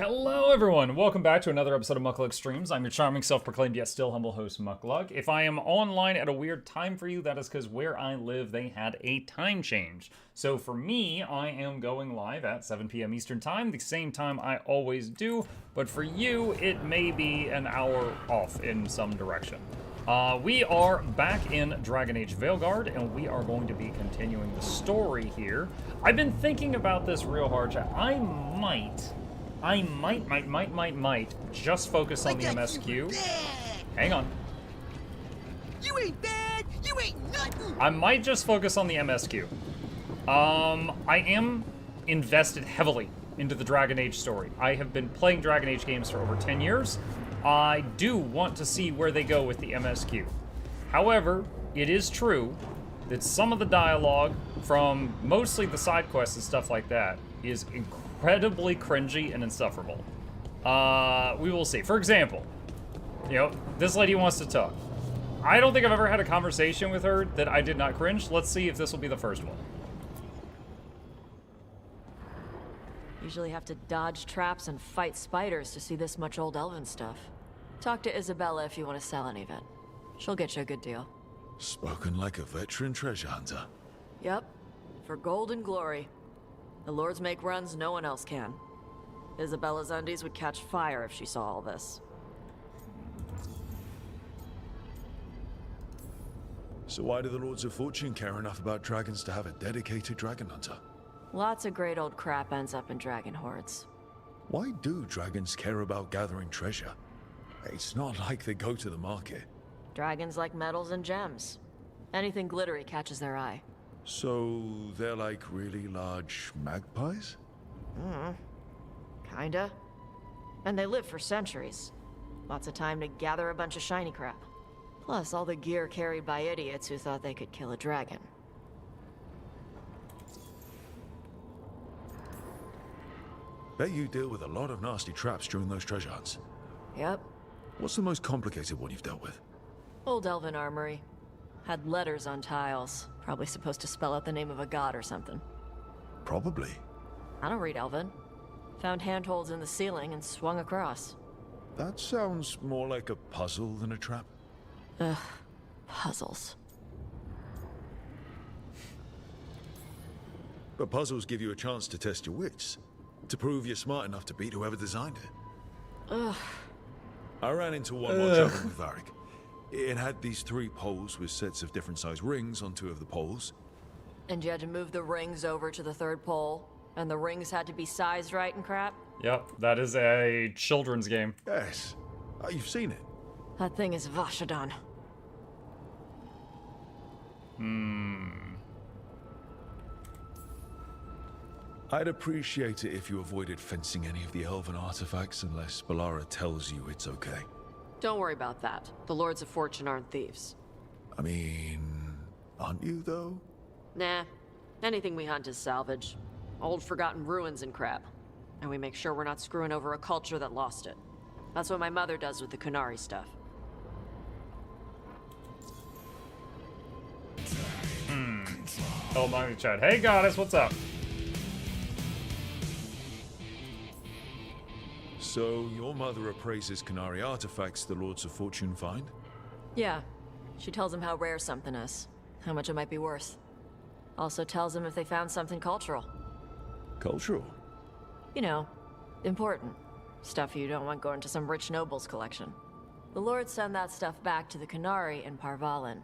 Hello everyone, welcome back to another episode of Mukluk Streams. I'm your charming, self-proclaimed, yet still humble host, Mukluk. If I am online at a weird time for you, that is because where I live, they had a time change. So for me, I am going live at 7 p.m. Eastern Time, the same time I always do, but for you, it may be an hour off in some direction. We are back in Dragon Age Veilguard, and we are going to be continuing the story here. I've been thinking about this real hard, chat. I might just focus on the MSQ. Hang on. You ain't bad. You ain't nothing. I might just focus on the MSQ. I am invested heavily into the Dragon Age story. I have been playing Dragon Age games for over 10 years. I do want to see where they go with the MSQ. However, it is true that some of the dialogue from mostly the side quests and stuff like that is incredibly cringy and insufferable. We will see. For example, this lady wants to talk. I don't think I've ever had a conversation with her that I did not cringe. Let's see if this will be the first one. Usually have to dodge traps and fight spiders to see this much old elven stuff. Talk to Isabella if you want to sell any of it. She'll get you a good deal. Spoken like a veteran treasure hunter. Yep. For gold and glory. The lords make runs no one else can. Isabella's undies would catch fire if she saw all this. So why do the Lords of Fortune care enough about dragons to have a dedicated dragon hunter? Lots of great old crap ends up in dragon hordes. Why do dragons care about gathering treasure? It's not like they go to the market. Dragons like metals and gems. Anything glittery catches their eye. So they're like really large magpies? Kinda. And they live for centuries. Lots of time to gather a bunch of shiny crap. Plus all the gear carried by idiots who thought they could kill a dragon. Bet you deal with a lot of nasty traps during those treasure hunts. Yep. What's the most complicated one you've dealt with? Old elven armory. Had letters on tiles. Probably supposed to spell out the name of a god or something. Probably. I don't read elven. Found handholds in the ceiling and swung across. That sounds more like a puzzle than a trap. Ugh. Puzzles. But puzzles give you a chance to test your wits. To prove you're smart enough to beat whoever designed it. Ugh. I ran into one while traveling with Varric. It had these 3 poles with sets of different size rings on 2 of the poles. And you had to move the rings over to the 3rd pole, and the rings had to be sized right and crap? Yep, that is a children's game. Yes. You've seen it. That thing is Vashadan. I'd appreciate it if you avoided fencing any of the elven artifacts unless Balara tells you it's okay. Don't worry about that. The Lords of Fortune aren't thieves. I mean, aren't you though? Nah. Anything we hunt is salvage. Old forgotten ruins and crap. And we make sure we're not screwing over a culture that lost it. That's what my mother does with the Kunari stuff. Oh, my chat. Hey, goddess, what's up? So, your mother appraises Kunari artifacts the Lords of Fortune find? Yeah. She tells them how rare something is. How much it might be worth. Also tells them if they found something cultural. Cultural? You know, important. Stuff you don't want going to some rich noble's collection. The lords send that stuff back to the Kunari in Parvalin.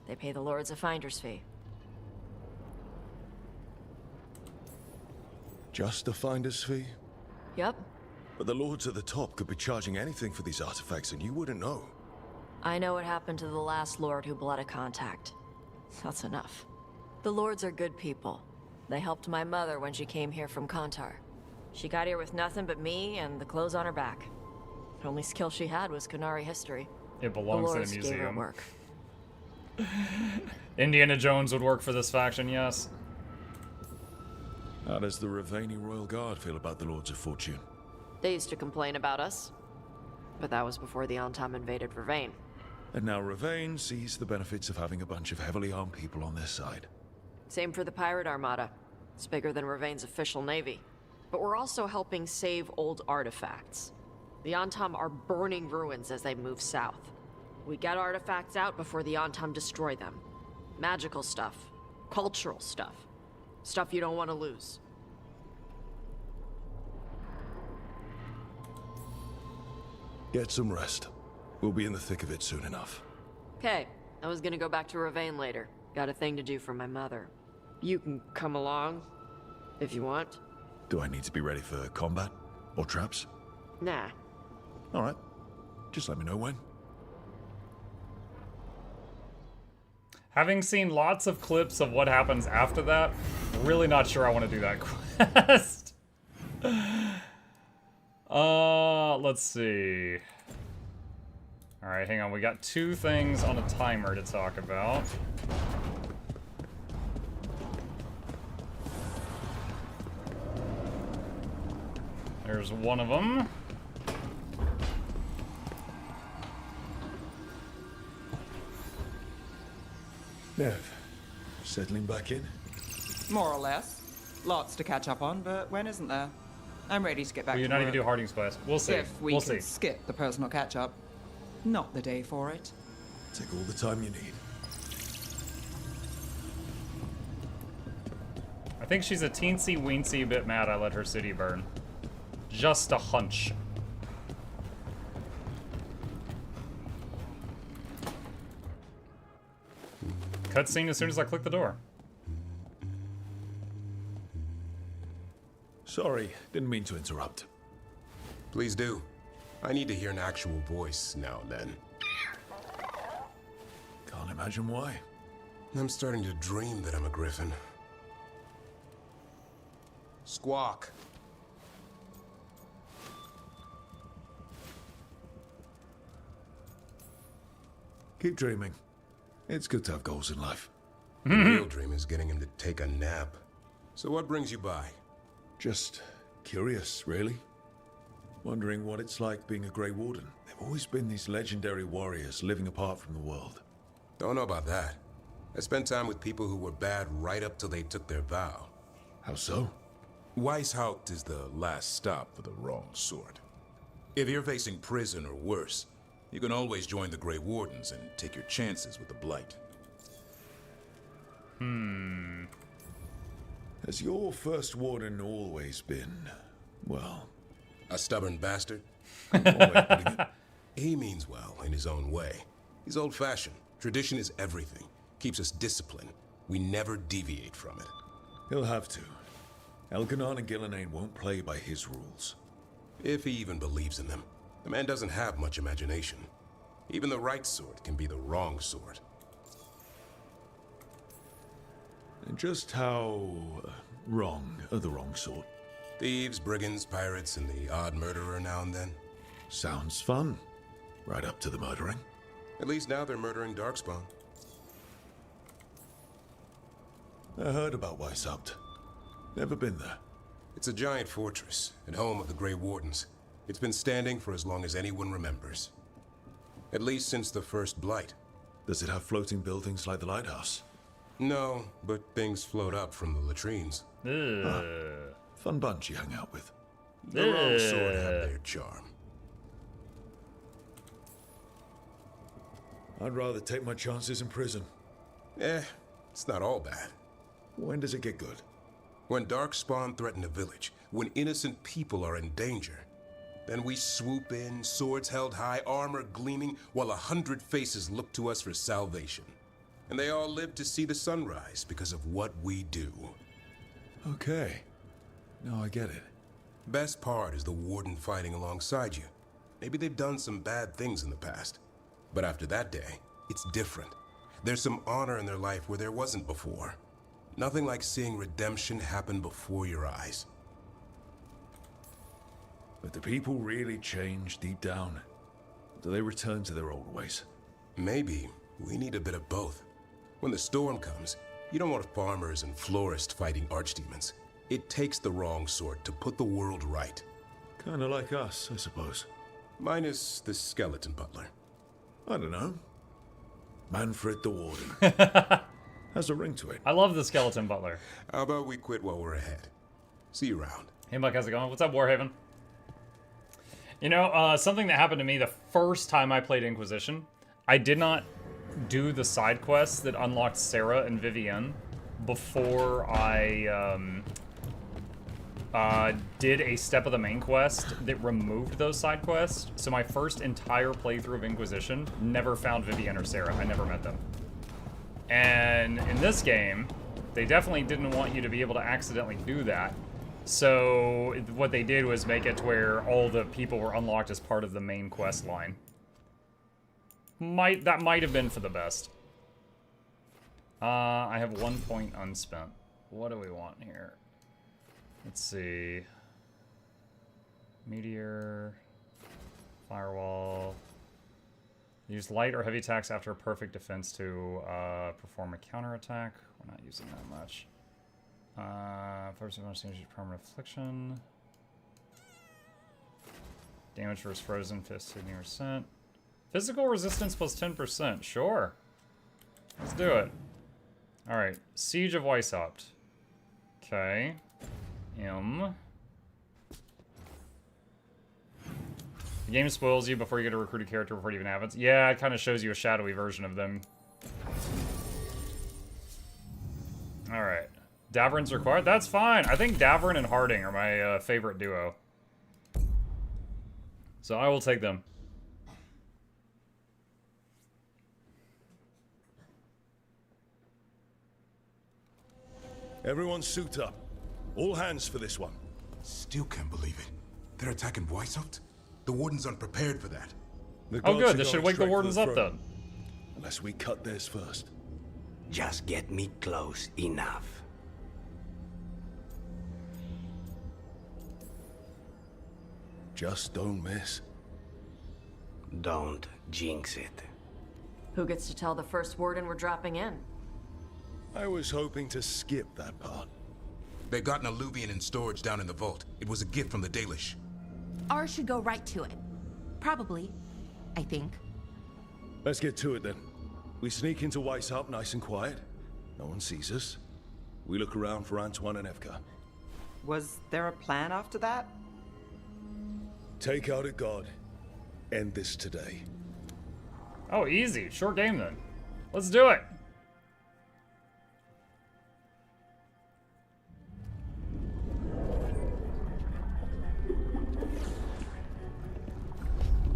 They pay the lords a finder's fee. Just a finder's fee? Yep. But the Lords at the top could be charging anything for these artifacts and you wouldn't know. I know what happened to the last lord who bled a contact. That's enough. The lords are good people. They helped my mother when she came here from Kantar. She got here with nothing but me and the clothes on her back. The only skill she had was Kunari history. It belongs the in a lords gave her museum. work. Indiana Jones would work for this faction, yes. How does the Ravani Royal Guard feel about the Lords of Fortune? They used to complain about us. But that was before the Antam invaded Vervain. And now Ravane sees the benefits of having a bunch of heavily armed people on their side. Same for the pirate armada. It's bigger than Ravain's official navy. but we're also helping save old artifacts. The Antam are burning ruins as they move south. We get artifacts out before the Antam destroy them. Magical stuff, cultural stuff, stuff you don't want to lose. Get some rest. We'll be in the thick of it soon enough. Okay, I was gonna go back to Ravane later. Got a thing to do for my mother. You can come along, if you want. Do I need to be ready for combat? Or traps? Nah. Alright. Just let me know when. Having seen lots of clips of what happens after that, really not sure I want to do that quest. Let's see. Alright, hang on. We got 2 things on a timer to talk about. There's one of them. Nev, settling back in? More or less. Lots to catch up on, but when isn't there? I'm ready to get back Will you to not work. even do Harding's quest? We'll see. If we We'll can see. skip the personal catch-up. Not the day for it. Take all the time you need. I think she's a teensy-weensy bit mad I let her city burn. Just a hunch. Cutscene as soon as I click the door. Sorry, didn't mean to interrupt. Please do. I need to hear an actual voice now and then. Can't imagine why. I'm starting to dream that I'm a griffin. Squawk. Keep dreaming. It's good to have goals in life. The real dream is getting him to take a nap. So what brings you by? Just curious, really. Wondering what it's like being a Grey Warden. They've always been these legendary warriors living apart from the world. Don't know about that. I spent time with people who were bad right up till they took their vow. How so? Weishaupt is the last stop for the wrong sort. If you're facing prison or worse, you can always join the Grey Wardens and take your chances with the Blight. Has your first warden always been, well, A stubborn bastard? one way of putting it? He means well in his own way. He's old-fashioned. Tradition is everything. Keeps us disciplined. We never deviate from it. He'll have to. Elganon and Gillenane won't play by his rules. If he even believes in them. The man doesn't have much imagination. Even the right sort can be the wrong sort. And just how wrong are the wrong sort? Thieves, brigands, pirates, and the odd murderer now and then. Sounds fun. Right up to the murdering. At least now they're murdering Darkspawn. I heard about Weishaupt. Never been there. It's a giant fortress and home of the Grey Wardens. It's been standing for as long as anyone remembers. At least since the first Blight. Does it have floating buildings like the lighthouse? No, but things float up from the latrines. Fun bunch you hung out with. The wrong sort have their charm. I'd rather take my chances in prison. It's not all bad. When does it get good? When Darkspawn threaten a village, when innocent people are in danger, then we swoop in, swords held high, armor gleaming, while 100 faces look to us for salvation. And they all live to see the sunrise because of what we do. Okay. Now I get it. Best part is the Warden fighting alongside you. Maybe they've done some bad things in the past. But after that day, it's different. There's some honor in their life where there wasn't before. Nothing like seeing redemption happen before your eyes. But do people really change deep down? Do they return to their old ways? Maybe we need a bit of both. When the storm comes, you don't want farmers and florists fighting archdemons. It takes the wrong sort to put the world right. Kinda like us, I suppose. Minus the skeleton butler. I don't know. Manfred the Warden. Has a ring to it. I love the skeleton butler. How about we quit while we're ahead? See you around. Hey, Mike, how's it going? What's up, Warhaven? You know, something that happened to me the first time I played Inquisition, I did not do the side quests that unlocked Sarah and Vivienne before I did a step of the main quest that removed those side quests. So my first entire playthrough of Inquisition never found Vivienne or Sarah. I never met them. And in this game, they definitely didn't want you to be able to accidentally do that. So what they did was make it to where all the people were unlocked as part of the main quest line. That might have been for the best. I have 1 point unspent. What do we want here? Let's see. Meteor. Firewall. Use light or heavy attacks after a perfect defense to perform a counterattack. We're not using that much. First of all, permanent affliction. Damage versus frozen, 15%. Physical resistance plus 10%. Sure. Let's do it. Alright. Siege of Weishaupt. Okay. The game spoils you before you get to recruit a character before it even happens. Yeah, it kind of shows you a shadowy version of them. Alright. Davrin's required? That's fine. I think Davrin and Harding are my favorite duo. So I will take them. Everyone suit up. All hands for this one. Still can't believe it. They're attacking Weishaupt? The Wardens aren't prepared for that. Oh good, this should wake the Wardens up then. Unless we cut theirs first. Just get me close enough. Just don't miss. Don't jinx it. Who gets to tell the first warden we're dropping in? I was hoping to skip that part. They got an alluvian in storage down in the vault. It was a gift from the Dalish. Ours should go right to it. Probably. I think. Let's get to it then. We sneak into Weishaupt nice and quiet. No one sees us. We look around for Antoine and Evka. Was there a plan after that? Take out a god. End this today. Oh, easy. Short game then. Let's do it.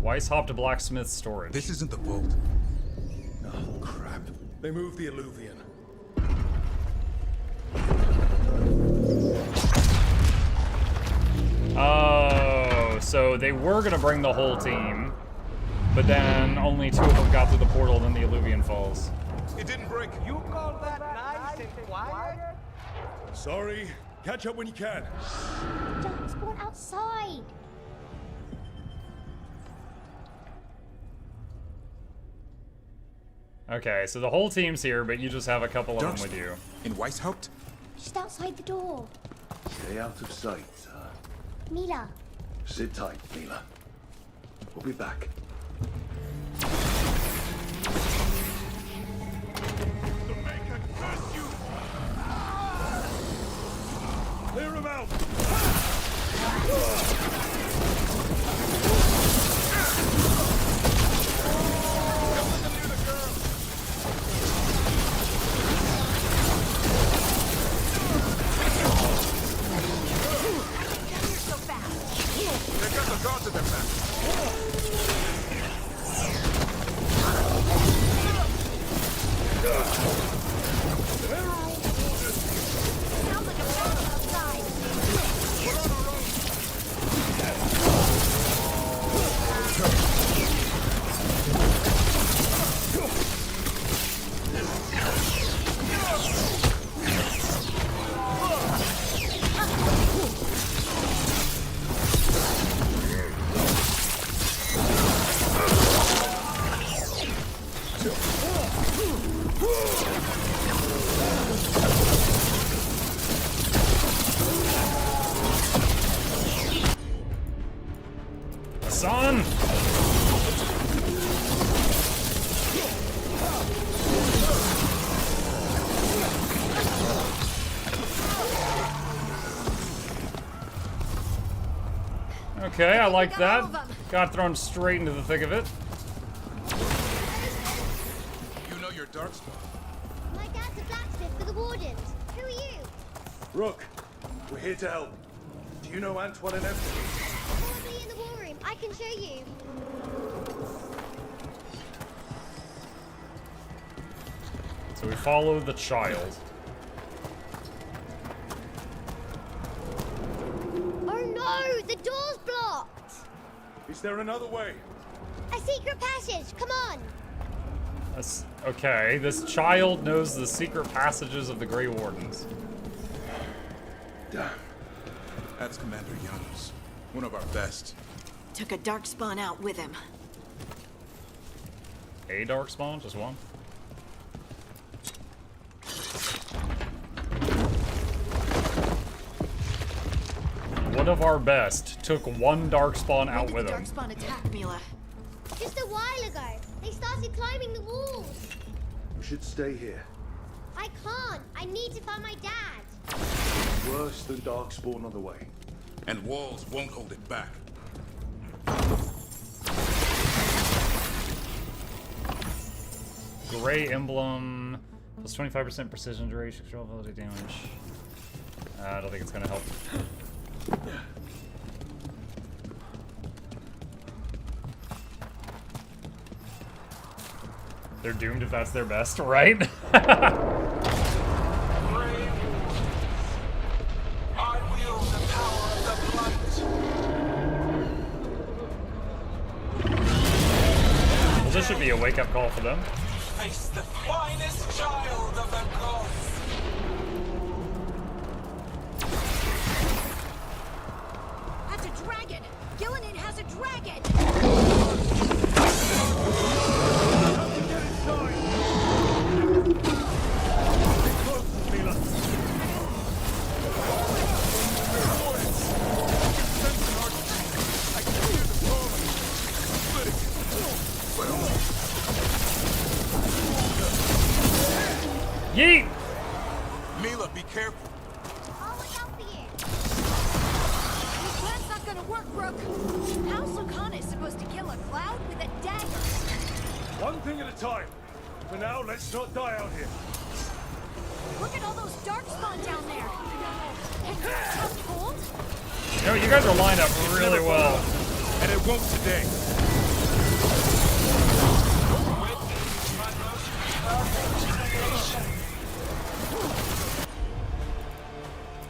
Weishaupt to Blacksmith Storage. This isn't the vault. Oh, crap. They moved the alluvian. Oh, so they were gonna bring the whole team, but then only 2 of them got through the portal, then the alluvian falls. It didn't break. You call that nice and quiet? Sorry. Catch up when you can. Don't spawn outside. Okay, so the whole team's here, but you just have a couple of them with you. In Weishaupt? Just outside the door. Stay out of sight, sir. Mila. Sit tight, Mila. We'll be back. Clear him out! They got the guards at their back. Sounds like a battle outside. We're on our own. Son! Okay, I like that. Got thrown straight into the thick of it. You know your darkspawn. My dad's a blacksmith for the Wardens. Who are you? Rook, we're here to help. Do you know Antoine and Emily? Probably in the war room. I can show you. So we follow the child. Oh no! The door's blocked! Is there another way? A secret passage! Come on! Okay, this child knows the secret passages of the Grey Wardens. Damn. That's Commander Janus, one of our best. Took a darkspawn out with him. A darkspawn? Just one? One of our best took one darkspawn out with him. Darkspawn attack, Mila. Just a while ago. They started climbing the walls. We should stay here. I can't. I need to find my dad. Worse than Darkspawn on the way. And walls won't hold it back. Gray emblem, plus 25% precision, duration, control, ability, damage. I don't think it's gonna help. They're doomed if that's their best, right? Well, this should be a wake-up call for them. Face the finest child of the gods. That's a dragon! Gillinan has a dragon! Yeet! Mila, be careful. I'll look out for you. This plan's not gonna work, Rook. How's Lucana supposed to kill a cloud with a dagger? One thing at a time. For now, let's not die out here. Look at all those darkspawn down there. Can you touch cold? You know, you guys are lined up really well. And it won't today.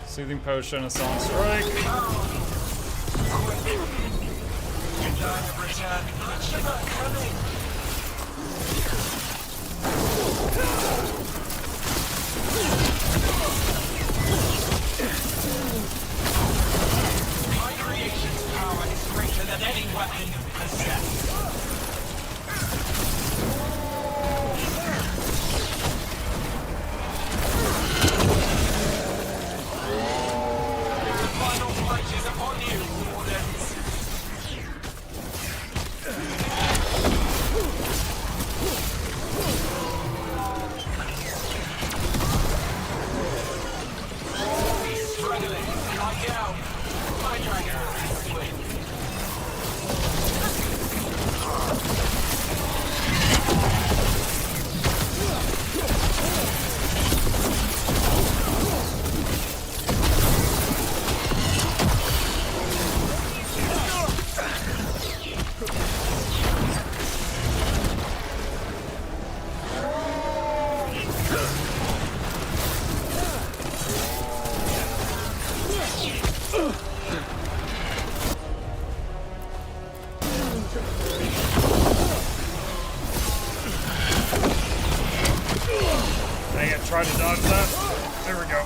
Soothing potion, assault strike. My creation's power is greater than any weapon you possess. Final fight is upon you, Wardens. He's struggling. I get out. My dragon has to win. Dang it, try to dodge that. There we go.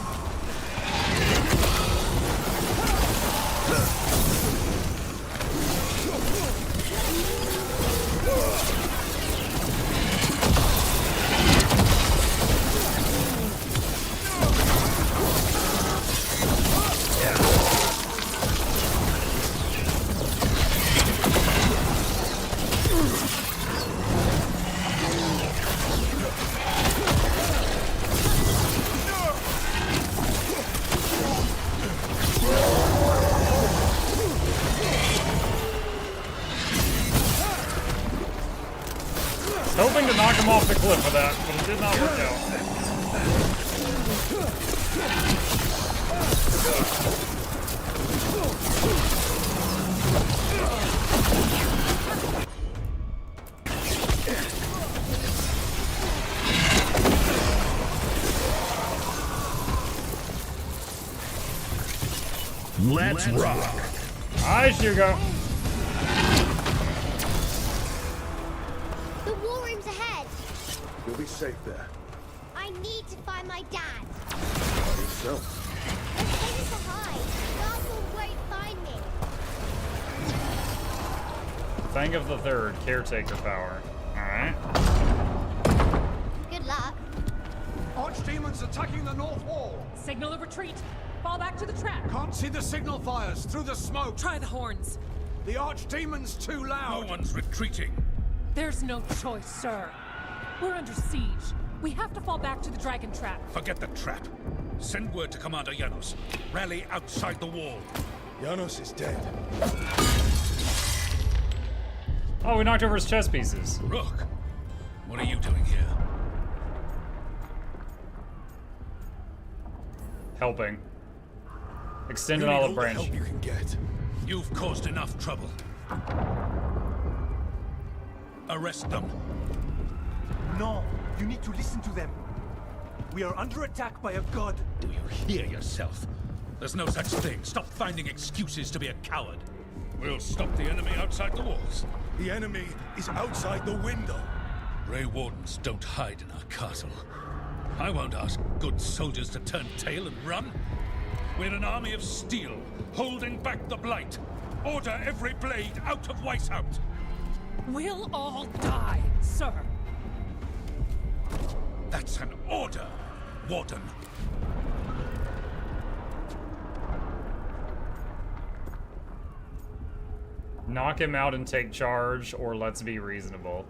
Hoping to knock him off the cliff with that, but it did not work out. Let's rock. Hi, Hugo. The war room's ahead. You'll be safe there. I need to find my dad. I think so. There's places to hide. Gargoyle won't find me. Fang of the Third, caretaker power. Alright. Good luck. Archdemons attacking the north wall. Signal a retreat. Fall back to the track. Can't see the signal fires through the smoke. Try the horns. The Archdemon's too loud. No one's retreating. There's no choice, sir. We're under siege. We have to fall back to the dragon trap. Forget the trap. Send word to Commander Janos. Rally outside the wall. Janos is dead. Oh, we knocked over his chess pieces. Rook, what are you doing here? Helping. Extend an olive branch. Help you can get. You've caused enough trouble. Arrest them. No, you need to listen to them. We are under attack by a god. Do you hear yourself? There's no such thing. Stop finding excuses to be a coward. We'll stop the enemy outside the walls. The enemy is outside the window. Grey Wardens don't hide in our castle. I won't ask good soldiers to turn tail and run. We're an army of steel, holding back the blight. Order every blade out of Weishaupt. We'll all die, sir. That's an order, Warden. Knock him out and take charge, or let's be reasonable.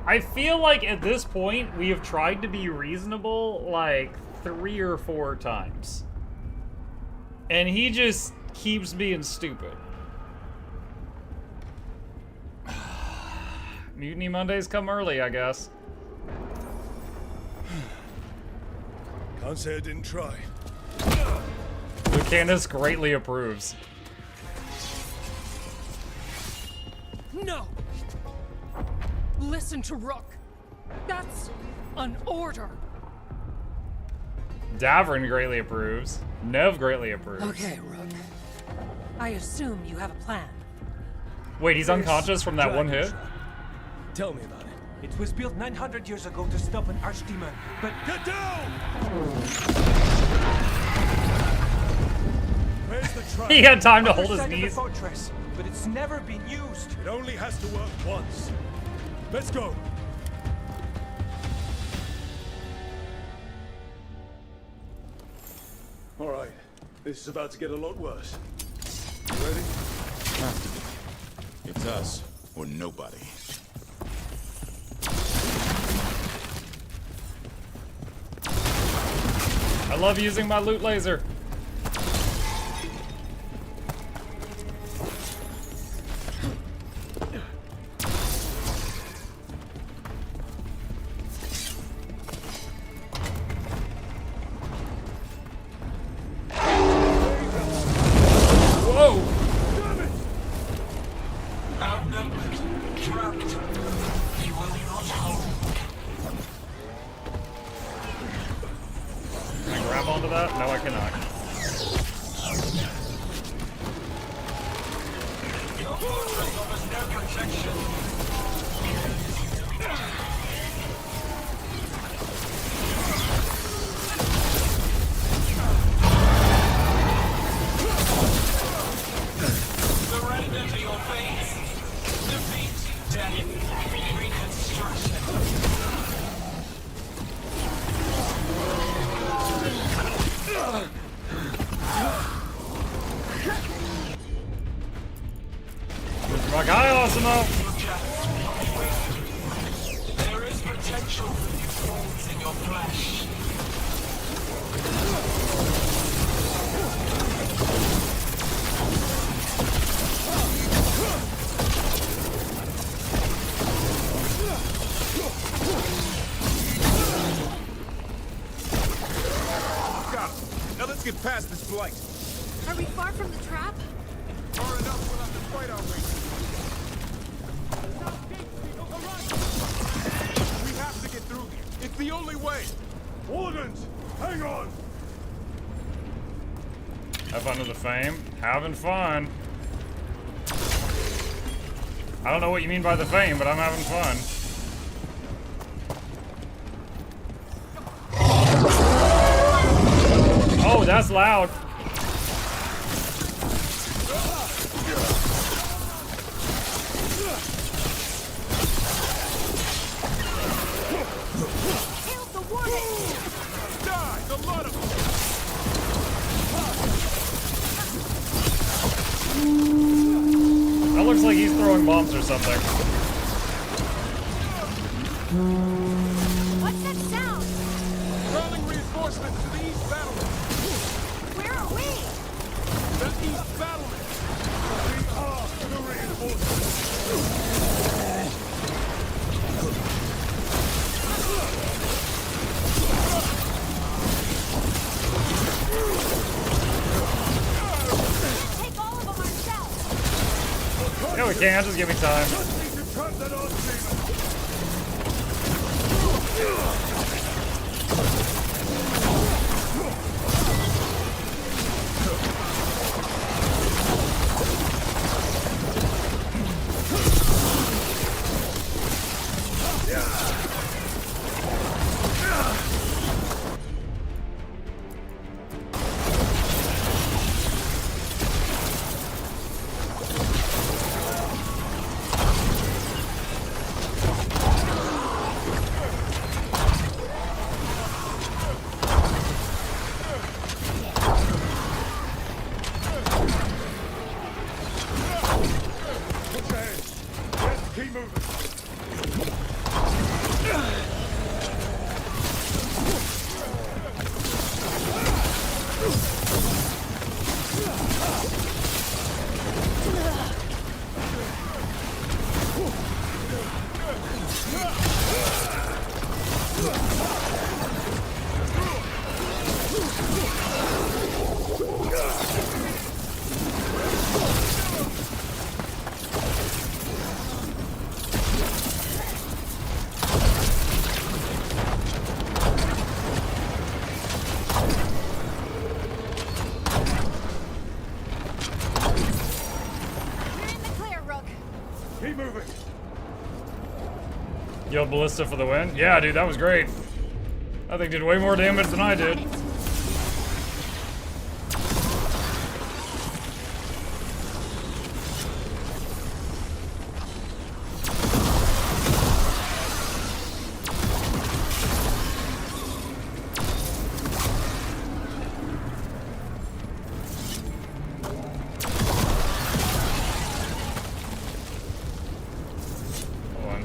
I feel like at this point, we have tried to be reasonable like 3 or 4 times. And he just keeps being stupid. Mutiny Mondays come early, I guess. Can't say I didn't try. Lucanus greatly approves. No! Listen to Rook. That's an order. Davrin greatly approves. Nev greatly approves. Okay, Rook. I assume you have a plan. Wait, he's unconscious from that one hit? Tell me about it. It was built 900 years ago to stop an archdemon, but... Get down! Where's the trap? He had time to hold his Other side of knees. the fortress, but it's never been used. It only has to work once. Let's go. All right. This is about to get a lot worse. You ready? It's us or nobody. I love using my loot laser. My guy, Osimo! There is potential for new forms in your flesh. blight. Are we far from the trap? Far enough, we'll have to fight our way. We have to get through here. It's the only way. Wardens, hang on. Have fun with the fame. Having fun. I don't know what you mean by the fame, but I'm having fun. Oh, that's loud. Kill the warden! Die, the lot of them! That looks like he's throwing bombs or something. What's that sound? Calling reinforcements to the east battlement. Where are we? The east battlement. We are the reinforcements. Take all of them ourselves. Yeah, we can. Just give me time. Yo, Ballista for the win. Yeah, dude, that was great. That thing did way more damage than I did.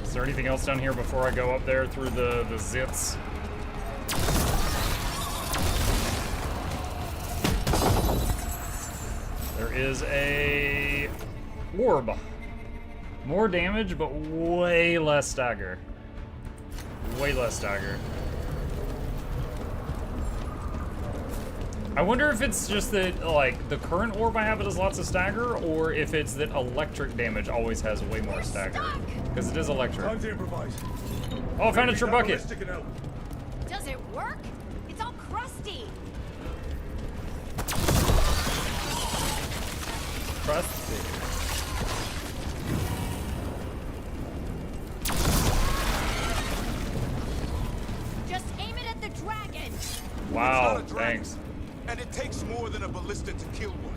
Is there anything else down here before I go up there through the zits? There is a orb. More damage, but way less stagger. Way less stagger. I wonder if it's just that, like, the current orb I have, it does lots of stagger, or if it's that electric damage always has way more stagger. Because it is electric. Time to improvise. Oh, I found a bucket. Does it work? It's all crusty. Crusty. Just aim it at the dragon. Wow, thanks. And it takes more than a ballista to kill one.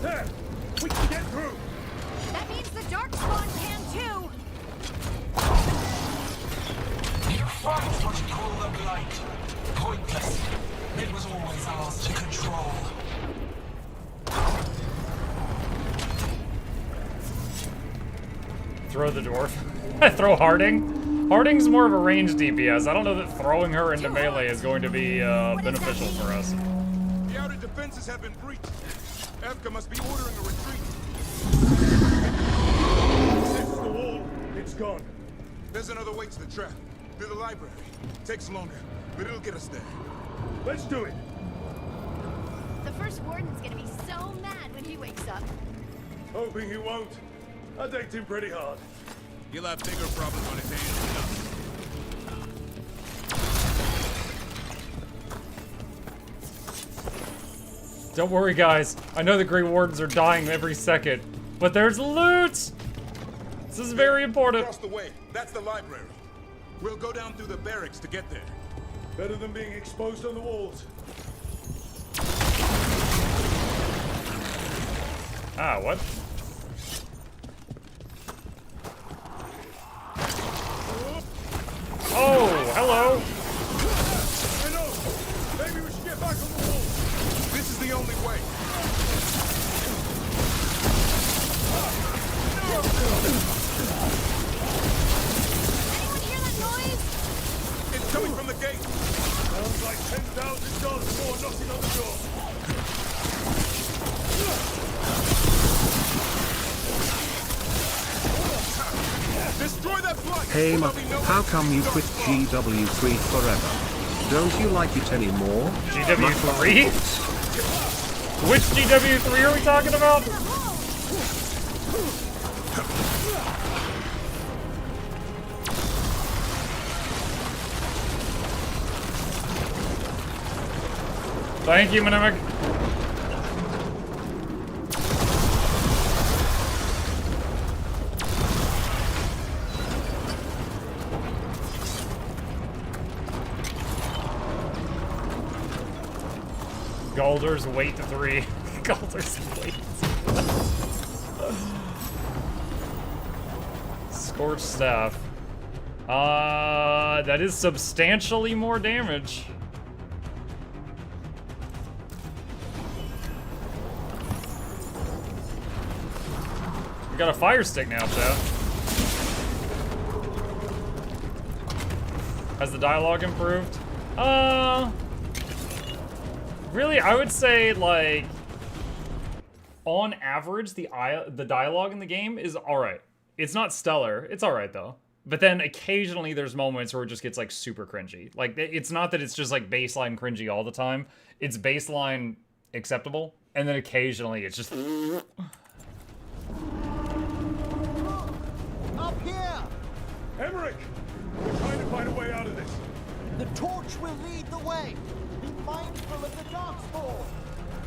There! We can get through! That means the Darkspawn can too. You fight what you call the blight. Pointless. It was always ours to control. Throw the dwarf. Throw Harding. Harding's more of a ranged DPS. I don't know that throwing her into melee is going to be beneficial for us. The outer defenses have been breached. Evka must be ordering a retreat. This is the wall. It's gone. There's another way to the trap. Through the library. Takes longer, but it'll get us there. Let's do it. The first warden's gonna be so mad when he wakes up. Hoping he won't. I decked him pretty hard. He'll have bigger problems on his hands than us. Don't worry, guys. I know the Grey Wardens are dying every second, but there's loot! This is very important. Across the way. That's the library. We'll go down through the barracks to get there. Better than being exposed on the walls. Ah, what? Oh, hello! I know! Maybe we should get back on the wall! This is the only way. Anyone hear that noise? It's coming from the gate. Sounds like 10,000 guards more knocking on the door. Destroy that flight. Hey Muck, how come you quit GW3 forever? Don't you like it anymore? GW3? Which GW3 are we talking about? Thank you, Mnemonic. Galder's Weight 3. Galder's Weight. Scorched Staff. That is substantially more damage. We got a fire stick now, chat. Has the dialogue improved? Really, I would say, like, on average, the dialogue in the game is alright. It's not stellar. It's alright, though. But then occasionally there's moments where it just gets, like, super cringy. Like, it's not that it's just, like, baseline cringy all the time. It's baseline acceptable. And then occasionally it's just... Up here! Emmerich! We're trying to find a way out of this. The torch will lead the way. Be mindful of the darkspawn.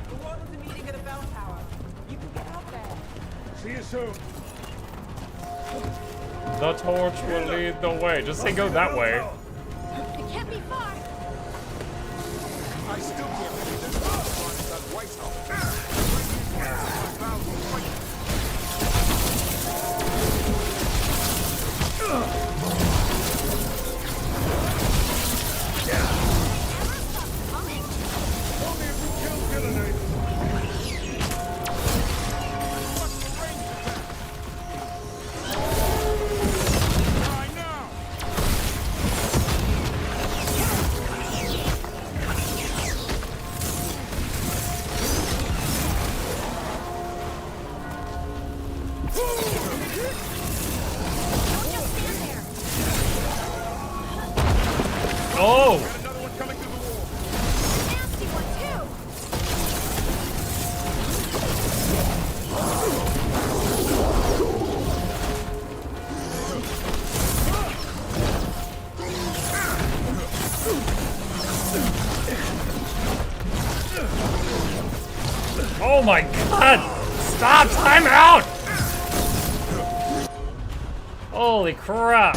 The wardens are meeting at a bell tower. You can get up there. See you soon. The torch will lead the way. Just say go that way. It can't be far. I still can't believe this one is at Whitehall. Oh! Another one coming through the wall. Nasty one, too. Oh my god! Stop! Time out! Holy crap!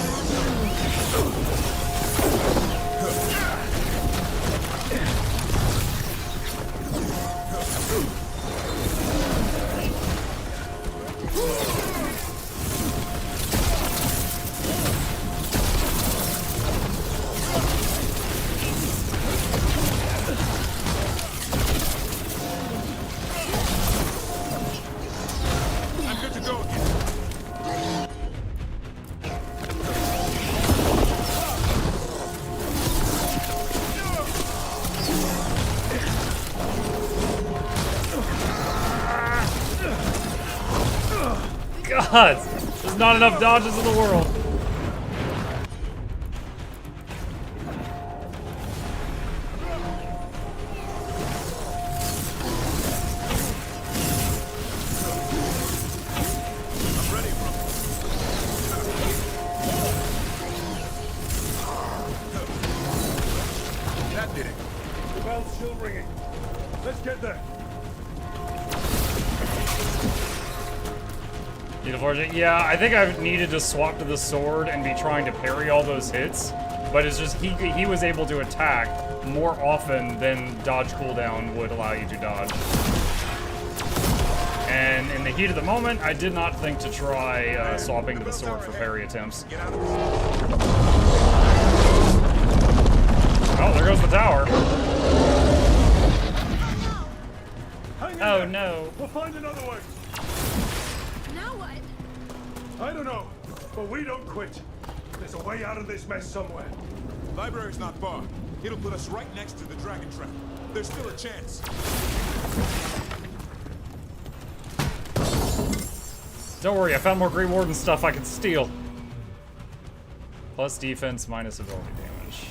I'm good to go again. There's not enough dodges in the world. That did it. The bell's still ringing. Let's get there. Need a fortune? Yeah, I think I've needed to swap to the sword and be trying to parry all those hits. But it's just he was able to attack more often than dodge cooldown would allow you to dodge. And in the heat of the moment, I did not think to try swapping to the sword for parry attempts. Oh, there goes the tower. Oh no. We'll find another way. Now what? I don't know, but we don't quit. There's a way out of this mess somewhere. Library's not far. It'll put us right next to the dragon trap. There's still a chance. Don't worry, I found more Grey Warden stuff I can steal. Plus defense, minus ability damage.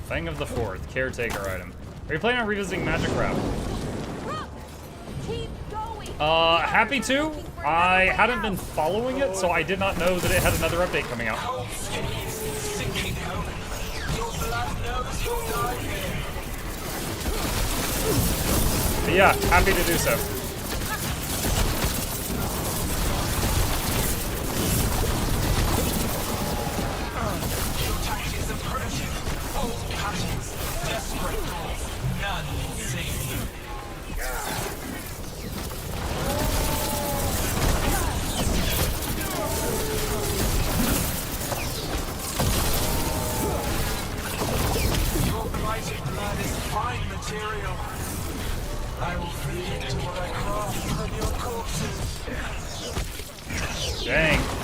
Fang of the Fourth, caretaker item. Are you planning on revisiting Magic Wrap? Keep going. Happy to. I hadn't been following it, so I did not know that it had another update coming out. But yeah, happy to do so.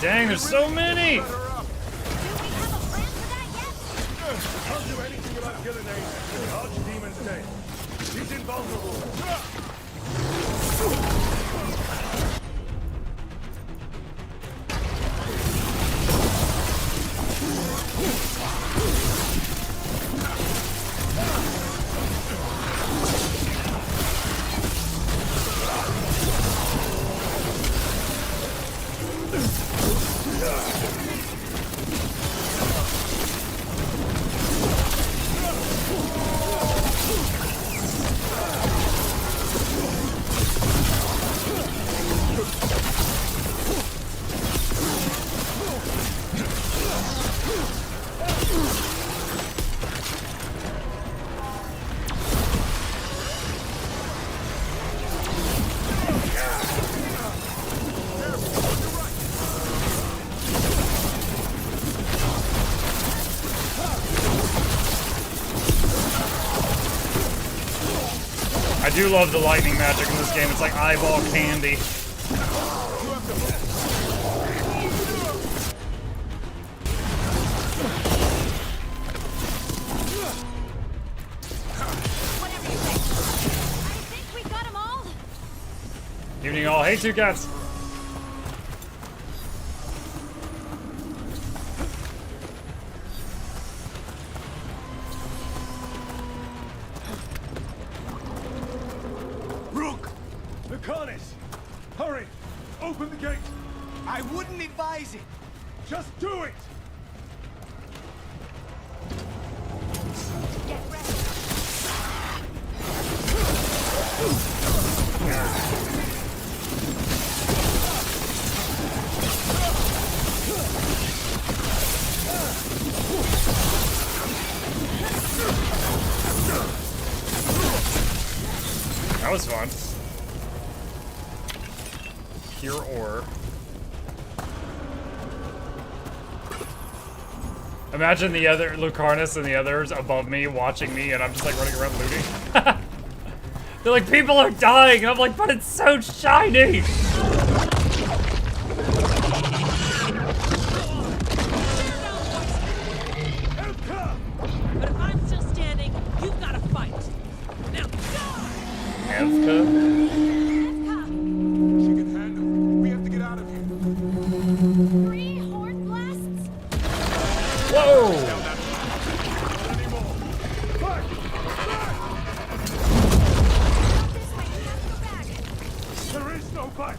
Dang, there's so many! Can't do anything about Gillenade. The Archdemon's dead. He's invulnerable. I do love the lightning magic in this game. It's like eyeball candy. Evening all. Hey, two cats. Hurry! Open the gate! I wouldn't advise it! Just do it! Get ready. That was fun. Pure ore. Imagine the other Lucarnis and the others above me watching me, and I'm just like running around looting. They're like, people are dying, and I'm like, but it's so shiny. But if I'm still standing, you've got to fight. Now, Evka? She can handle it. We have to get out of here. 3 horn blasts? Whoa! Not anymore. Back! This way, we have to go back. There is no back!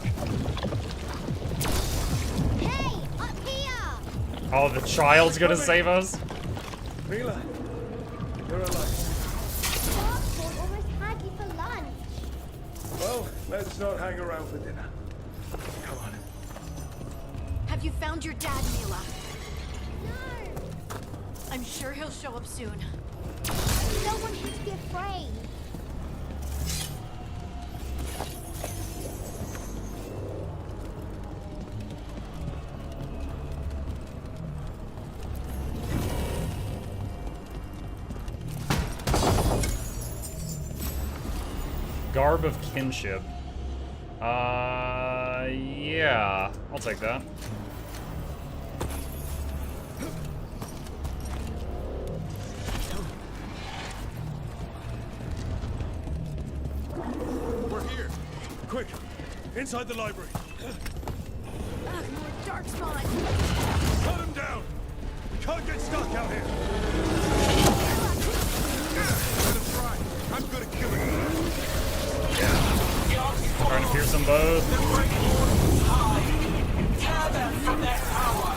Hey, up here! Oh, the child's gonna save us? Mila, you're alive. Passport almost had you for lunch. Well, let's not hang around for dinner. Come on. Have you found your dad, Mila? No, I'm sure he'll show up soon. no one has to be afraid. Garb of kinship. Yeah. I'll take that. We're here. Quick, inside the library. Ugh, more darkspawn. Cut him down. We can't get stuck out here. Let him try. I'm good at killing them. Trying to pierce them both. Tear them from their power.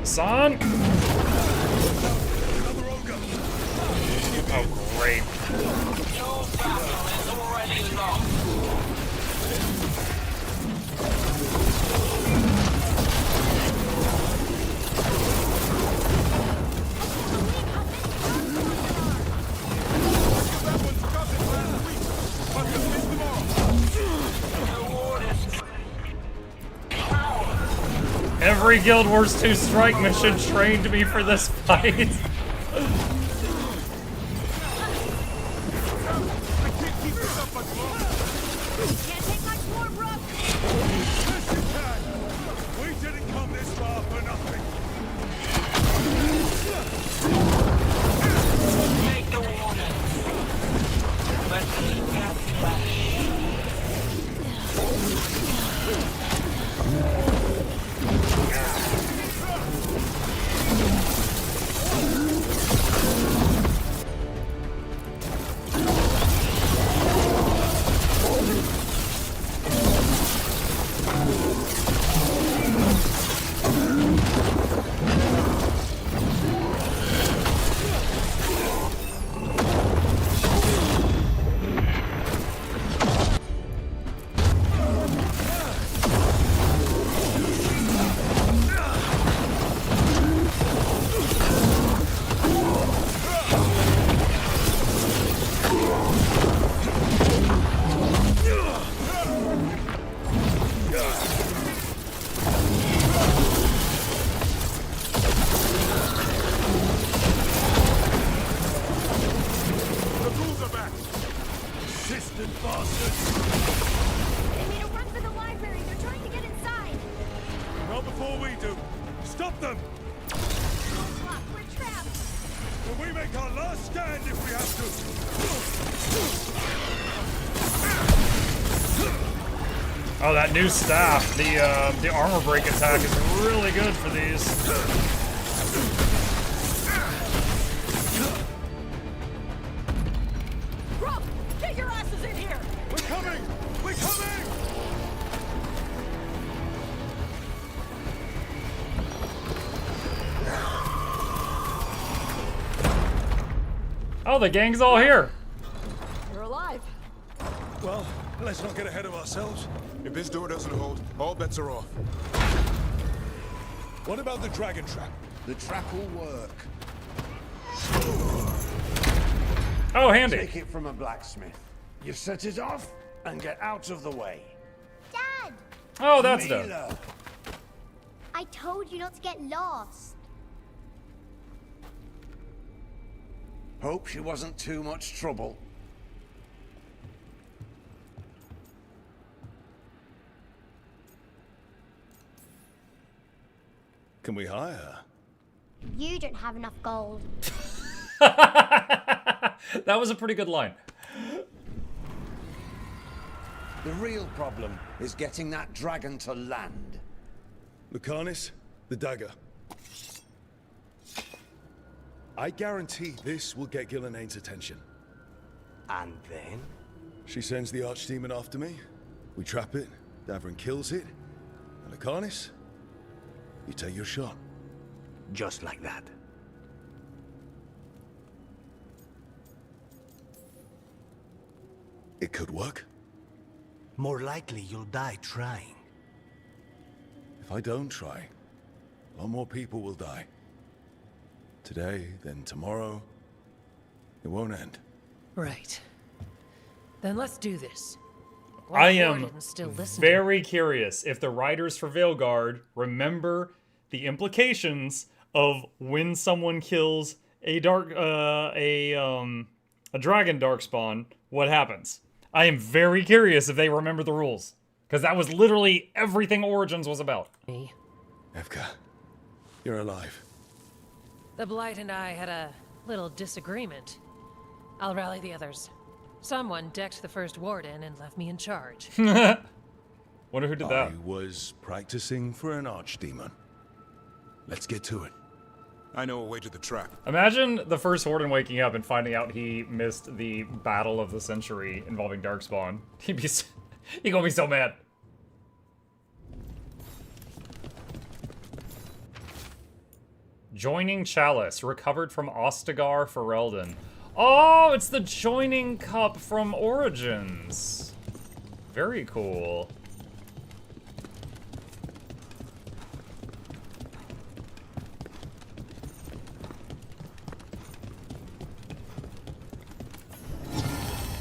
Son! Oh, great. Your battle is already lost. Every Guild Wars 2 strike mission trained me for this fight. Can't take much more, Brooke. Yes, you can. We didn't come this far for nothing. Take the warning. But keep that flash. Oh, that new staff, the armor break attack is really good for these. Rob, get your asses in here! We're coming! We're coming! Oh, the gang's all here. You're alive. Well, let's not get ahead of ourselves. If this door doesn't hold, all bets are off. What about the dragon trap? The trap will work. Oh, handy. Take it from a blacksmith. You set it off and get out of the way. Dad! Oh, that's done. Mila. I told you not to get lost. Hope she wasn't too much trouble. Can we hire her? You don't have enough gold. That was a pretty good line. The real problem is getting that dragon to land. Lucanis, the dagger. I guarantee this will get Gillenaine's attention. And then? She sends the archdemon after me. We trap it. Davrin kills it. And Lucanis, you take your shot. Just like that. It could work. More likely you'll die trying. If I don't try, a lot more people will die. Today, then tomorrow. It won't end. Right. Then let's do this. I am very curious if the writers for Veilguard remember the implications of when someone kills a dragon darkspawn, what happens. I am very curious if they remember the rules, because that was literally everything Origins was about. Evka, you're alive. The Blight and I had a little disagreement. I'll rally the others. Someone decked the first warden and left me in charge. Wonder who did that. I was practicing for an archdemon. Let's get to it. I know a way to the trap. Imagine the first warden waking up and finding out he missed the battle of the century involving Darkspawn. He'd gonna be so mad. Joining Chalice, recovered from Ostagar Ferelden. Oh, it's the joining cup from Origins. Very cool.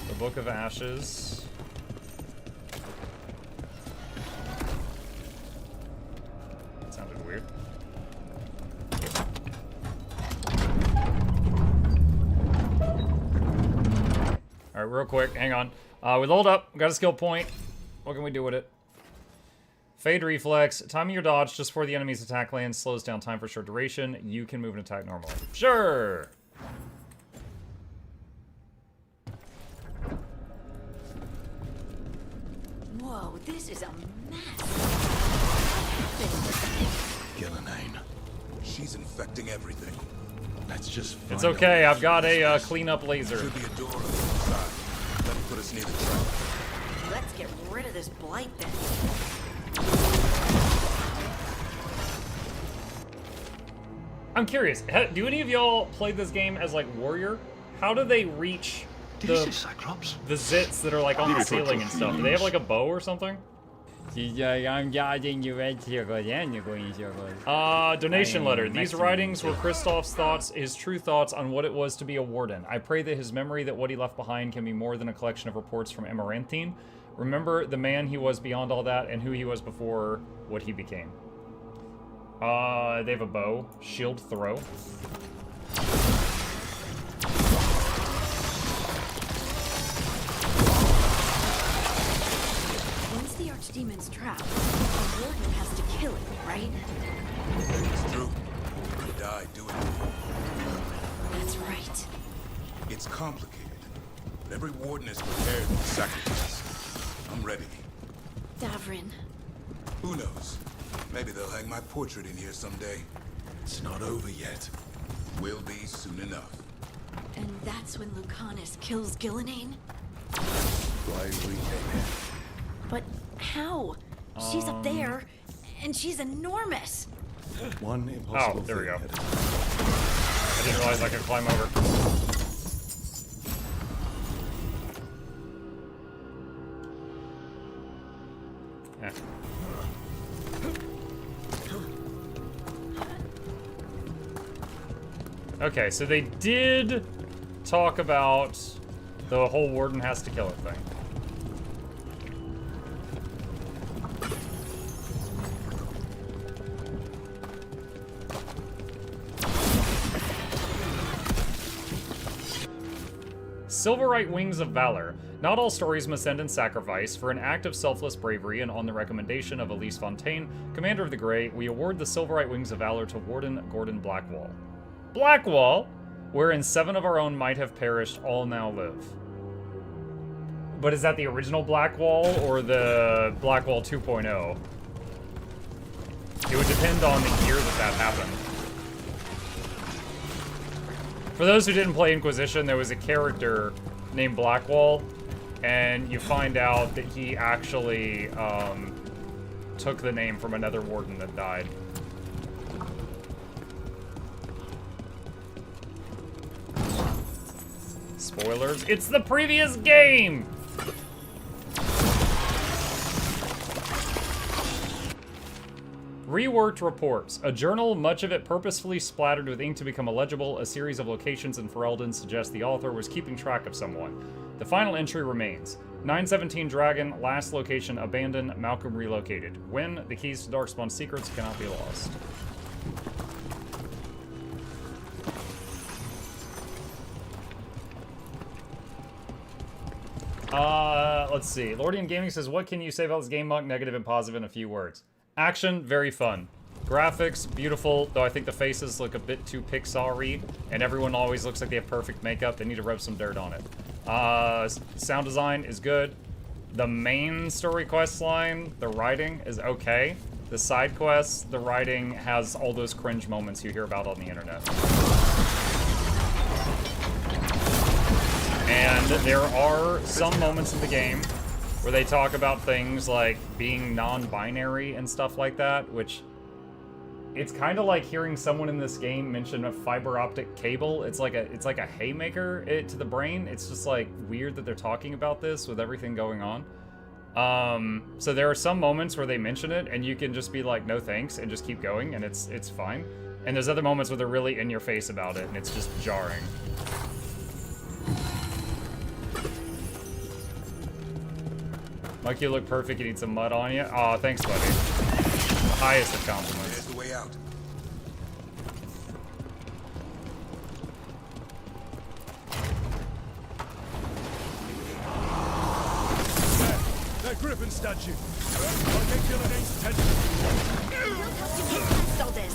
The Book of Ashes. That sounded weird. Alright, real quick, hang on. We leveled up, got a skill point. What can we do with it? Fade Reflex. Timing your dodge just before the enemy's attack lands slows down time for short duration. You can move and attack normally. Sure! Whoa, this is a mess. Gillenaine. She's infecting everything. Let's just find It's okay, I've got a cleanup laser. Should be a door on the inside. That'll put us near the trap. Let's get rid of this blight then. I'm curious, do any of y'all play this game as like warrior? How do they reach the zits that are like on the ceiling and stuff? Do they have like a bow or something? Donation letter. These writings were Kristoff's thoughts, his true thoughts on what it was to be a warden. I pray that his memory that what he left behind can be more than a collection of reports from Amaranthine. Remember the man he was beyond all that and who he was before what he became. They have a bow. Shield throw. Once the Archdemon's trapped, a warden has to kill it, right? It's true. You die doing it. That's right. It's complicated, but every warden is prepared for sacrifice. I'm ready. Davrin. Who knows? Maybe they'll hang my portrait in here someday. It's not over yet. Will be soon enough. And that's when Lucanis kills Gillenaine? Why we came here. But how? She's up there, and she's enormous. One impossible there we go. thing at a I didn't realize I could climb over. Yeah. Okay, so they did talk about the whole warden has to kill it thing. Silverite Wings of Valor. Not all stories must end in sacrifice. For an act of selfless bravery and on the recommendation of Elise Fontaine, Commander of the Grey, we award the Silverite Wings of Valor to Warden Gordon Blackwall. Blackwall? Wherein 7 of our own might have perished, all now live. But is that the original Blackwall or the Blackwall 2.0? It would depend on the year that happened. For those who didn't play Inquisition, there was a character named Blackwall, and you find out that he actually took the name from another warden that died. Spoilers, it's the previous game! Reworked reports. A journal, much of it purposefully splattered with ink to become illegible. A series of locations in Ferelden suggest the author was keeping track of someone. The final entry remains. 917 Dragon, last location abandoned, Malcolm relocated. When? The keys to Darkspawn secrets cannot be lost. Let's see. Lordian Gaming says, what can you say about this game, Monk? Negative and positive in a few words. Action, very fun. Graphics, beautiful, though I think the faces look a bit too Pixar-y, and everyone always looks like they have perfect makeup. They need to rub some dirt on it. Sound design is good. The main story quest line, the writing is okay. The side quests, the writing has all those cringe moments you hear about on the internet. And there are some moments in the game where they talk about things like being non-binary and stuff like that, which it's kind of like hearing someone in this game mention a fiber optic cable. It's like a haymaker to the brain. It's just like weird that they're talking about this with everything going on. So there are some moments where they mention it and you can just be like, no thanks, and just keep going, and it's fine. And there's other moments where they're really in your face about it and it's just jarring. Mike, you look perfect. You need some mud on you. Aw, thanks, buddy. The highest of compliments. There's the way out. That Griffin statue. I'll get Gillenay's attention. We'll help you get past all this.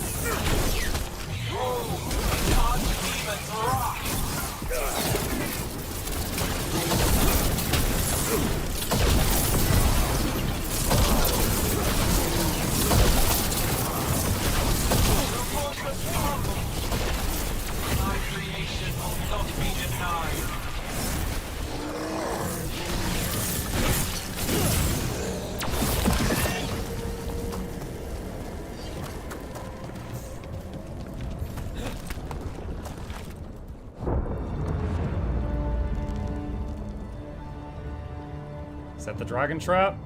My creation will not be denied. Is that the dragon trap?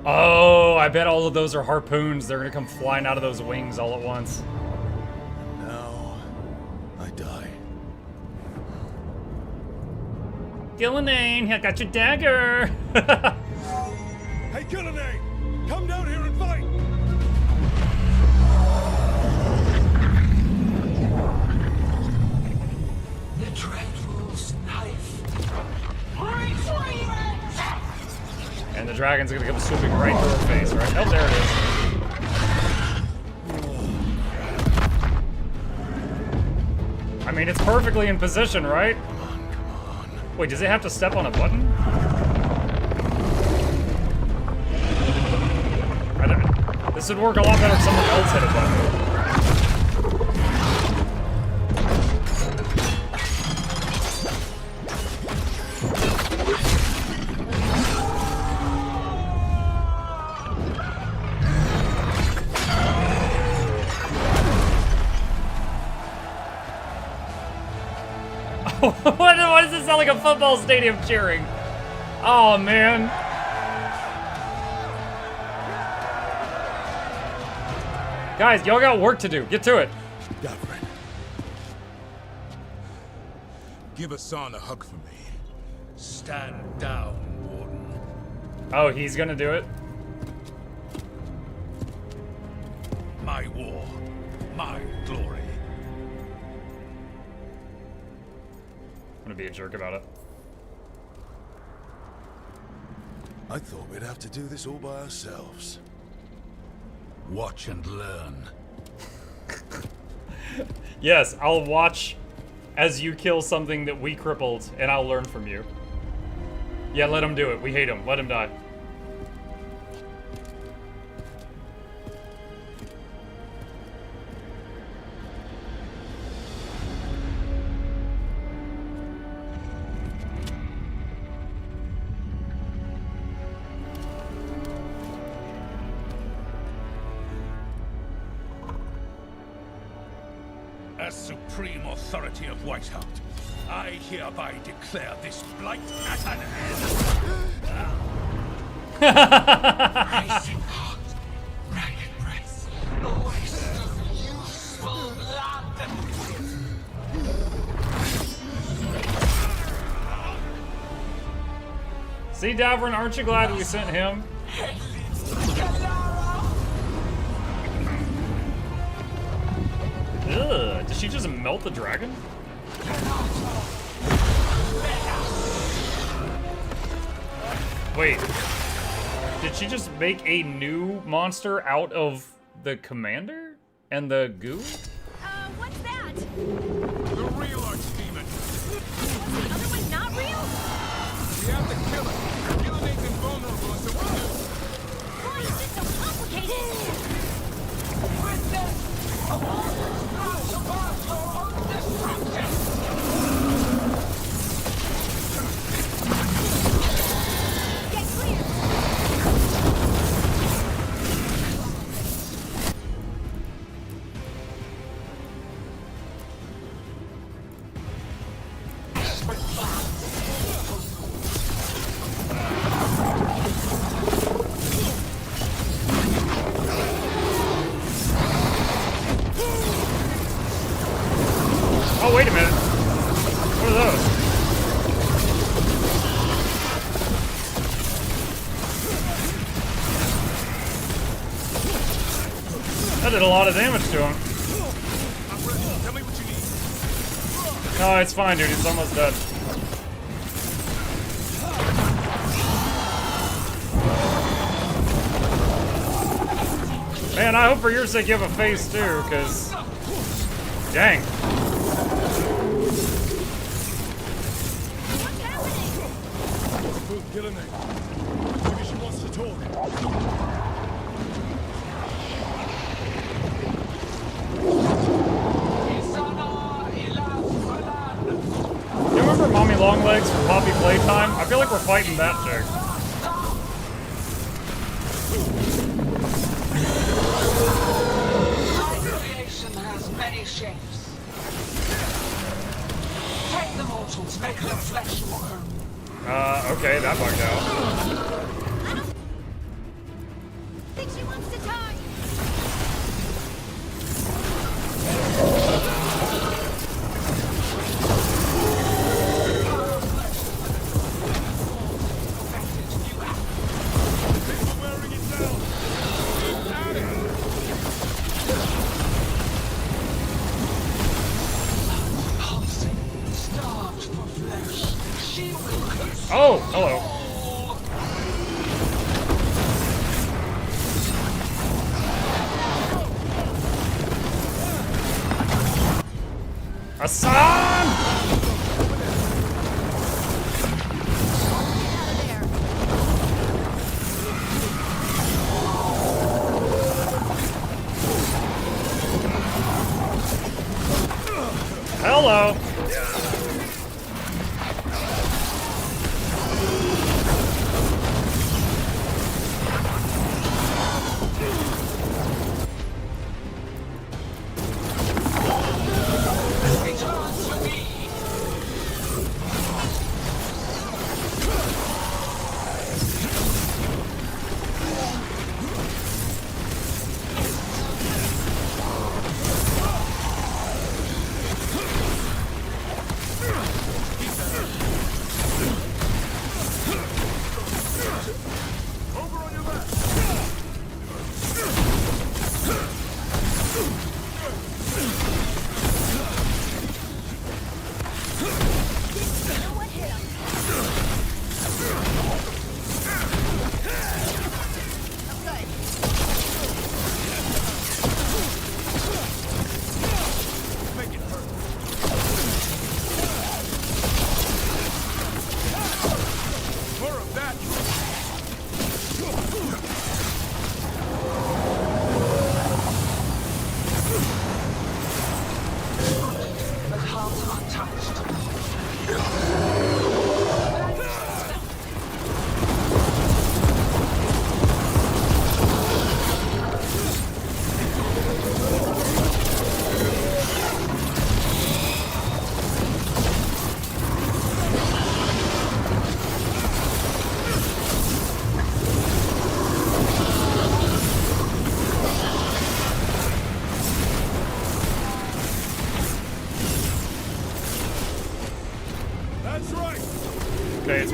Oh, I bet all of those are harpoons. They're gonna come flying out of those wings all at once. Now, I die. Gillenay, I got your dagger. Hey, Gillenay! Come down here and fight! The Dreadful's knife. Retrieve it! And the dragon's gonna come swooping right through her face, right? Oh, there it is. I mean, it's perfectly in position, right? Come on. Wait, does it have to step on a button? This would work a lot better if someone else hit a button. Why does it sound like a football stadium cheering? Oh, man. Guys, y'all got work to do. Get to it. Davrin. Give Hassan a hug for me. Stand down, Warden. Oh, he's gonna do it? My war, my glory. I'm gonna be a jerk about it. I thought we'd have to do this all by ourselves. Watch and learn. Yes, I'll watch as you kill something that we crippled, and I'll learn from you. Yeah, let him do it. We hate him. Let him die. As supreme authority of Whiteheart, I hereby declare this blight at an end. Racing heart, ragged breath, a waste of useful blood. See, Davern, aren't you glad we sent him? Ugh, did she just melt the dragon? Wait, did she just make a new monster out of the commander and the goo? What's that? The real archdemon. Was the other one not real? We have to kill it. Killing makes him vulnerable, so we'll do. Why is it so complicated? Get clear! Oh, wait a minute. What are those? That did a lot of damage to him. Tell me what you need. No, it's fine, dude. He's almost dead. Man, I hope for your sake you have a face too, because... Dang. What's happening? Who's killing me? Maybe she wants to talk. You remember Mommy Longlegs from Poppy Playtime? I feel like we're fighting that chick. Creation has many shapes. Take the mortals, make their flesh your own. Okay, that bugged out. I think she wants to tie. Oh, hello. Hassan! Hello.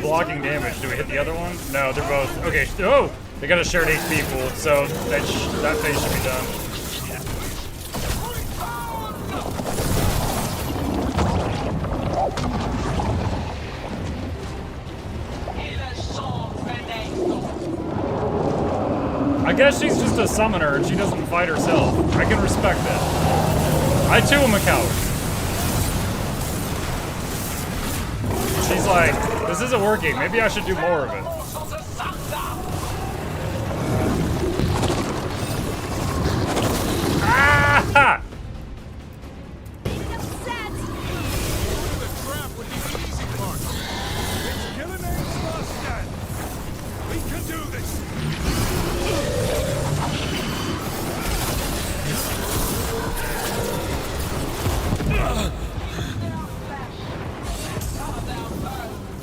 blocking damage? Do we hit the other one? No, they're both. Okay, oh! They got a shared HP pool, so that phase should be done. I guess she's just a summoner and she doesn't fight herself. I can respect that. I too am a coward. She's like, this isn't working. Maybe I should do more of it. Ah!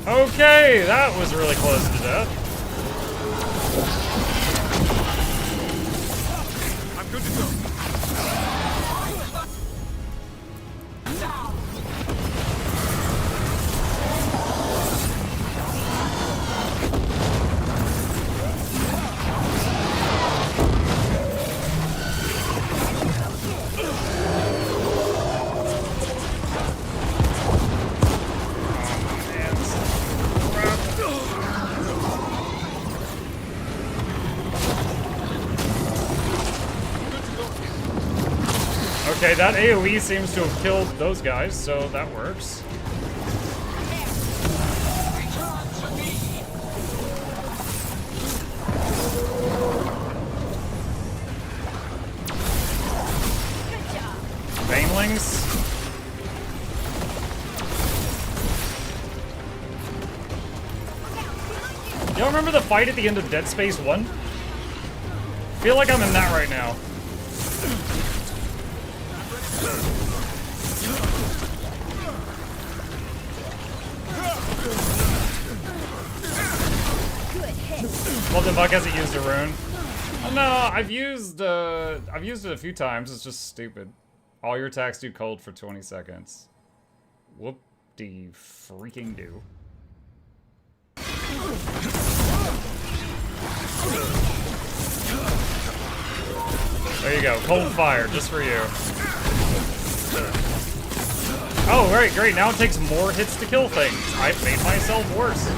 Okay, that was really close to death. I'm good to go. Okay, that AoE seems to have killed those guys, so that works. Banelings. Y'all remember the fight at the end of Dead Space 1? I feel like I'm in that right now. Well, the fuck hasn't used a rune. Oh, no, I've used it a few times. It's just stupid. All your attacks do cold for 20 seconds. Whoop-de-freaking do. There you go, cold fire, just for you. Oh, right, great. Now it takes more hits to kill things. I've made myself worse.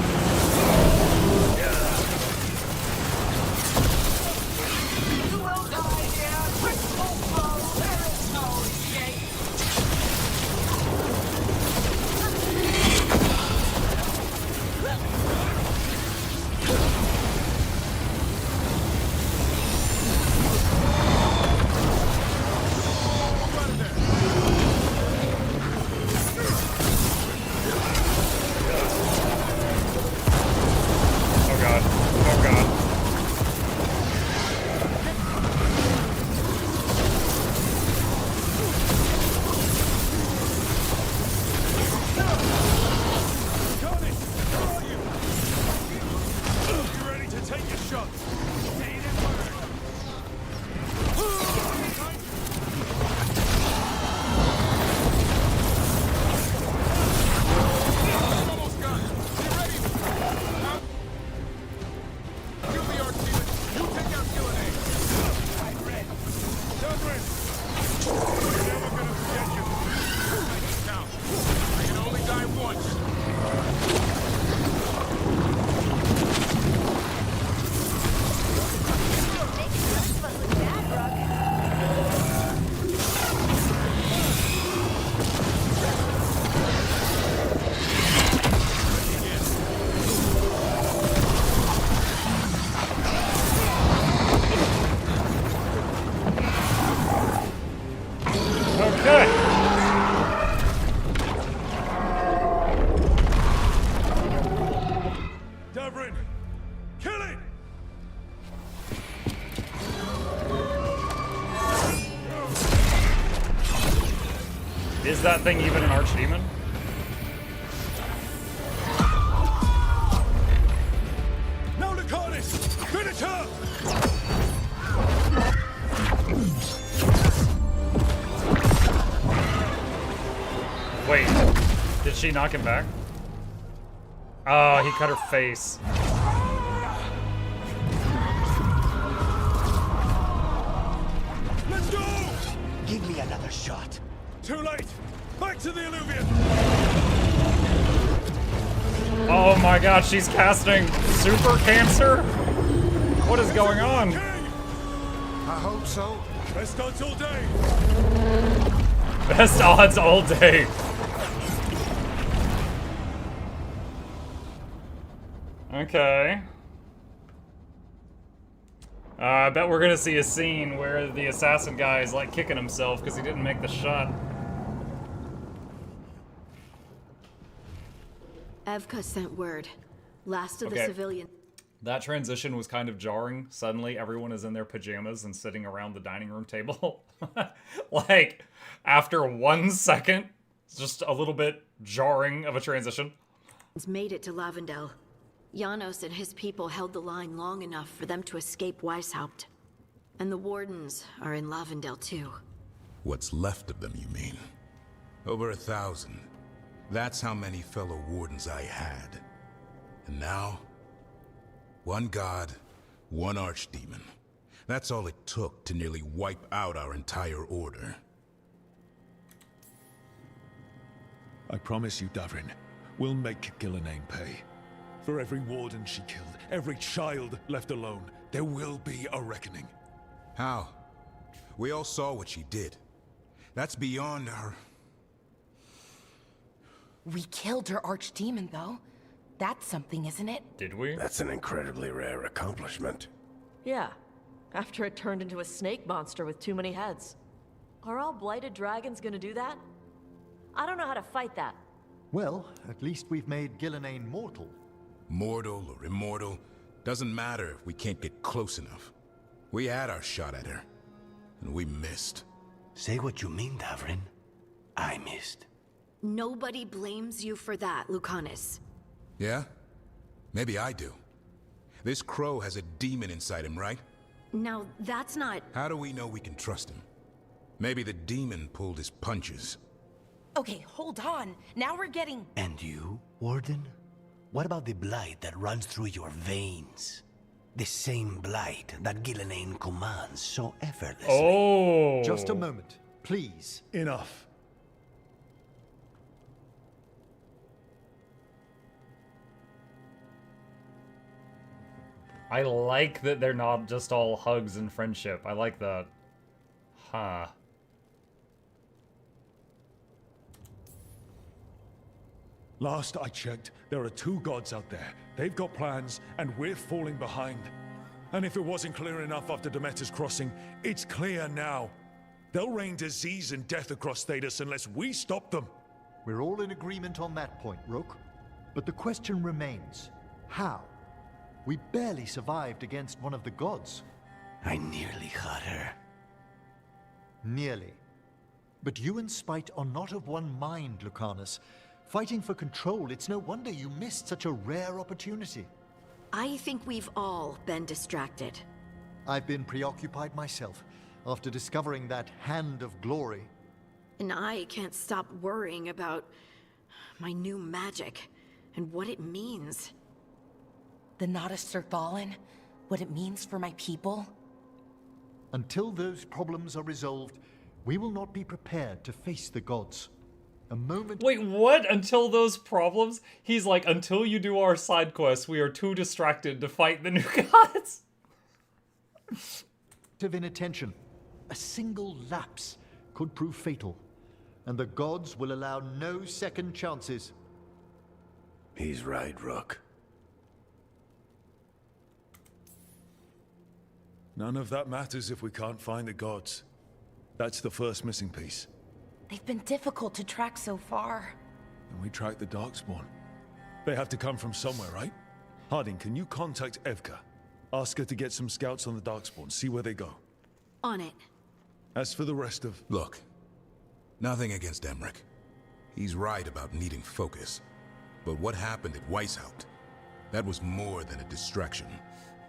Is that thing even an archdemon? No, Lucanus! Finish her! Wait, did she knock him back? Oh, he cut her face. Let's go! Give me another shot. Too late! Back to the Illuvian! Oh my god, she's casting super cancer? What is going on? I hope so. Best odds all day. Best odds all day. Okay. I bet we're gonna see a scene where the assassin guy is like kicking himself because he didn't make the shot. Evka sent word. Last of the Okay. civilian. That transition was kind of jarring. Suddenly, everyone is in their pajamas and sitting around the dining room table. Like, after 1 second, it's just a little bit jarring of a transition. Made it to Lavendel. Janos and his people held the line long enough for them to escape Weishaupt. And the Wardens are in Lavendel too. What's left of them, you mean? Over 1,000. That's how many fellow Wardens I had. And now, one god, one archdemon. That's all it took to nearly wipe out our entire order. I promise you, Davrin, we'll make Gillenane pay. For every warden she killed, every child left alone, there will be a reckoning. How? We all saw what she did. That's beyond our... We killed her archdemon, though. That's something, isn't it? Did we? That's an incredibly rare accomplishment. Yeah. After it turned into a snake monster with too many heads. Are all blighted dragons gonna do that? I don't know how to fight that. Well, at least we've made Gillenane mortal. Mortal or immortal, doesn't matter if we can't get close enough. We had our shot at her, and we missed. Say what you mean, Davrin. I missed. Nobody blames you for that, Lucanus. Yeah? Maybe I do. This crow has a demon inside him, right? Now, that's not... How do we know we can trust him? Maybe the demon pulled his punches. Okay, hold on. Now we're getting... And you, Warden? What about the blight that runs through your veins? The same blight that Gillenane commands so effortlessly. Oh! Just a moment, please. Enough. I like that they're not just all hugs and friendship. I like that. Huh. Last I checked, there are 2 gods out there. They've got plans, and we're falling behind. And if it wasn't clear enough after Demeter's crossing, it's clear now. They'll rain disease and death across Thedas unless we stop them. We're all in agreement on that point, Rook. But the question remains, how? We barely survived against one of the gods. I nearly had her. Nearly. But you and Spite are not of one mind, Lucanus. Fighting for control, it's no wonder you missed such a rare opportunity. I think we've all been distracted. I've been preoccupied myself after discovering that Hand of Glory. And I can't stop worrying about my new magic and what it means. The Noddists are fallen? What it means for my people? Until those problems are resolved, we will not be prepared to face the gods. A moment... Wait, what? Until those problems? He's like, until you do our side quests, we are too distracted to fight the new gods. Of inattention. A single lapse could prove fatal. And the gods will allow no second chances. He's right, Rook. None of that matters if we can't find the gods. That's the first missing piece. They've been difficult to track so far. And we track the Darkspawn. They have to come from somewhere, right? Harding, can you contact Evka? Ask her to get some scouts on the Darkspawn, see where they go. On it. As for the rest of... Look, nothing against Emmerich. He's right about needing focus. But what happened at Weishaupt? That was more than a distraction.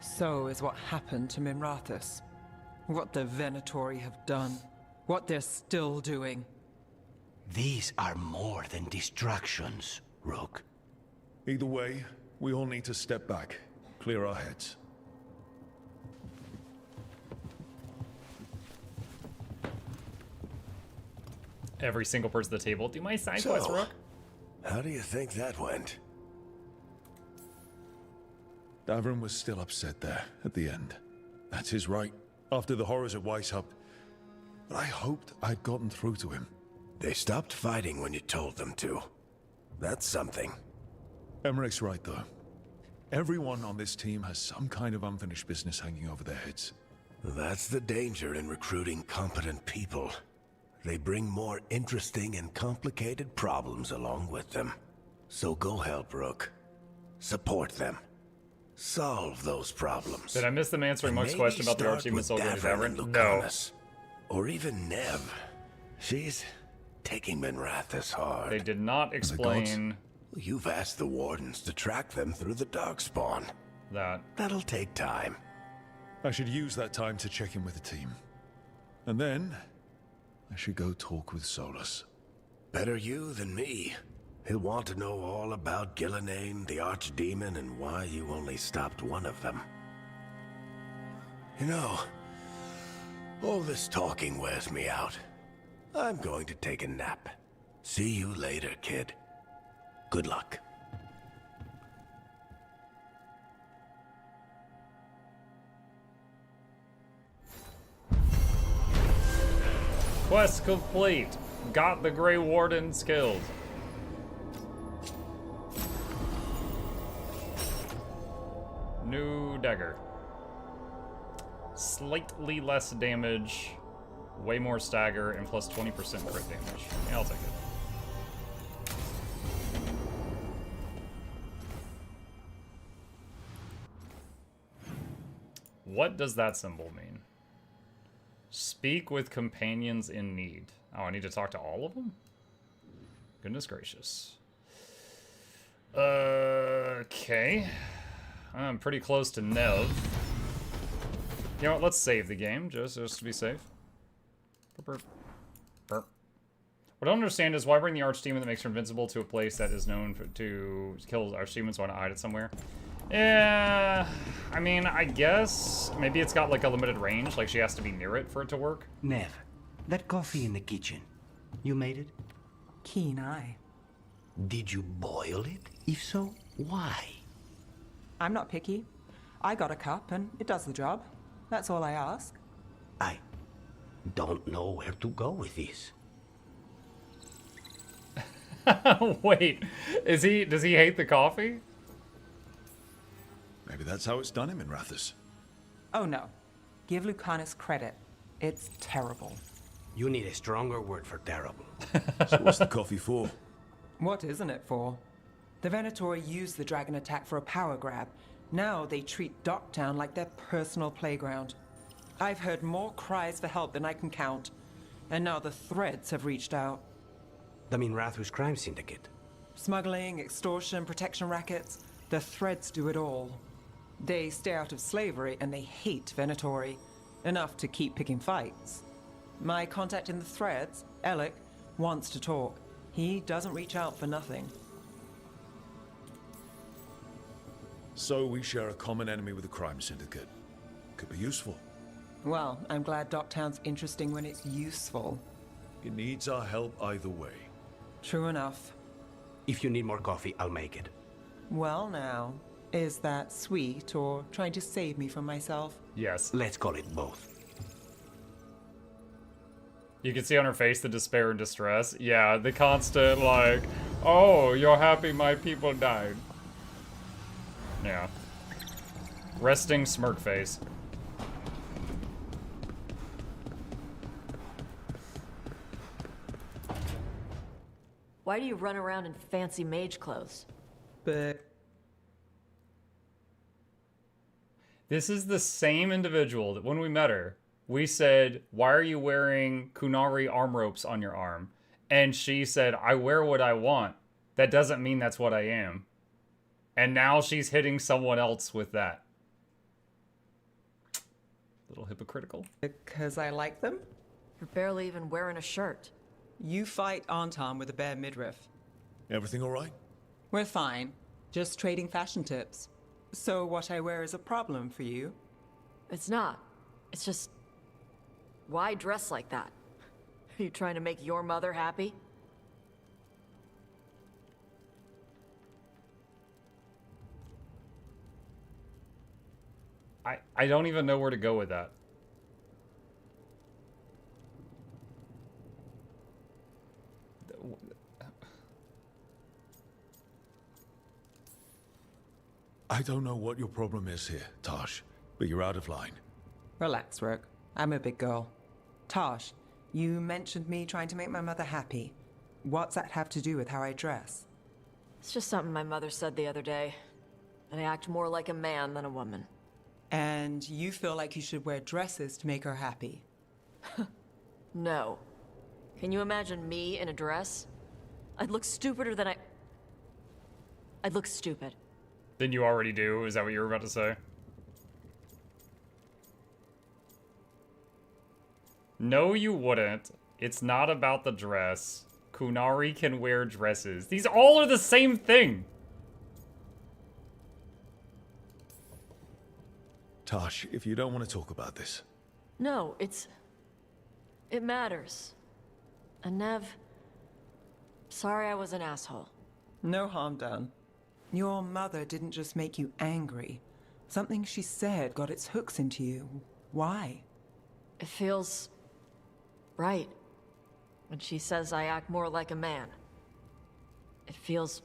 So is what happened to Minrathous. What the Venatori have done. What they're still doing. These are more than distractions, Rook. Either way, we all need to step back, clear our heads. Every single person at the table. Do my side quest, Rook. How do you think that went? Davrin was still upset there at the end. That's his right, after the horrors at Weishaupt. But I hoped I'd gotten through to him. They stopped fighting when you told them to. That's something. Emmerich's right, though. Everyone on this team has some kind of unfinished business hanging over their heads. That's the danger in recruiting competent people. They bring more interesting and complicated problems along with them. So go help, Rook. Support them. Solve those problems. Did I miss them answering Monk's question about the Archdemon Soldier in Davrin? No. Or even Nev. She's taking Minrathous hard. They did not explain... You've asked the Wardens to track them through the Darkspawn. That'll take time. I should use that time to check in with the team. And then, I should go talk with Solus. Better you than me. He'll want to know all about Gillenane, the Archdemon, and why you only stopped one of them. You know, all this talking wears me out. I'm going to take a nap. See you later, kid. Good luck. Quest complete. Got the Grey Wardens killed. New dagger. Slightly less damage, way more stagger, and plus 20% crit damage. Yeah, I'll take it. What does that symbol mean? Speak with companions in need. Oh, I need to talk to all of them? Goodness gracious. Okay. I'm pretty close to Nev. You know what? Let's save the game, just to be safe. Burp, burp. What I don't understand is why bring the Archdemon that makes her invincible to a place that is known to kill Archdemons, so I want to hide it somewhere. Yeah, I mean, I guess maybe it's got like a limited range, like she has to be near it for it to work. Nev, that coffee in the kitchen, you made it? Keen eye. Did you boil it? If so, why? I'm not picky. I got a cup and it does the job. That's all I ask. I don't know where to go with this. Wait, does he hate the coffee? Maybe that's how it's done in Minrathous. Oh no. Give Lucanus credit. It's terrible. You need a stronger word for terrible. So what's the coffee for? What isn't it for? The Venatori used the dragon attack for a power grab. Now they treat Docktown like their personal playground. I've heard more cries for help than I can count. And now the Threads have reached out. The Minrathous crime syndicate. Smuggling, extortion, protection rackets. The Threads do it all. They stay out of slavery and they hate Venatori. Enough to keep picking fights. My contact in the Threads, Alec, wants to talk. He doesn't reach out for nothing. So we share a common enemy with the crime syndicate. Could be useful. Well, I'm glad Docktown's interesting when it's useful. It needs our help either way. True enough. If you need more coffee, I'll make it. Well now, is that sweet or trying to save me from myself? Yes. Let's call it both. You can see on her face the despair and distress. Yeah, the constant like, oh, you're happy my people died. Yeah. Resting smirk face. Why do you run around in fancy mage clothes? But this is the same individual that when we met her, we said, why are you wearing Kunari arm ropes on your arm? And she said, I wear what I want. That doesn't mean that's what I am. And now she's hitting someone else with that. Little hypocritical. Because I like them? You're barely even wearing a shirt. You fight Anton with a bare midriff. Everything all right? We're fine. Just trading fashion tips. So what I wear is a problem for you? It's not. It's just... Why dress like that? Are you trying to make your mother happy? I don't even know where to go with that. I don't know what your problem is here, Tosh, but you're out of line. Relax, Rook. I'm a big girl. Tosh, you mentioned me trying to make my mother happy. What's that have to do with how I dress? It's just something my mother said the other day. That I act more like a man than a woman. And you feel like you should wear dresses to make her happy? No. Can you imagine me in a dress? I'd look stupider than I'd look stupid. Then you already do? Is that what you were about to say? No, you wouldn't. It's not about the dress. Kunari can wear dresses. These all are the same thing. Tosh, if you don't want to talk about this. No, it matters. And Nev, sorry I was an asshole. No harm done. Your mother didn't just make you angry. Something she said got its hooks into you. Why? It feels right. When she says I act more like a man. It feels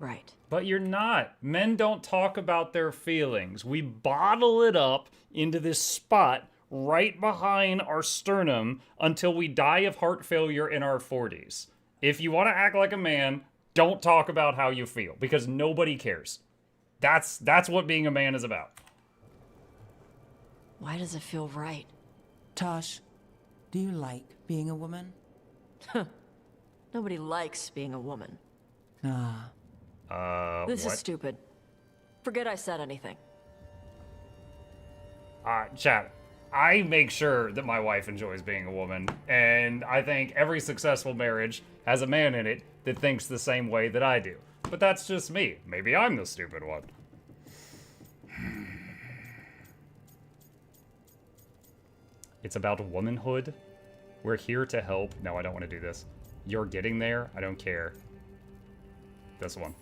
right. But you're not. Men don't talk about their feelings. We bottle it up into this spot right behind our sternum until we die of heart failure in our 40s. If you want to act like a man, don't talk about how you feel, because nobody cares. That's what being a man is about. Why does it feel right? Tosh, do you like being a woman? Nobody likes being a woman. Ah. This what? is stupid. Forget I said anything. Chat, I make sure that my wife enjoys being a woman, and I think every successful marriage has a man in it that thinks the same way that I do. But that's just me. Maybe I'm the stupid one. It's about womanhood. We're here to help. No, I don't want to do this. You're getting there. I don't care. This one.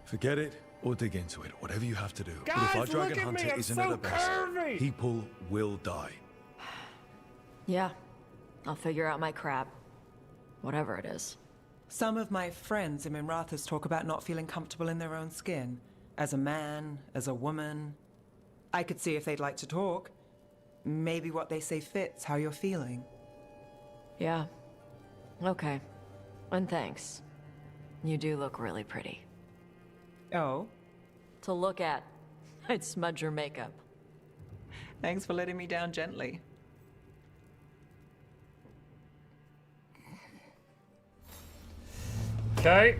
Forget it or dig into it. Whatever you have to do. Guys, but if our look dragon at hunter me, I'm isn't so at her best, curvy. people will die. Yeah, I'll figure out my crap. Whatever it is. Some of my friends in Minrathous talk about not feeling comfortable in their own skin. As a man, as a woman. I could see if they'd like to talk. Maybe what they say fits how you're feeling. Yeah. Okay. And thanks. You do look really pretty. Oh? To look at. I'd smudge your makeup. Thanks for letting me down gently. Okay.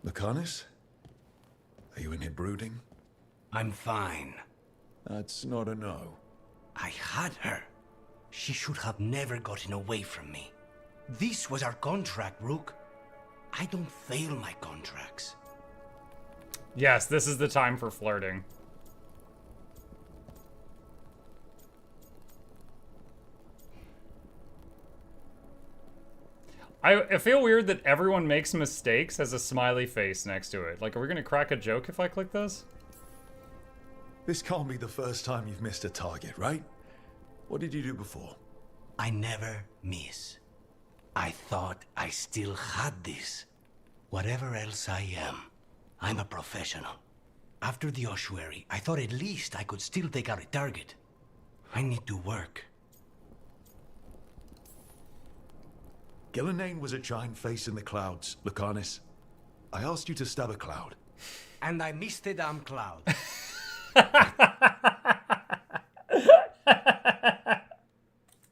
Lucanus? Are you in here brooding? I'm fine. That's not a no. I had her. She should have never gotten away from me. This was our contract, Rook. I don't fail my contracts. Yes, this is the time for flirting. I feel weird that everyone makes mistakes has a smiley face next to it. Like, are we gonna crack a joke if I click this? This can't be the first time you've missed a target, right? What did you do before? I never miss. I thought I still had this. Whatever else I am, I'm a professional. After the ossuary, I thought at least I could still take out a target. I need to work. Gillenane was a giant face in the clouds, Lucanus. I asked you to stab a cloud. And I missed the damn cloud.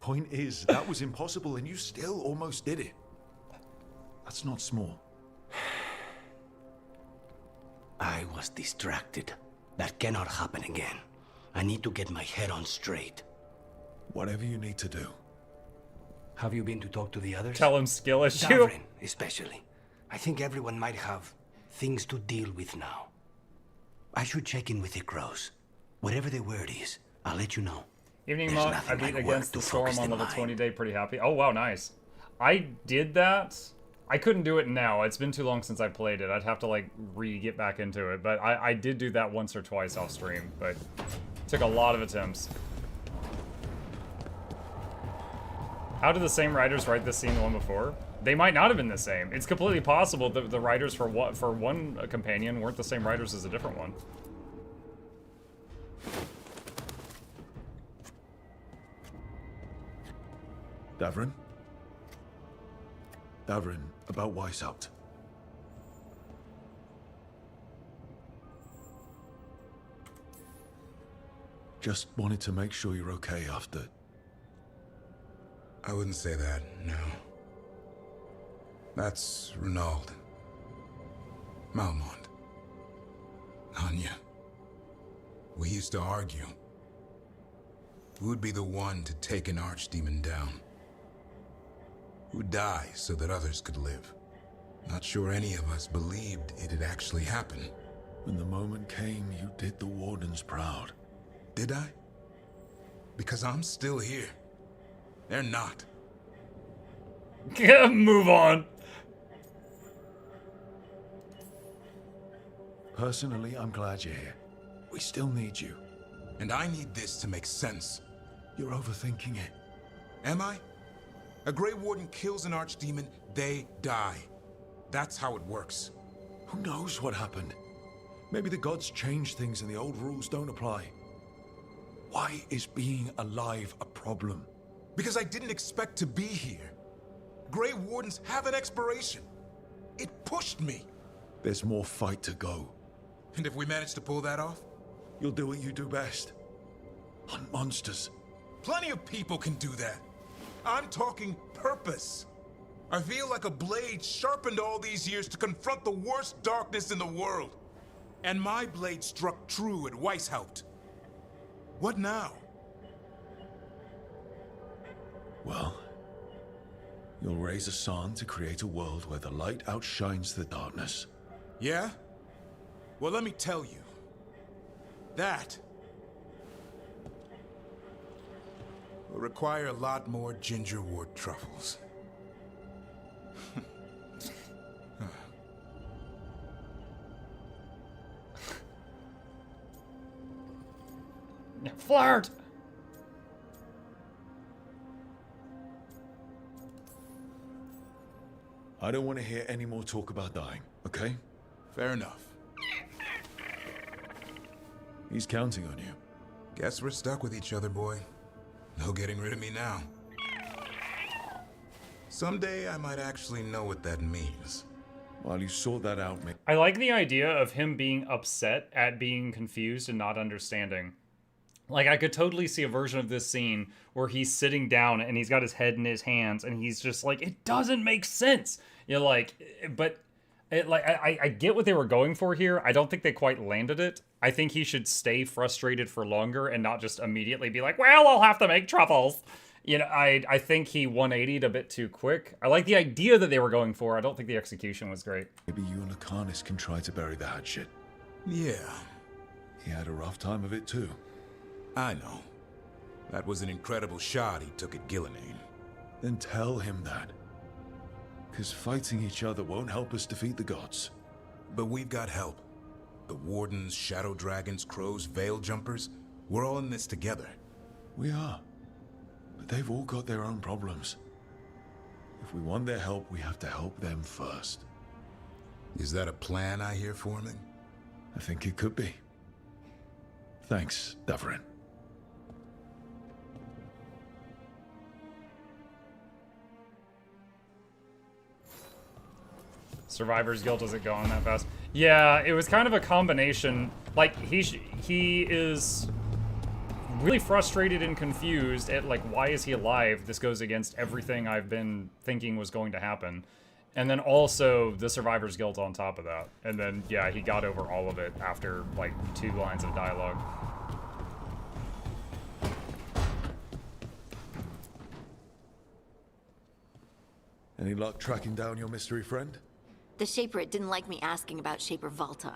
Point is, that was impossible and you still almost did it. That's not small. I was distracted. That cannot happen again. I need to get my head on straight. Whatever you need to do. Have you been to talk to the others? Tell him skill issue. Davrin, especially. I think everyone might have things to deal with now. I should check in with the crows. Whatever the word is, I'll let you know. Evening Monk, I beat against the storm on level 20 day, pretty happy. Oh wow, nice. I did that. I couldn't do it now. It's been too long since I played it. I'd have to like get back into it. But I did do that once or twice off stream, but took a lot of attempts. How did the same writers write this scene the one before? They might not have been the same. It's completely possible that the writers for one companion weren't the same writers as a different one. Davrin? Davrin, about Weishaupt. Just wanted to make sure you're okay after... I wouldn't say that, no. That's Renaud. Malmont. Anya. We used to argue. Who'd be the one to take an archdemon down? Who'd die so that others could live? Not sure any of us believed it'd actually happen. When the moment came, you did the Wardens proud. Did I? Because I'm still here. They're not. Move on. Personally, I'm glad you're here. We still need you. And I need this to make sense. You're overthinking it. Am I? A Grey Warden kills an archdemon, they die. That's how it works. Who knows what happened? Maybe the gods changed things and the old rules don't apply. Why is being alive a problem? Because I didn't expect to be here. Grey Wardens have an expiration. It pushed me. There's more fight to go. And if we manage to pull that off? You'll do what you do best. Hunt monsters. Plenty of people can do that. I'm talking purpose. I feel like a blade sharpened all these years to confront the worst darkness in the world. And my blade struck true at Weishaupt. What now? Well, you'll raise a San to create a world where the light outshines the darkness. Yeah? Well, let me tell you. That will require a lot more gingerwort truffles. Flirt! I don't want to hear any more talk about dying, okay? Fair enough. He's counting on you. Guess we're stuck with each other, boy. No getting rid of me now. Someday I might actually know what that means. While you sort that out, mate. I like the idea of him being upset at being confused and not understanding. Like, I could totally see a version of this scene where he's sitting down and he's got his head in his hands and he's just like, it doesn't make sense. You're like, but I get what they were going for here. I don't think they quite landed it. I think he should stay frustrated for longer and not just immediately be like, well, I'll have to make truffles. You know, I think he 180'd a bit too quick. I like the idea that they were going for. I don't think the execution was great. Maybe you and Lucanus can try to bury the hatchet. Yeah. He had a rough time of it too. I know. That was an incredible shot he took at Gillenane. Then tell him that. Because fighting each other won't help us defeat the gods. But we've got help. The Wardens, Shadow Dragons, Crows, Veil Jumpers. We're all in this together. We are. But they've all got their own problems. If we want their help, we have to help them first. Is that a plan I hear forming? I think it could be. Thanks, Davrin. Survivor's Guild doesn't go on that fast. Yeah, it was kind of a combination. Like, he is really frustrated and confused at, like, why is he alive? This goes against everything I've been thinking was going to happen. And then also the Survivor's Guild on top of that. And then, yeah, he got over all of it after, like, 2 lines of dialogue. Any luck tracking down your mystery friend? The Shaper didn't like me asking about Shaper Valta.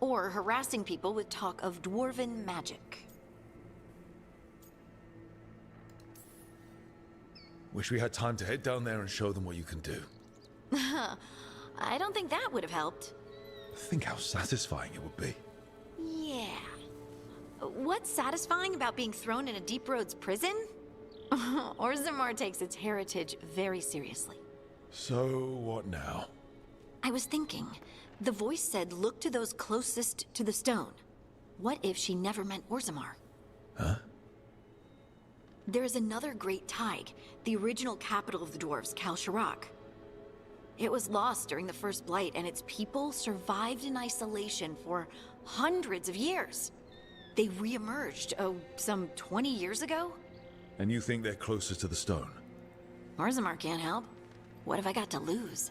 Or harassing people with talk of dwarven magic. Wish we had time to head down there and show them what you can do. I don't think that would have helped. Think how satisfying it would be. Yeah. What's satisfying about being thrown in a Deep Roads prison? Orzammar takes its heritage very seriously. So, what now? I was thinking, the voice said look to those closest to the stone. What if she never meant Orzammar? Huh? There is another great Tig, the original capital of the dwarves, Kalsharak. It was lost during the First Blight, and its people survived in isolation for hundreds of years. They re-emerged, some 20 years ago? And you think they're closer to the stone? Orzammar can't help. What have I got to lose?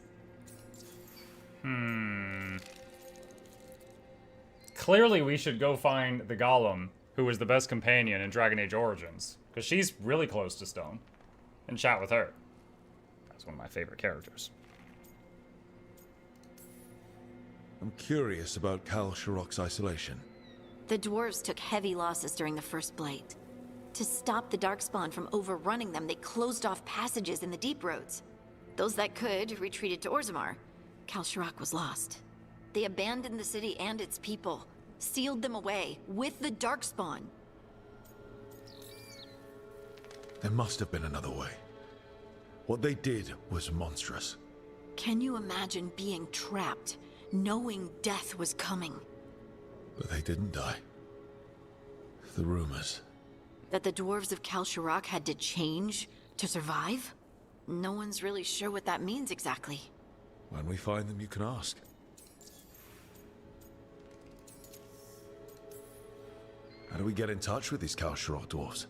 Clearly we should go find the Golem, who is the best companion in Dragon Age Origins. Because she's really close to stone. And chat with her. That's one of my favorite characters. I'm curious about Kalsharak's isolation. The dwarves took heavy losses during the First Blight. To stop the Darkspawn from overrunning them, they closed off passages in the Deep Roads. Those that could retreated to Orzammar. Kalsharak was lost. They abandoned the city and its people, sealed them away with the Darkspawn. There must have been another way. What they did was monstrous. Can you imagine being trapped, knowing death was coming? But they didn't die. The rumors. That the dwarves of Kalsharak had to change to survive? No one's really sure what that means exactly. When we find them, you can ask. How do we get in touch with these Kalsharak dwarves?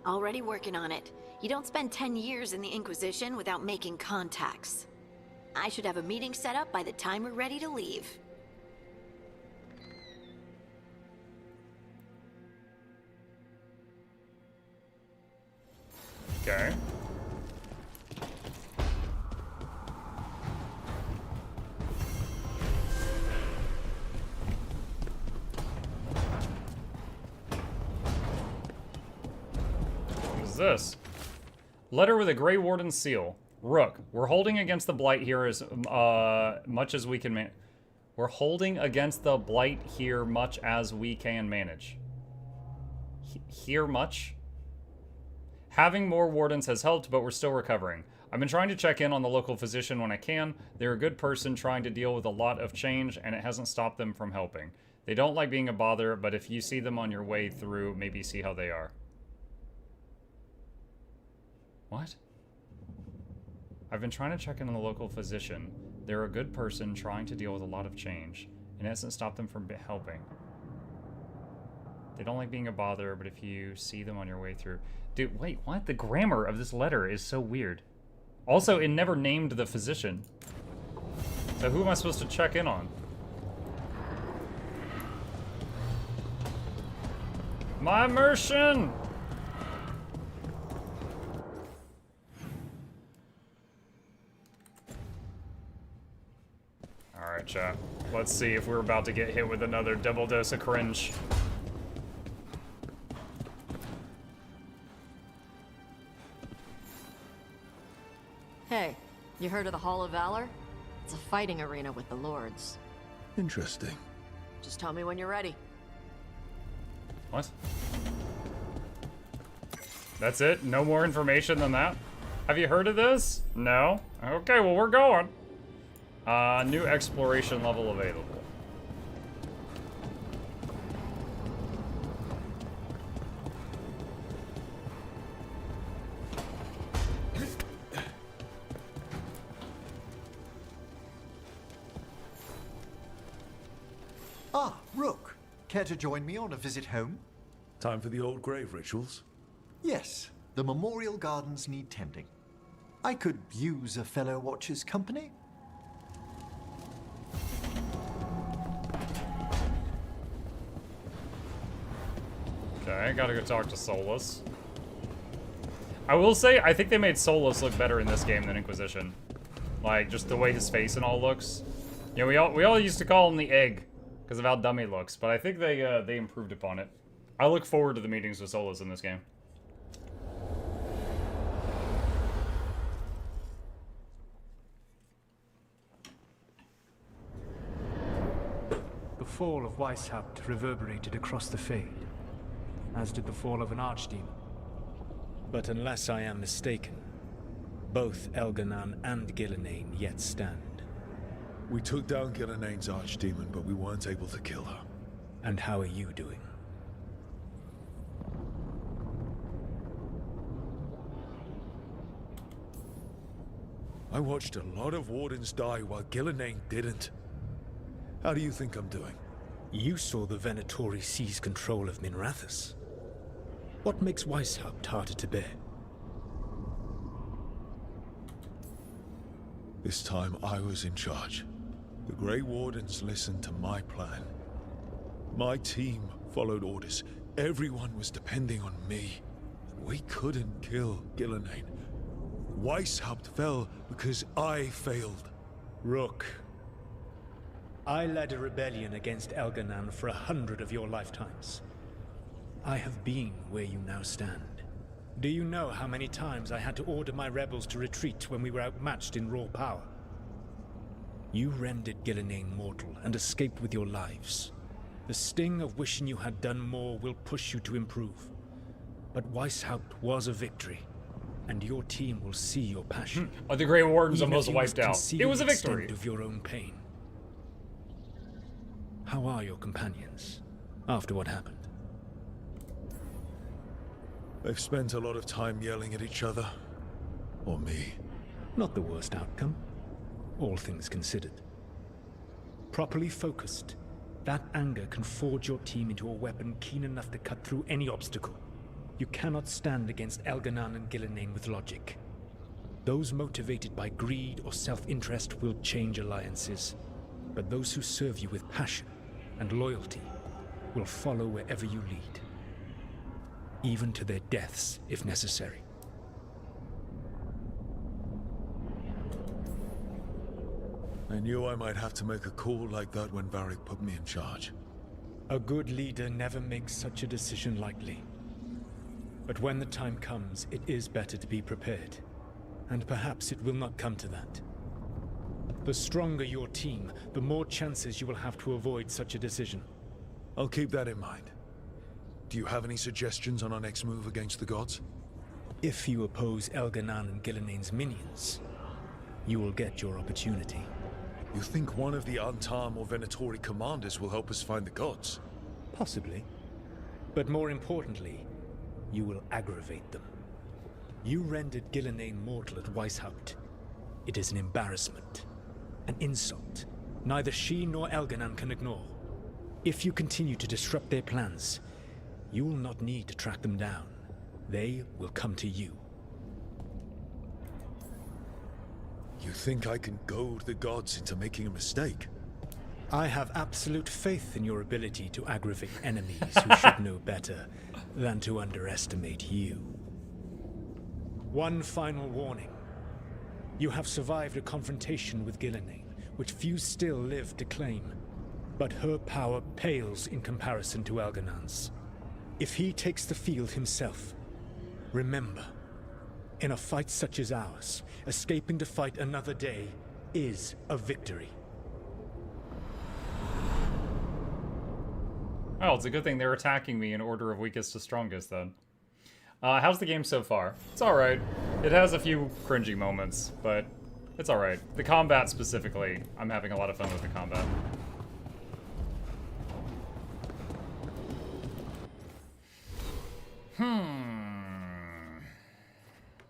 Already working on it. You don't spend 10 years in the Inquisition without making contacts. I should have a meeting set up by the time we're ready to leave. Okay. What is this? Letter with a Grey Warden seal. Rook, we're holding against the Blight here as much as we can manage. We're holding against the Blight here much as we can manage. Here much? Having more wardens has helped, but we're still recovering. I've been trying to check in on the local physician when I can. They're a good person trying to deal with a lot of change, and it hasn't stopped them from helping. They don't like being a bother, but if you see them on your way through, maybe see how they are. What? I've been trying to check in on the local physician. They're a good person trying to deal with a lot of change, and it hasn't stopped them from helping. They don't like being a bother, but if you see them on your way through... Dude, wait, what? The grammar of this letter is so weird. Also, it never named the physician. So who am I supposed to check in on? My immersion! Alright, chat. Let's see if we're about to get hit with another double dose of cringe. Hey, you heard of the Hall of Valor? It's a fighting arena with the Lords. Interesting. Just tell me when you're ready. What? That's it? No more information than that? Have you heard of this? No? Okay, well, we're going. New exploration level available. Ah, Rook. Care to join me on a visit home? Time for the old grave rituals? Yes. The memorial gardens need tending. I could use a fellow watcher's company. Okay, gotta go talk to Solus. I will say, I think they made Solus look better in this game than Inquisition. Like, just the way his face and all looks. You know, we all used to call him the Egg because of how dumb he looks, but I think they improved upon it. I look forward to the meetings with Solus in this game. The fall of Weishaupt reverberated across the Fade, as did the fall of an archdemon. But unless I am mistaken, both Elganan and Gillenane yet stand. We took down Gillenane's archdemon, but we weren't able to kill her. And how are you doing? I watched a lot of Wardens die while Gillenane didn't. How do you think I'm doing? You saw the Venatori seize control of Minrathous. What makes Weishaupt harder to bear? This time I was in charge. The Grey Wardens listened to my plan. My team followed orders. Everyone was depending on me. We couldn't kill Gillenane. Weishaupt fell because I failed. Rook. I led a rebellion against Elganan for 100 of your lifetimes. I have been where you now stand. Do you know how many times I had to order my rebels to retreat when we were outmatched in raw power? You rendered Gillenane mortal and escaped with your lives. The sting of wishing you had done more will push you to improve. But Weishaupt was a victory, and your team will see your passion. Oh, the Grey Wardens Even almost if you wiped out. concede It was a the extent victory. of your own pain. How are your companions after what happened? They've spent a lot of time yelling at each other. Or me. Not the worst outcome, all things considered. Properly focused, that anger can forge your team into a weapon keen enough to cut through any obstacle. You cannot stand against Elganan and Gillenane with logic. Those motivated by greed or self-interest will change alliances, but those who serve you with passion and loyalty will follow wherever you lead, even to their deaths if necessary. I knew I might have to make a call like that when Varric put me in charge. A good leader never makes such a decision lightly. But when the time comes, it is better to be prepared. And perhaps it will not come to that. The stronger your team, the more chances you will have to avoid such a decision. I'll keep that in mind. Do you have any suggestions on our next move against the gods? If you oppose Elganan and Gillenane's minions, you will get your opportunity. You think one of the Antam or Venatori commanders will help us find the gods? Possibly. But more importantly, you will aggravate them. You rendered Gillenane mortal at Weishaupt. It is an embarrassment. An insult. Neither she nor Elganan can ignore. If you continue to disrupt their plans, you will not need to track them down. They will come to you. You think I can goad the gods into making a mistake? I have absolute faith in your ability to aggravate enemies who should know better than to underestimate you. One final warning. You have survived a confrontation with Gillenane, which few still live to claim. But her power pales in comparison to Elganan's. If he takes the field himself, remember, in a fight such as ours, escaping to fight another day is a victory. Oh, it's a good thing they're attacking me in order of weakest to strongest, then. How's the game so far? It's alright. It has a few cringy moments, but it's alright. The combat specifically, I'm having a lot of fun with the combat.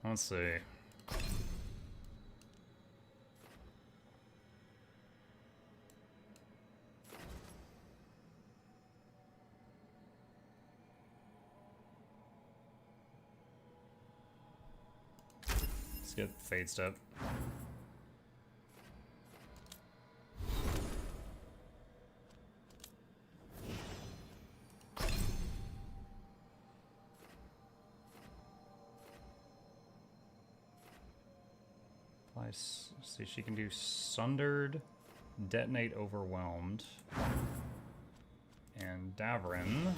Let's see. Let's get Fade Step. Let's see, she can do Sundered, Detonate Overwhelmed, and Davrin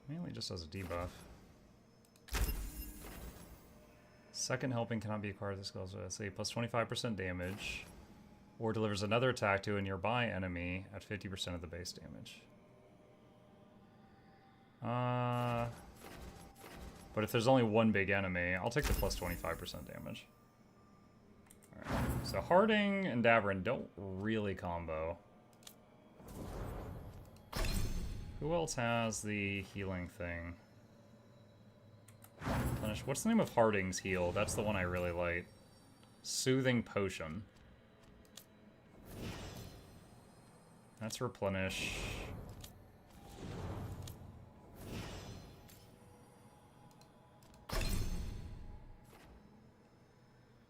mainly just has a debuff. Second helping cannot be acquired with skills. Let's see, plus 25% damage, or delivers another attack to a nearby enemy at 50% of the base damage. But if there's only one big enemy, I'll take the plus 25% damage. Alright, so Harding and Davrin don't really combo. Who else has the healing thing? Replenish. What's the name of Harding's heal? That's the one I really like. Soothing Potion. That's Replenish.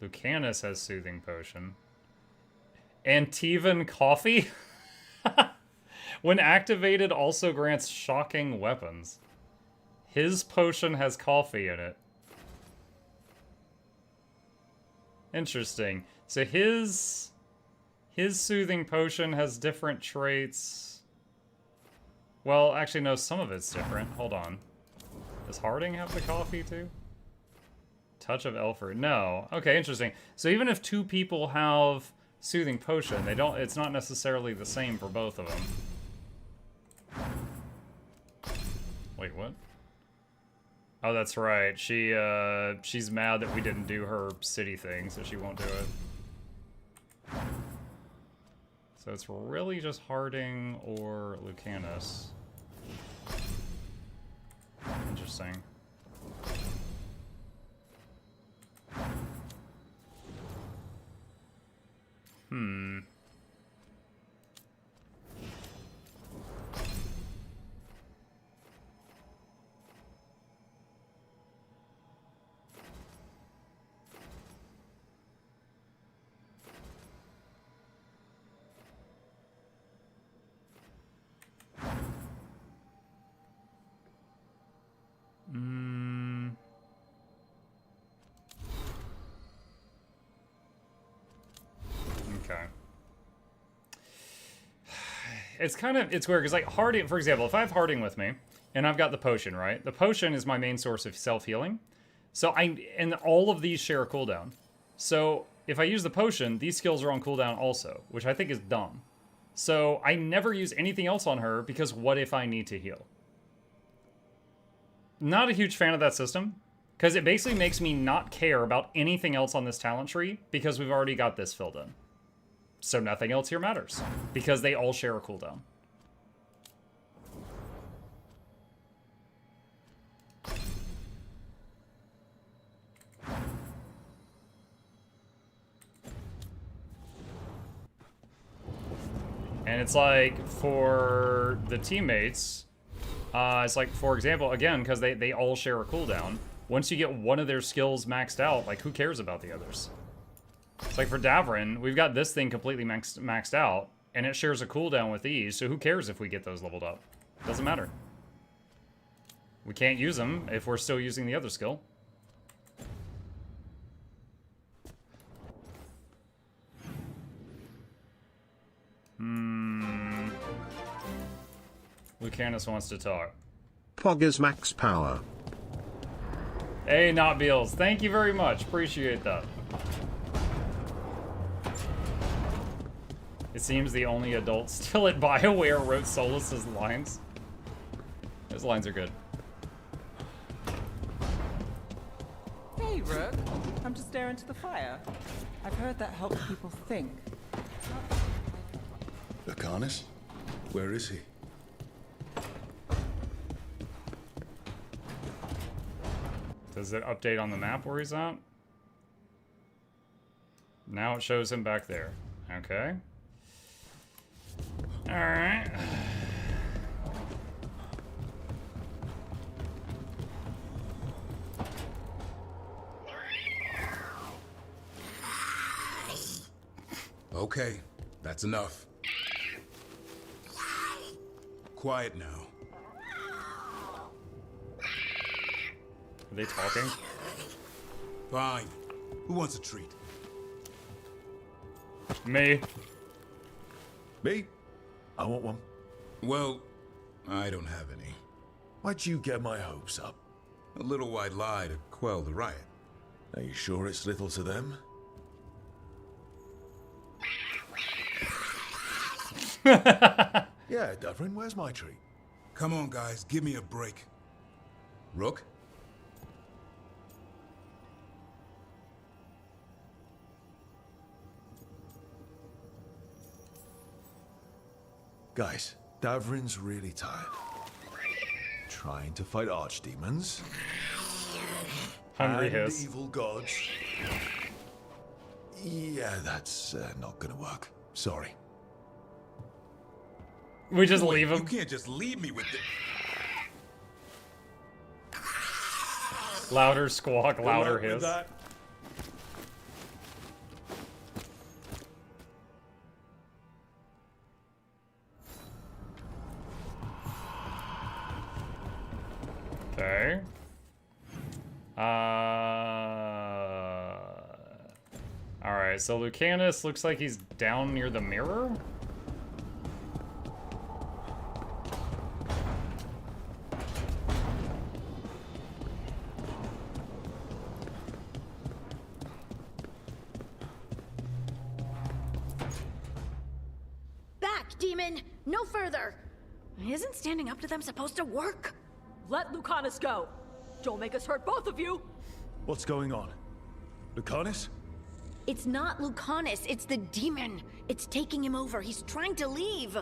Lucanus has Soothing Potion. Antivan Coffee? When activated, also grants shocking weapons. His potion has coffee in it. Interesting. So his Soothing Potion has different traits. Well, actually, no, some of it's different. Hold on. Does Harding have the coffee, too? Touch of Elford. No. Okay, interesting. So even if two people have Soothing Potion, they don't. It's not necessarily the same for both of them. Wait, what? Oh, that's right. She's mad that we didn't do her city thing, so she won't do it. So it's really just Harding or Lucanus. Interesting. Okay. It's weird, because like Harding, for example, if I have Harding with me, and I've got the potion, right? The potion is my main source of self-healing. So and all of these share a cooldown. So if I use the potion, these skills are on cooldown also, which I think is dumb. So I never use anything else on her, because what if I need to heal? Not a huge fan of that system, because it basically makes me not care about anything else on this talent tree, because we've already got this filled in. So nothing else here matters, because they all share a cooldown. And it's like, for the teammates, it's like, for example, again, because they all share a cooldown, once you get one of their skills maxed out, like, who cares about the others? It's like for Davrin, we've got this thing completely maxed out, and it shares a cooldown with these, so who cares if we get those leveled up? Doesn't matter. We can't use them if we're still using the other skill. Lucanus wants to talk. Pog is max power. Hey, Not Beals, thank you very much. Appreciate that. It seems the only adult still at BioWare wrote Solus's lines. His lines are good. Hey, Rook. I'm just staring into the fire. I've heard that helps people think. Lucanus? Where is he? Does it update on the map where he's at? Now it shows him back there. Okay. Alright. Okay, that's enough. Quiet now. Are they talking? Fine. Who wants a treat? Me. Me? I want one. Well, I don't have any. Why'd you get my hopes up? A little white lie to quell the riot. Are you sure it's little to them? Yeah, Davrin, where's my treat? Come on, guys, give me a break. Rook? Guys, Davrin's really tired. Trying to fight archdemons. Hungry and hiss. evil gods. Yeah, that's not gonna work. Sorry. We just Wait, leave him. You can't just leave me with the... Louder squawk, louder Good luck with hiss. that. Okay. Alright, so Lucanus looks like he's down near the mirror? Back, demon! No further! Isn't standing up to them supposed to work? Let Lucanus go. Don't make us hurt both of you. What's going on? Lucanus? It's not Lucanus, it's the demon. It's taking him over. He's trying to leave.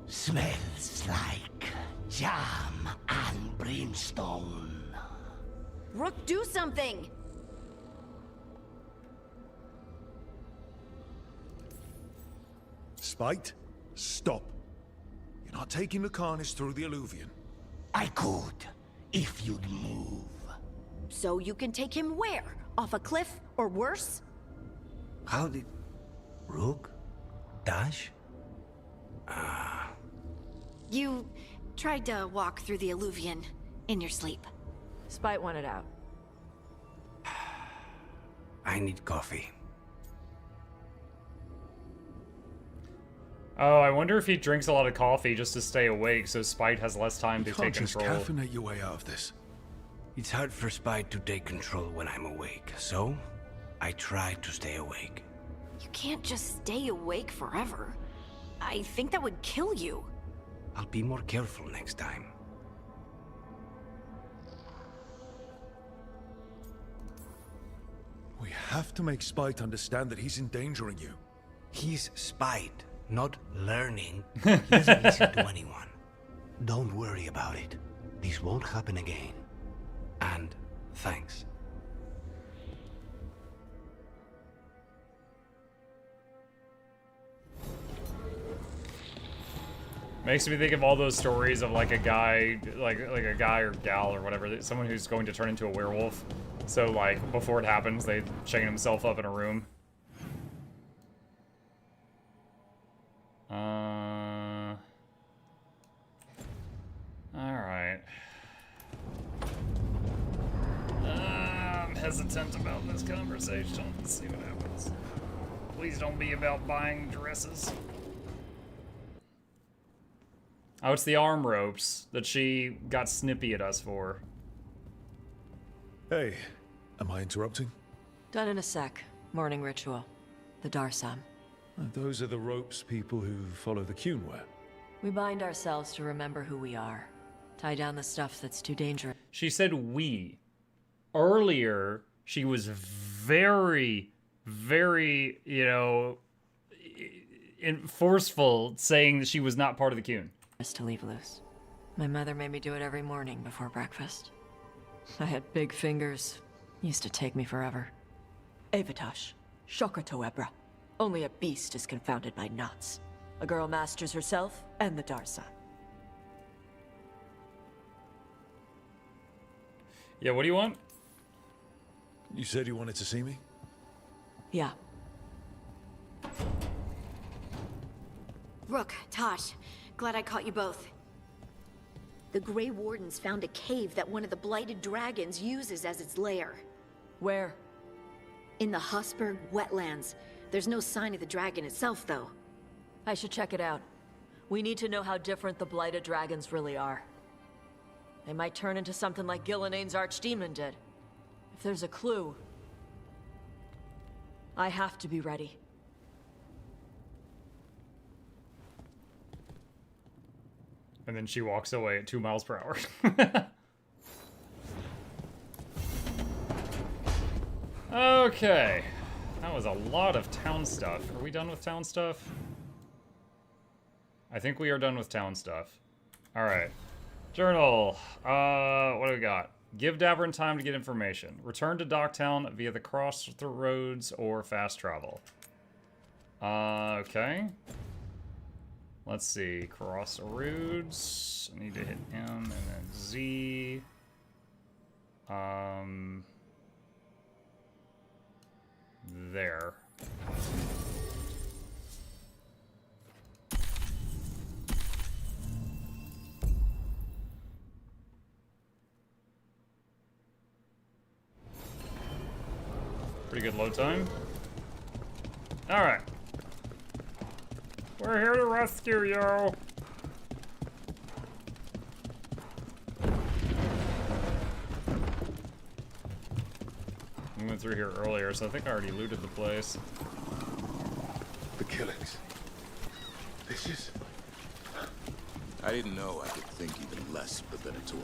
Smells like jam and brimstone. Rook, do something! Spite? Stop. You're not taking Lucanus through the Alluvion. I could, if you'd move. So you can take him where? Off a cliff, or worse? How did... Rook? Dash? You tried to walk through the Alluvion in your sleep. Spite wanted out. I need coffee. Oh, I wonder if he drinks a lot of coffee just to stay awake, so Spite has less time to You take can't just control. caffeinate your way out of this. It's hard for Spite to take control when I'm awake, so I try to stay awake. You can't just stay awake forever. I think that would kill you. I'll be more careful next time. We have to make Spite understand that he's endangering you. He's Spite, not learning. He doesn't listen to anyone. Don't worry about it. This won't happen again. And thanks. Makes me think of all those stories of like a guy, like a guy or gal or whatever, someone who's going to turn into a werewolf. So like before it happens, they chain himself up in a room. Alright. I'm hesitant about this conversation. Let's see what happens. Please don't be about buying dresses. Oh, it's the arm ropes that she got snippy at us for. Hey, am I interrupting? Done in a sec. Morning ritual. The Darsam. Those are the ropes people who follow the Qun wear. We bind ourselves to remember who we are. Tie down the stuff that's too dangerous. She said we. Earlier, she was very, very, you know, forceful, saying that she was not part of the Qun. To leave loose. My mother made me do it every morning before breakfast. I had big fingers. Used to take me forever. Avatash. Shokratoebra. Only a beast is confounded by knots. A girl masters herself and the Darsam. Yeah, what do you want? You said you wanted to see me? Yeah. Rook, Tosh, glad I caught you both. The Grey Wardens found a cave that one of the Blighted Dragons uses as its lair. Where? In the Hosberg wetlands. There's no sign of the dragon itself, though. I should check it out. We need to know how different the Blighted Dragons really are. They might turn into something like Gilnenane's archdemon did. If there's a clue, I have to be ready. And then she walks away at 2 miles per hour. Okay. That was a lot of town stuff. Are we done with town stuff? I think we are done with town stuff. Alright. Journal. What do we got? Give Davern time to get information. Return to Docktown via the crossroads or fast travel. Okay. Let's see. Crossroads. I need to hit M and then Z. There. Pretty good load time. Alright. We're here to rescue you. We went through here earlier, so I think I already looted the place. The killings. This is... I didn't know I could think even less of the Venatori.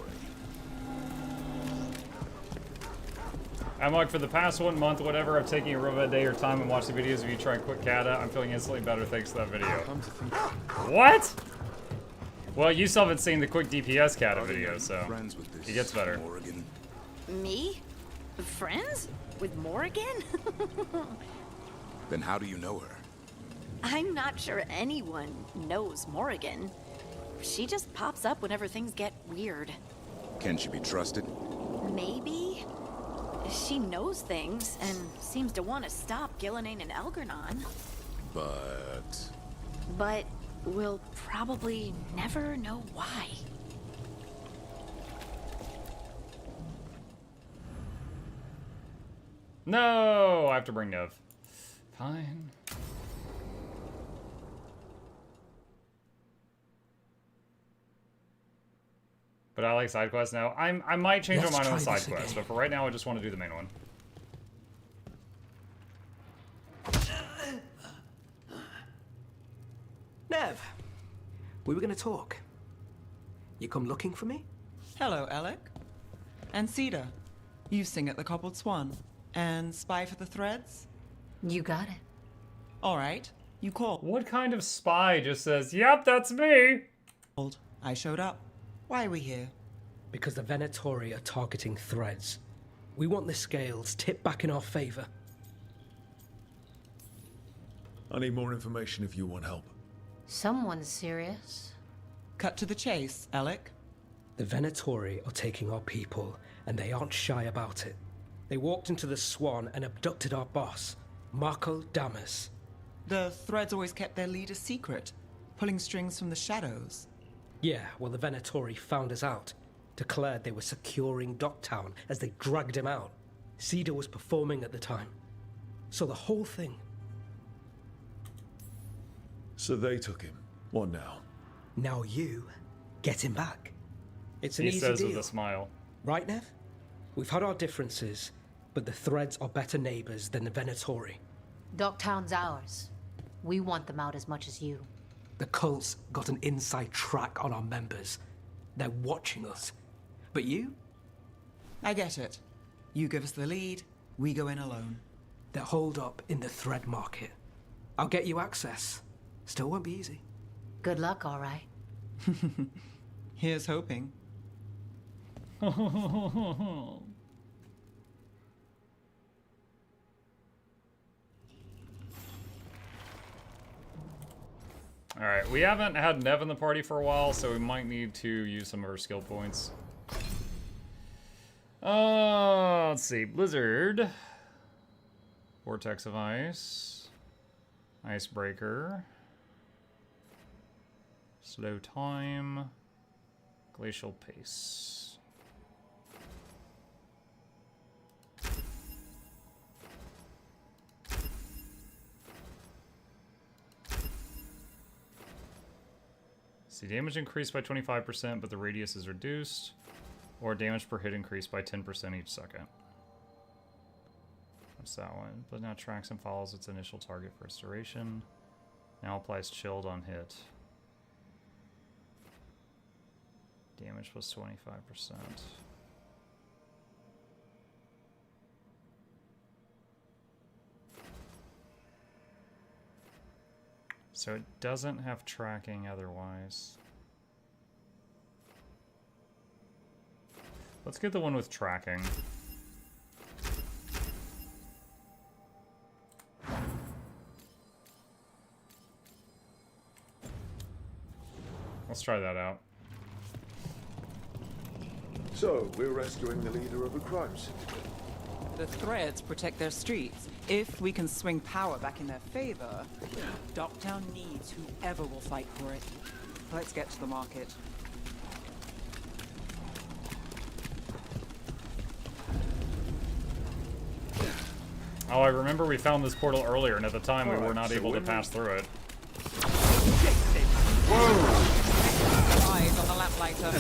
I'm like, for the past 1 month, whatever, I've taken a real bad day or time and watched the videos of you trying quick kata. I'm feeling instantly better thanks to that video. What? Well, you still haven't seen the quick DPS kata video, so it gets better. Me? Friends? With Morrigan? Then how do you know her? I'm not sure anyone knows Morrigan. She just pops up whenever things get weird. Can she be trusted? Maybe? She knows things and seems to want to stop Gillenane and Elgernon. But we'll probably never know why. No, I have to bring Nev. Fine. But I like side quests now. I might change my mind on the side quests, but for right now I just want to do the main one. Nev, we were gonna talk. You come looking for me? Hello, Alec. And Cedar. You sing at the Cobbled Swan. And spy for the threads? You got it. All right. You called. What kind of spy just says, yep, that's me? I showed up. Why are we here? Because the Venatori are targeting threads. We want the scales tipped back in our favor. I need more information if you want help. Someone's serious. Cut to the chase, Alec. The Venatori are taking our people, and they aren't shy about it. They walked into the Swan and abducted our boss, Marco Damas. The threads always kept their leader secret, pulling strings from the shadows. Yeah, well, the Venatori found us out, declared they were securing Docktown as they dragged him out. Cedar was performing at the time. So the whole thing. So they took him. What now? Now you get him back. It's an He easy says deal. with a smile. Right, Nev? We've had our differences, but the threads are better neighbors than the Venatori. Docktown's ours. We want them out as much as you. The cult's got an inside track on our members. They're watching us. But you? I get it. You give us the lead, we go in alone. They're holed up in the thread market. I'll get you access. Still won't be easy. Good luck, all right. Here's hoping. Alright, we haven't had Nev in the party for a while, so we might need to use some of her skill points. Let's see. Blizzard. Vortex of Ice. Icebreaker. Slow Time. Glacial pace. See, damage increased by 25%, but the radius is reduced. Or damage per hit increased by 10% each second. What's that one? But now tracks and follows its initial target for its duration. Now applies chilled on hit. Damage plus 25%. So it doesn't have tracking otherwise. Let's get the one with tracking. Let's try that out. So, we're rescuing the leader of a crime syndicate. The Threads protect their streets. If we can swing power back in their favor, Docktown needs whoever will fight for it. Let's get to the market. Oh, I remember we found this portal earlier, and at the time we were not able to pass through it. Whoa! Eyes on the lamplighter.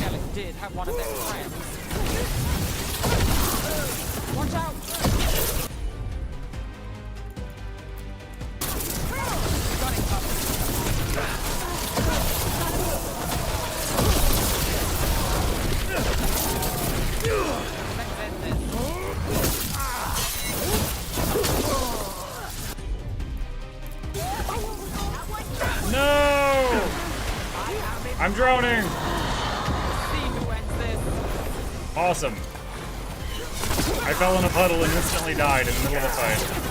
Skellig did have one of their friends. Watch out! No! I'm drowning! Awesome. I fell in a puddle and instantly died in the middle of a fight.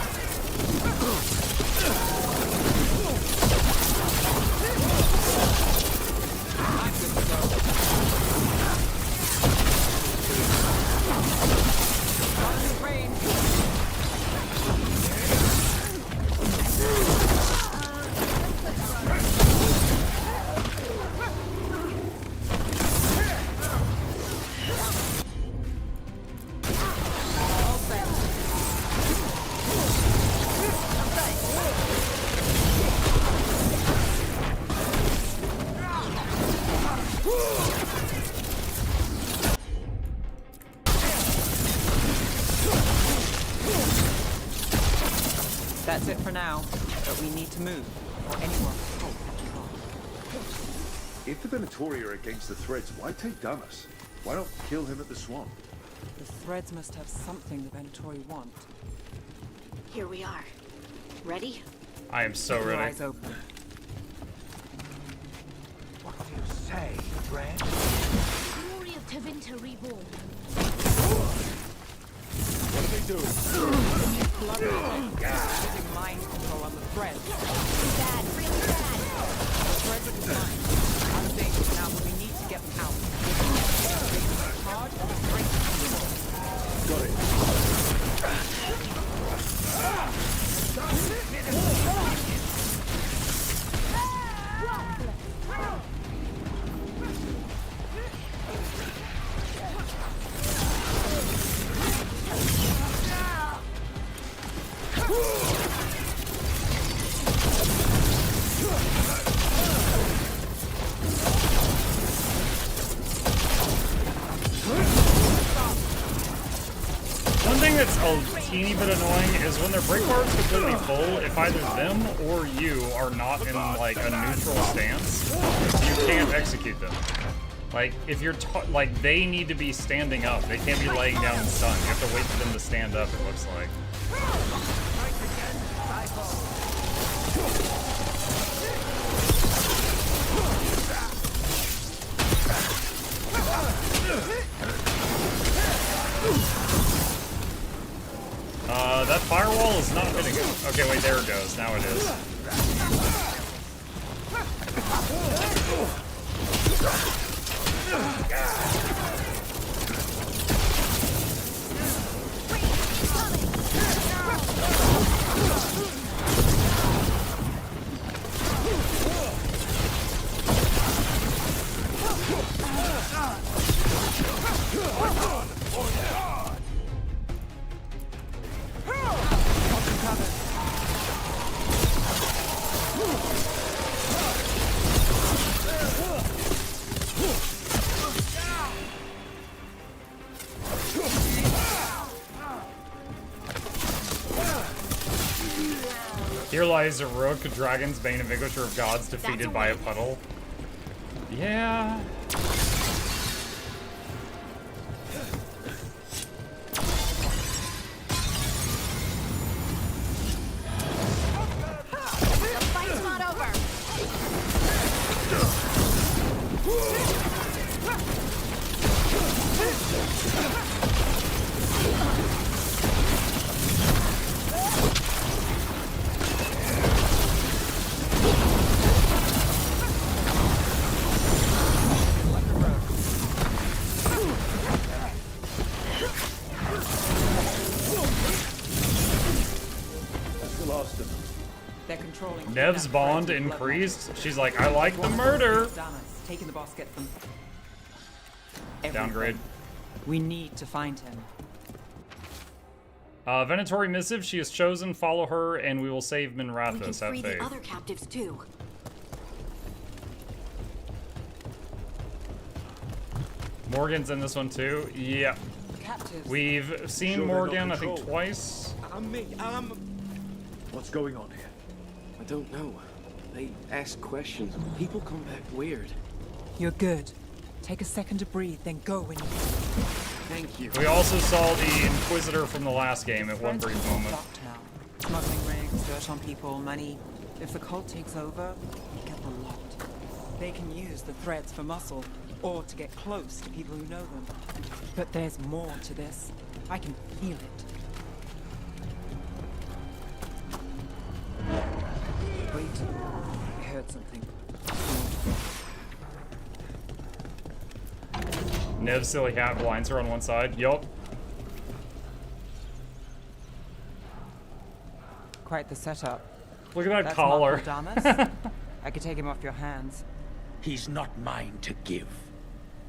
That's it for now, but we need to move, or anyone will catch on. If the Venatori are against the Threads, why take Damas? Why not kill him at the swamp? The Threads must have something the Venatori want. Here we are. Ready? I am so Keep your ready. eyes open. What do you say, Thread? Glory of Tevinter reborn. What are they doing? Using mind control on the Threads. Bad, really bad. The Threads are designed. Out of danger now, but we need to get them out. Hard and break the Got it. One thing that's a teeny bit annoying is when their break bar is completely full, if either them or you are not in like a neutral stance, you can't execute them. Like, if you're like, they need to be standing up. They can't be laying down and stun. You have to wait for them to stand up, it looks like. That firewall is not hitting it. Okay, wait, there it goes. Now it is. Here lies a rook, dragon's bane, and vanquisher of gods defeated by a puddle. Yeah. The fight's not over. They're controlling. Nev's bond increased. She's like, I like the murder. Taking the basket from. Downgrade. We need to find him. Venatori missive. She is chosen. Follow her, and we will save We can Minrathos. Have free faith. the other captives too. Morgan's in this one too. Yeah. Captives. We've seen Sure Morgan, they're I not think, controlled. twice. What's going on here? I don't know. They ask questions. People come back weird. You're good. Take a second to breathe, then go when you can. Thank you. We also saw the Inquisitor from the last game at one brief moment. Smuggling rings, dirt on people, money. If the cult takes over, you get the lot. They can use the threads for muscle, or to get close to people who know them. But there's more to this. I can feel it. Wait. I heard something. Nev's silly hat blinds her on one side. Yup. Quite the setup. Look at that That's collar. Damas. I could take him off your hands. He's not mine to give.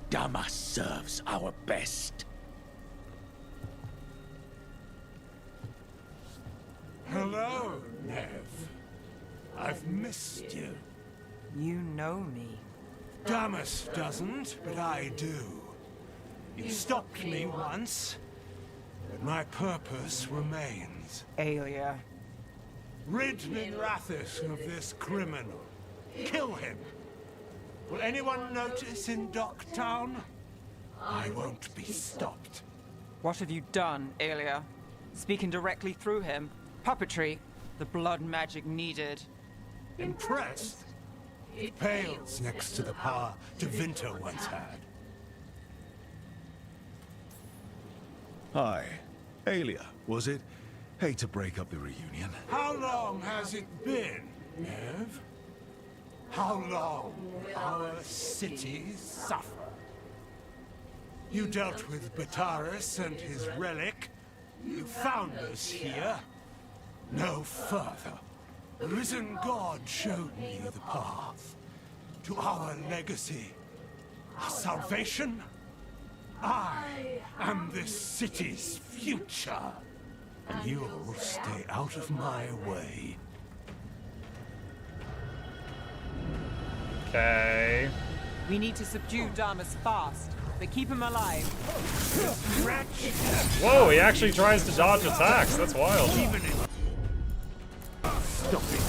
Damas serves our best. Hello, Nev. I've missed you. You know me. Damas doesn't, but I do. You stopped me once, but my purpose remains. Aelia. Rid Minrathos of this criminal. Kill him. Will anyone notice in Docktown? I won't be stopped. What have you done, Aelia? Speaking directly through him. Puppetry. The blood magic needed. Impressed? It pales next to the power Tevinter once had. Hi. Aelia, was it? Hate to break up the reunion. How long has it been, Nev? How long will our cities suffer? You dealt with Bataris and his relic. You found us here. No further. The risen God showed me the path to our legacy, our salvation. I am this city's future, and you'll stay out of my way. Okay. We need to subdue Damas fast, but keep him alive. Whoa, he actually tries to dodge attacks. That's wild. Stop it.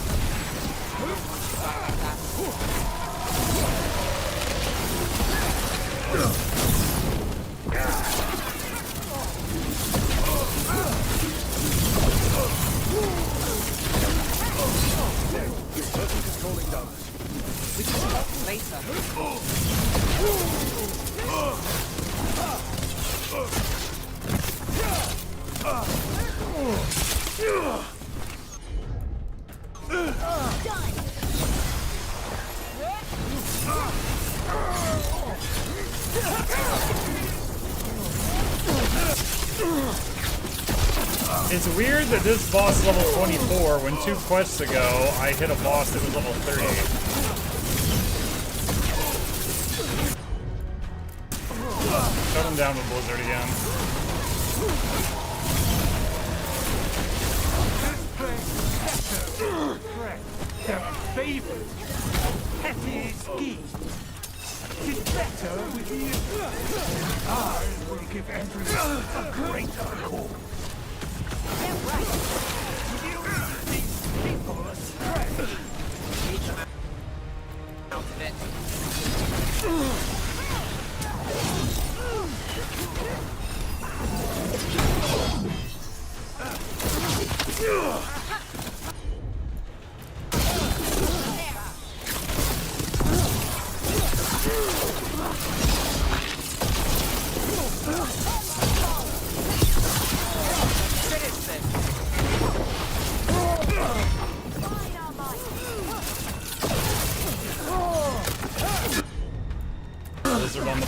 Controlling Damas. We can talk later. It's weird that this boss is level 24 when 2 quests ago I hit a boss that was level 30. Shut him down with Blizzard again. Their favorite petty scheme. It's better with you. I will give everyone a greater call. Get right. You, these people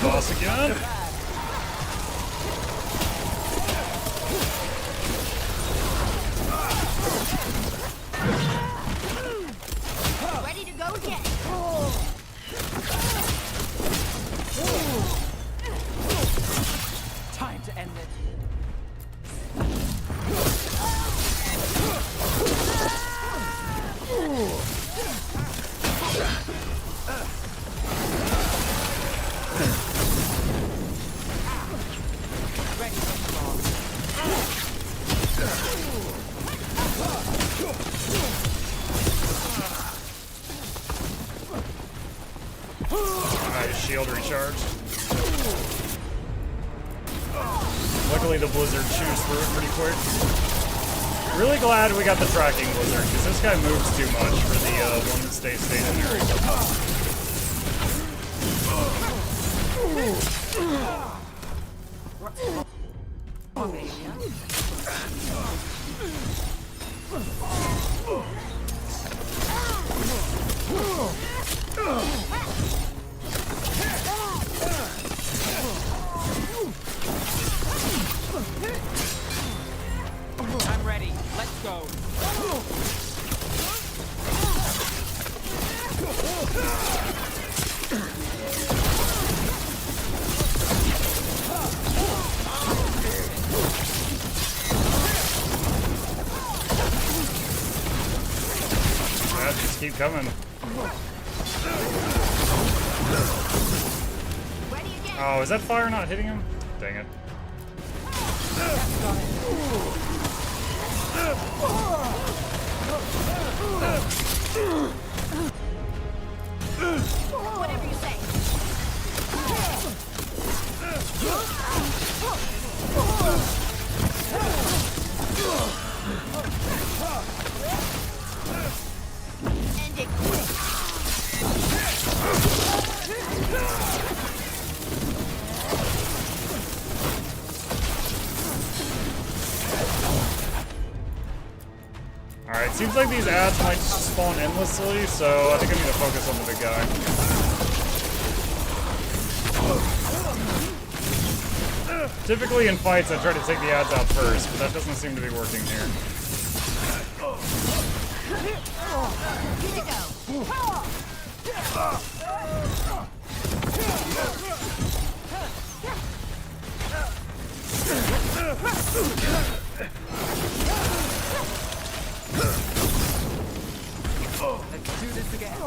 boss again. Ready to go again. Time to end this. Alright, his shield recharged. Luckily the blizzard chews through it pretty quick. Really glad we got the tracking blizzard, because this guy moves too much for the one that stays stationary. I'm ready. Let's go. Yeah, just keep coming. Oh, is that fire not hitting him? Dang it. Whatever you say. End it quick. Alright, seems like these ads might spawn endlessly, so I think I need to focus on the big guy. Typically in fights I try to take the ads out first, but that doesn't seem to be working here. Here you Let's do this again.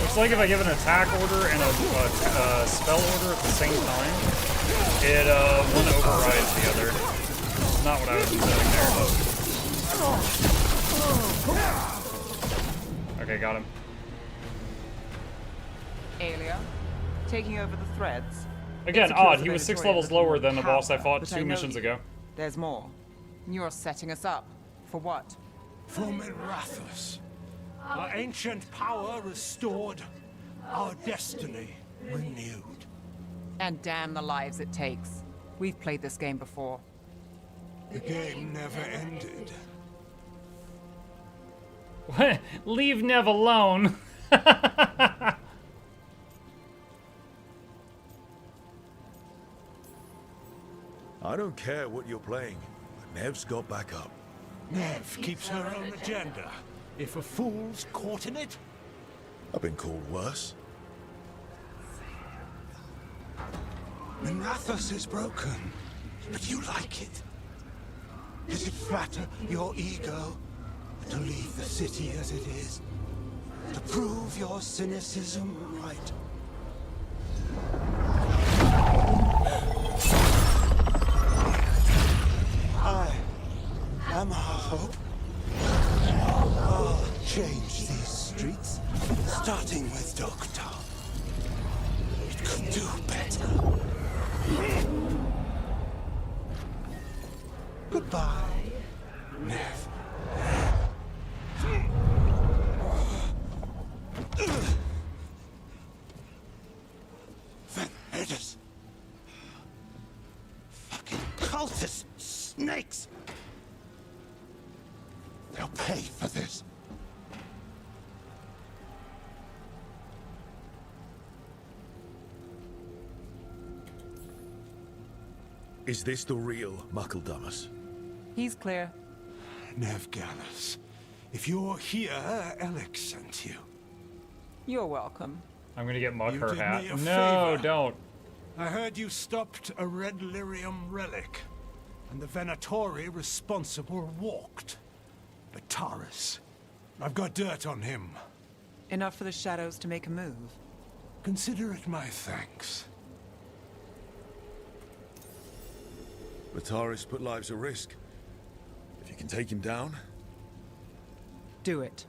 Looks like if I give an attack order and a spell order at the same time, it one overrides the other. Not what I was doing there. Okay, got him. Aelia, taking over the threads. Again, It secures odd. the He was 6 Venatorians levels with lower more than the boss I power, fought but 2 know missions you. ago. There's more. You're setting us up. For what? For Mirathus. Our ancient power restored. Our destiny renewed. And damn the lives it takes. We've played this game before. The game never ended. Leave Nev alone. I don't care what you're playing, but Nev's got backup. Nev keeps her own agenda. If a fool's caught in it, I've been called worse. Mirathus is broken, but you like it. Does it flatter your ego to leave the city as it is? To prove your cynicism right? I am our hope. I'll change these streets, starting with Doctor. It could do better. Goodbye, Nev. snakes! They'll pay for this. Is this the real Mukluk? He's clear. Nevgalis, if you're here, Alec sent you. You're welcome. I'm gonna get Muck You her did hat. me a No, favor. don't. I heard you stopped a red lyrium relic, and the Venatori responsible walked. But Taurus, I've got dirt on him. Enough for the shadows to make a move. Consider it my thanks. Bataris put lives at risk. If you can take him down... Do it.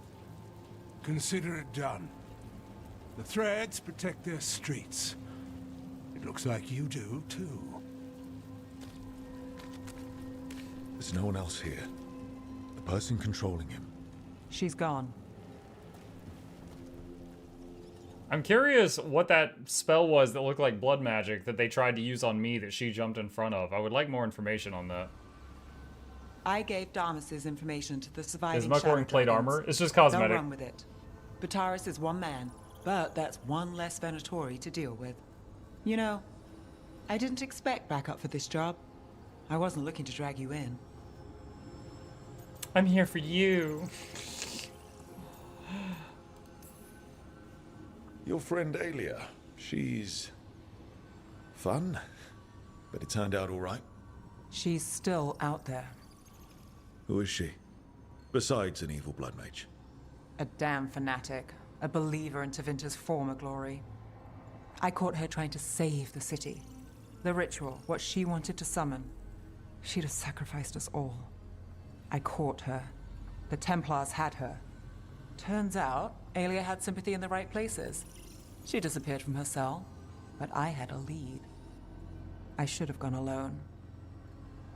Consider it done. The Threads protect their streets. It looks like you do, too. There's no one else here. The person controlling him. She's gone. I'm curious what that spell was that looked like blood magic that they tried to use on me that she jumped in front of. I would like more information on that. I gave Damas's information to the surviving Is Muck shadow wearing plate dragons. armor? It's just They'll cosmetic. run with it. Bataris is one man, but that's one less Venatori to deal with. You know, I didn't expect backup for this job. I wasn't looking to drag you in. I'm here for you. Your friend Aelia, she's... fun, but it turned out all right. She's still out there. Who is she? Besides an evil blood mage. A damn fanatic. A believer in Tevinter's former glory. I caught her trying to save the city. The ritual, what she wanted to summon. She'd have sacrificed us all. I caught her. The Templars had her. Turns out, Aelia had sympathy in the right places. She disappeared from her cell, but I had a lead. I should have gone alone.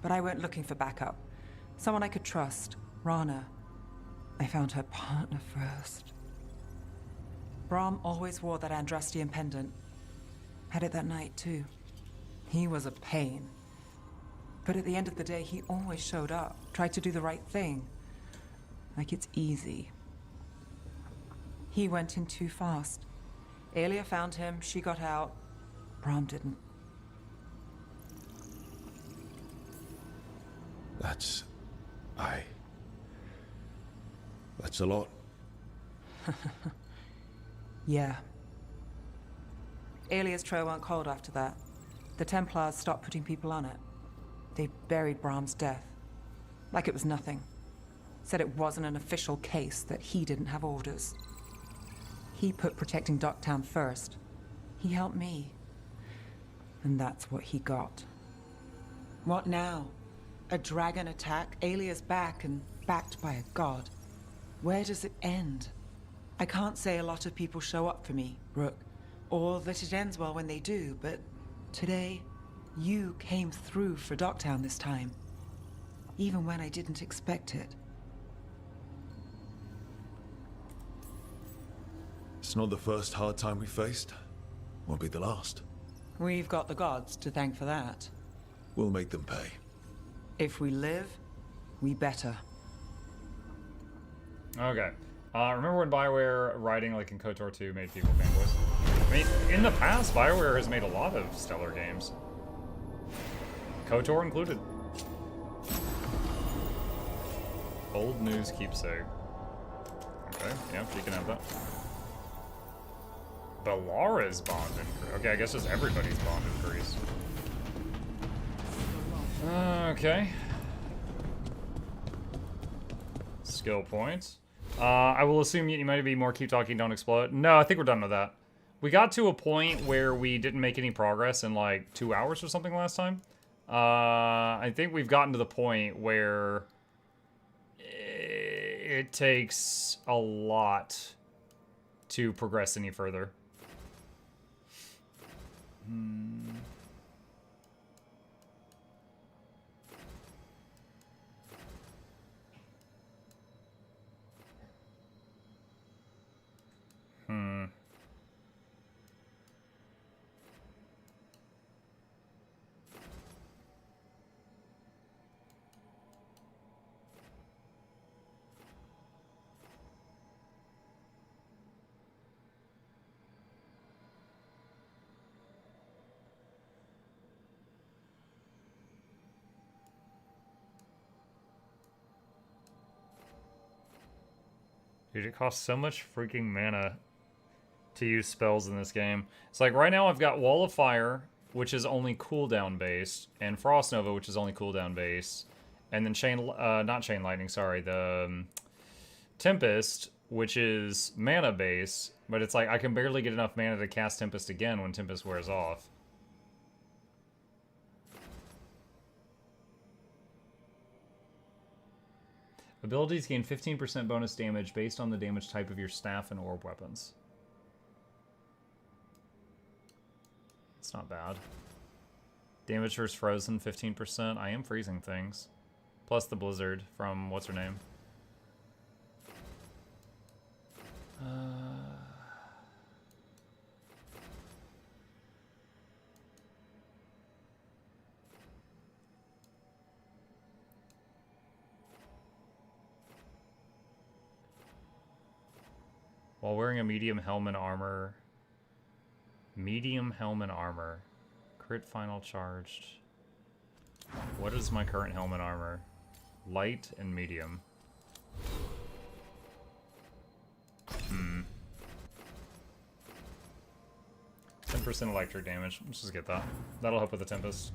But I went looking for backup. Someone I could trust. Rana. I found her partner first. Brahm always wore that Andrastian pendant. Had it that night, too. He was a pain. But at the end of the day, he always showed up. Tried to do the right thing. Like it's easy. He went in too fast. Aelia found him, she got out. Brahm didn't. That's a lot. Yeah. Aelia's trail went cold after that. The Templars stopped putting people on it. They buried Brahm's death. Like it was nothing. Said it wasn't an official case, that he didn't have orders. He put protecting Docktown first. He helped me. And that's what he got. What now? A dragon attack, Aelia's back, and backed by a god. Where does it end? I can't say a lot of people show up for me, Rook, or that it ends well when they do, but today, you came through for Docktown this time. Even when I didn't expect it. It's not the first hard time we faced. Won't be the last. We've got the gods to thank for that. We'll make them pay. If we live, we better. Okay. Remember when BioWare writing like in KOTOR 2 made people fanboys? I mean, in the past, BioWare has made a lot of stellar games. KOTOR included. Old news keepsake. Okay, yeah, she can have that. Balara's bond increase. Okay, I guess just everybody's bond increase. Okay. Skill points. I will assume you might be more keep talking, don't explode. No, I think we're done with that. We got to a point where we didn't make any progress in like 2 hours or something last time. I think we've gotten to the point where it takes a lot to progress any further. Dude, it costs so much freaking mana to use spells in this game. It's like right now I've got Wall of Fire, which is only cooldown based, and Frost Nova, which is only cooldown based, and then not Chain Lightning, sorry, the Tempest, which is mana based, but it's like I can barely get enough mana to cast Tempest again when Tempest wears off. Abilities gain 15% bonus damage based on the damage type of your staff and orb weapons. It's not bad. Damage versus frozen, 15%. I am freezing things. Plus the blizzard from what's her name? While wearing a medium helmet armor. Medium helmet armor. Crit final charged. What is my current helmet armor? Light and medium. 10% electric damage. Let's just get that. That'll help with the Tempest.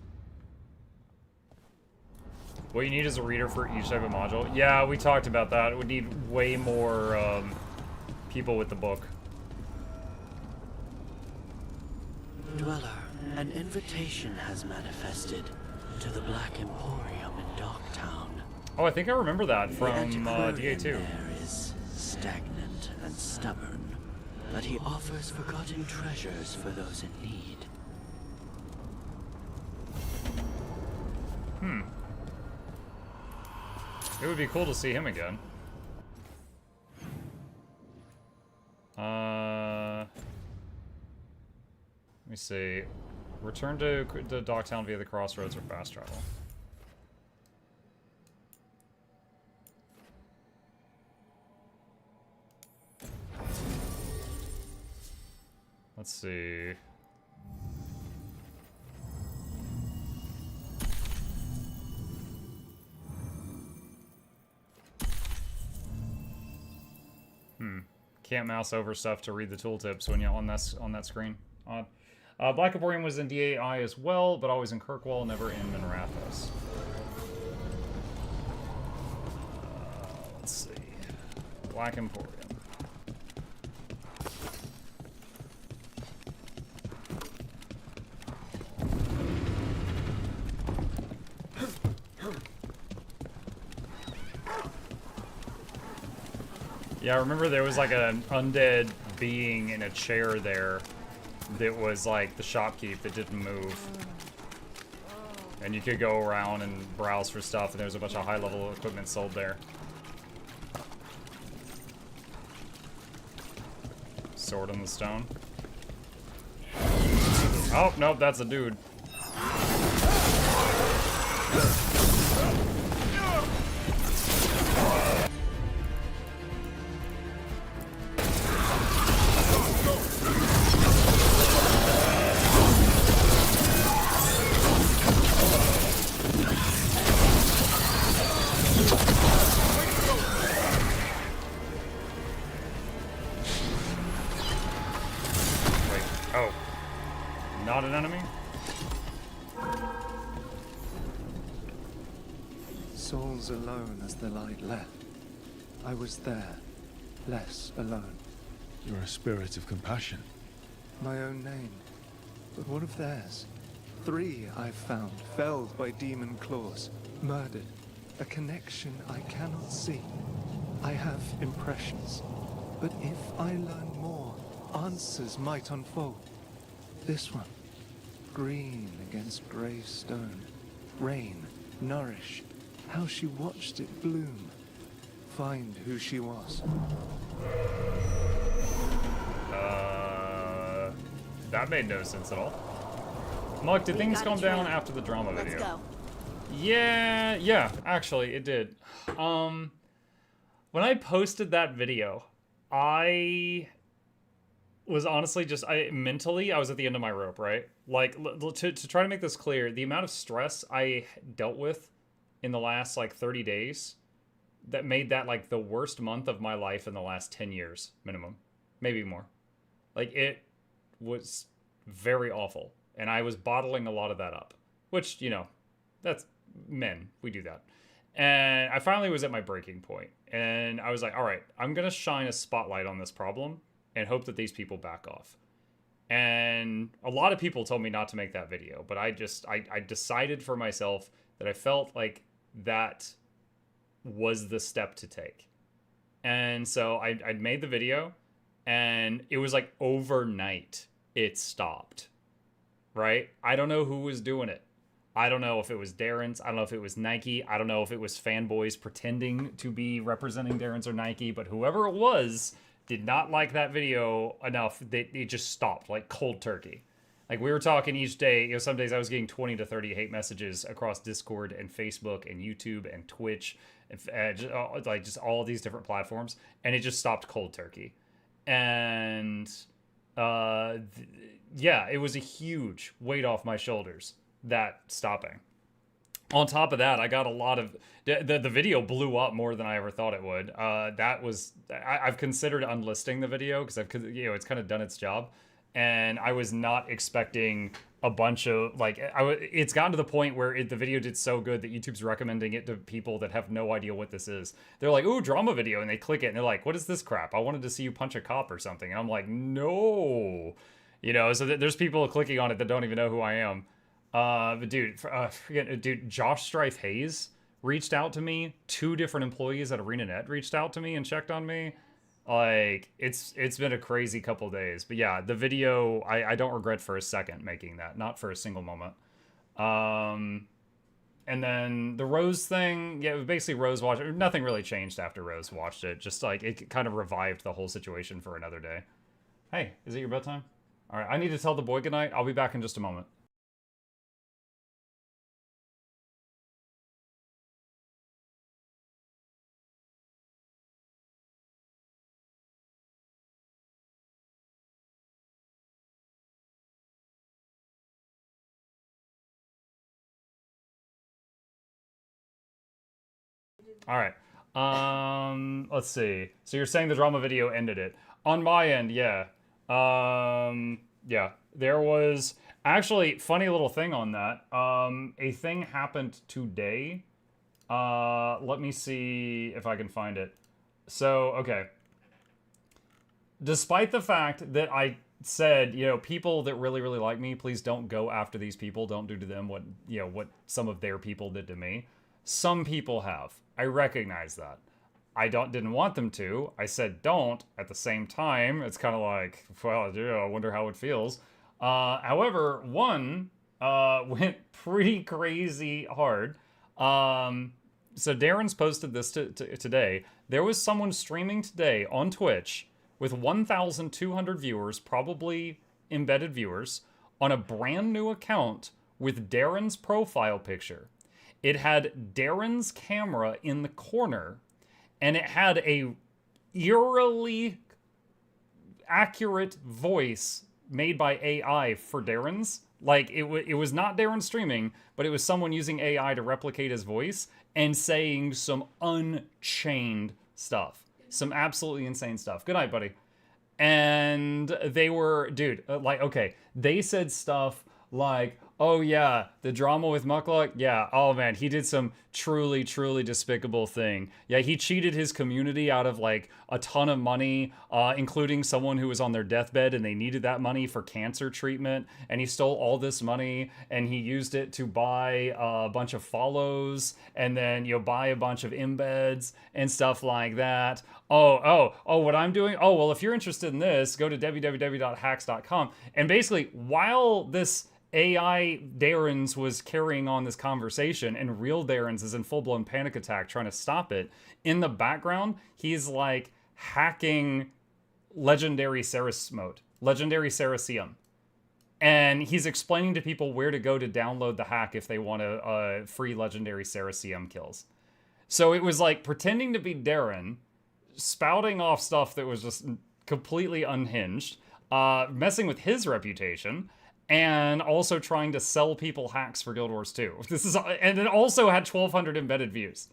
What you need is a reader for each type of module. Yeah, we talked about that. It would need way more people with the book. Dweller, an invitation has manifested to the Black Emporium in Darktown. Oh, I think I remember that from antiquarian DA2. there is stagnant and stubborn, but he offers forgotten treasures for those in need. It would be cool to see him again. Let me see. Return to Dogtown via the crossroads or fast travel. Let's see. Can't mouse over stuff to read the tooltips when you're on that screen. Odd. Black Emporium was in DAI as well, but always in Kirkwall, never in Minrathos. Let's see. Black Emporium. Yeah, I remember there was like an undead being in a chair there that was like the shopkeep that didn't move. And you could go around and browse for stuff, and there was a bunch of high-level equipment sold there. Sword in the stone. Oh, nope, that's a dude. Alone as the light left. I was there, less alone. You're a spirit of compassion. My own name, but what of theirs? 3 I've found, felled by demon claws, murdered. A connection I cannot see. I have impressions, but if I learn more, answers might unfold. This one, green against grey stone, rain, nourish. How she watched it bloom. Find who she was. That made no sense at all. Mug, did things calm down after the drama video? Let's go. Yeah, actually, it did. When I posted that video, I was honestly just, mentally, I was at the end of my rope, right? Like, to try to make this clear, the amount of stress I dealt with in the last like 30 days that made that like the worst month of my life in the last 10 years minimum, maybe more. Like, it was very awful, and I was bottling a lot of that up, which, you know, that's men, we do that. And I finally was at my breaking point, and I was like, all right, I'm gonna shine a spotlight on this problem and hope that these people back off. And a lot of people told me not to make that video, but I decided for myself that I felt like that was the step to take. And so I made the video, and it was like overnight it stopped, right? I don't know who was doing it. I don't know if it was Darren's. I don't know if it was Nike. I don't know if it was fanboys pretending to be representing Darren's or Nike, but whoever it was did not like that video enough that it just stopped, like cold turkey. Like, we were talking each day, you know, some days I was getting 20 to 30 hate messages across Discord and Facebook and YouTube and Twitch, and just all these different platforms, and it just stopped cold turkey. And yeah, it was a huge weight off my shoulders, that stopping. On top of that, I got a lot of the video blew up more than I ever thought it would. That was I've considered unlisting the video because it's kind of done its job, and I was not expecting a bunch of like it's gotten to the point where the video did so good that YouTube's recommending it to people that have no idea what this is. They're like, "Ooh, drama video," and they click it and they're like, "What is this crap? I wanted to see you punch a cop or something." And I'm like, "No," you know. So there's people clicking on it that don't even know who I am. But dude, Josh Strife Hayes reached out to me. 2 different employees at ArenaNet reached out to me and checked on me. Like, it's been a crazy couple days. But yeah, the video, I don't regret for a second making that. Not for a single moment. And then the Rose thing, yeah, it was basically Rose watched it. Nothing really changed after Rose watched it. Just like, it kind of revived the whole situation for another day. Hey, is it your bedtime? All right, I need to tell the boy goodnight. I'll be back in just a moment. All right. Let's see. So you're saying the drama video ended it. On my end, yeah. Yeah. There was actually funny little thing on that. A thing happened today. Let me see if I can find it. So, okay. Despite the fact that I said, you know, people that really, really like me, please don't go after these people. Don't do to them what, you know, what some of their people did to me. Some people have. I recognize that. I didn't want them to. I said don't. At the same time, it's kind of like, well, yeah, I wonder how it feels. However, one went pretty crazy hard. So Darren's posted this today. There was someone streaming today on Twitch with 1,200 viewers, probably embedded viewers, on a brand new account with Darren's profile picture. It had Darren's camera in the corner, and it had a eerily accurate voice made by AI for Darren's. Like, it was not Darren streaming, but it was someone using AI to replicate his voice and saying some unchained stuff. Some absolutely insane stuff. Good night, buddy. And they were, dude, like, okay, they said stuff like, oh yeah, the drama with Mukluk, yeah, oh man, he did some truly, truly despicable thing. Yeah, he cheated his community out of like a ton of money, including someone who was on their deathbed and they needed that money for cancer treatment, and he stole all this money and he used it to buy a bunch of follows and then, you know, buy a bunch of embeds and stuff like that. Oh, what I'm doing? Oh, well, if you're interested in this, go to www.hacks.com. And basically, while this AI Darren's was carrying on this conversation and real Darren's is in full-blown panic attack trying to stop it, in the background, he's like hacking Legendary Ceres mode, Legendary Cerasium. And he's explaining to people where to go to download the hack if they want a free Legendary Cerasium kills. So it was like pretending to be Darren, spouting off stuff that was just completely unhinged, messing with his reputation, and also trying to sell people hacks for Guild Wars 2. And it also had 1,200 embedded views.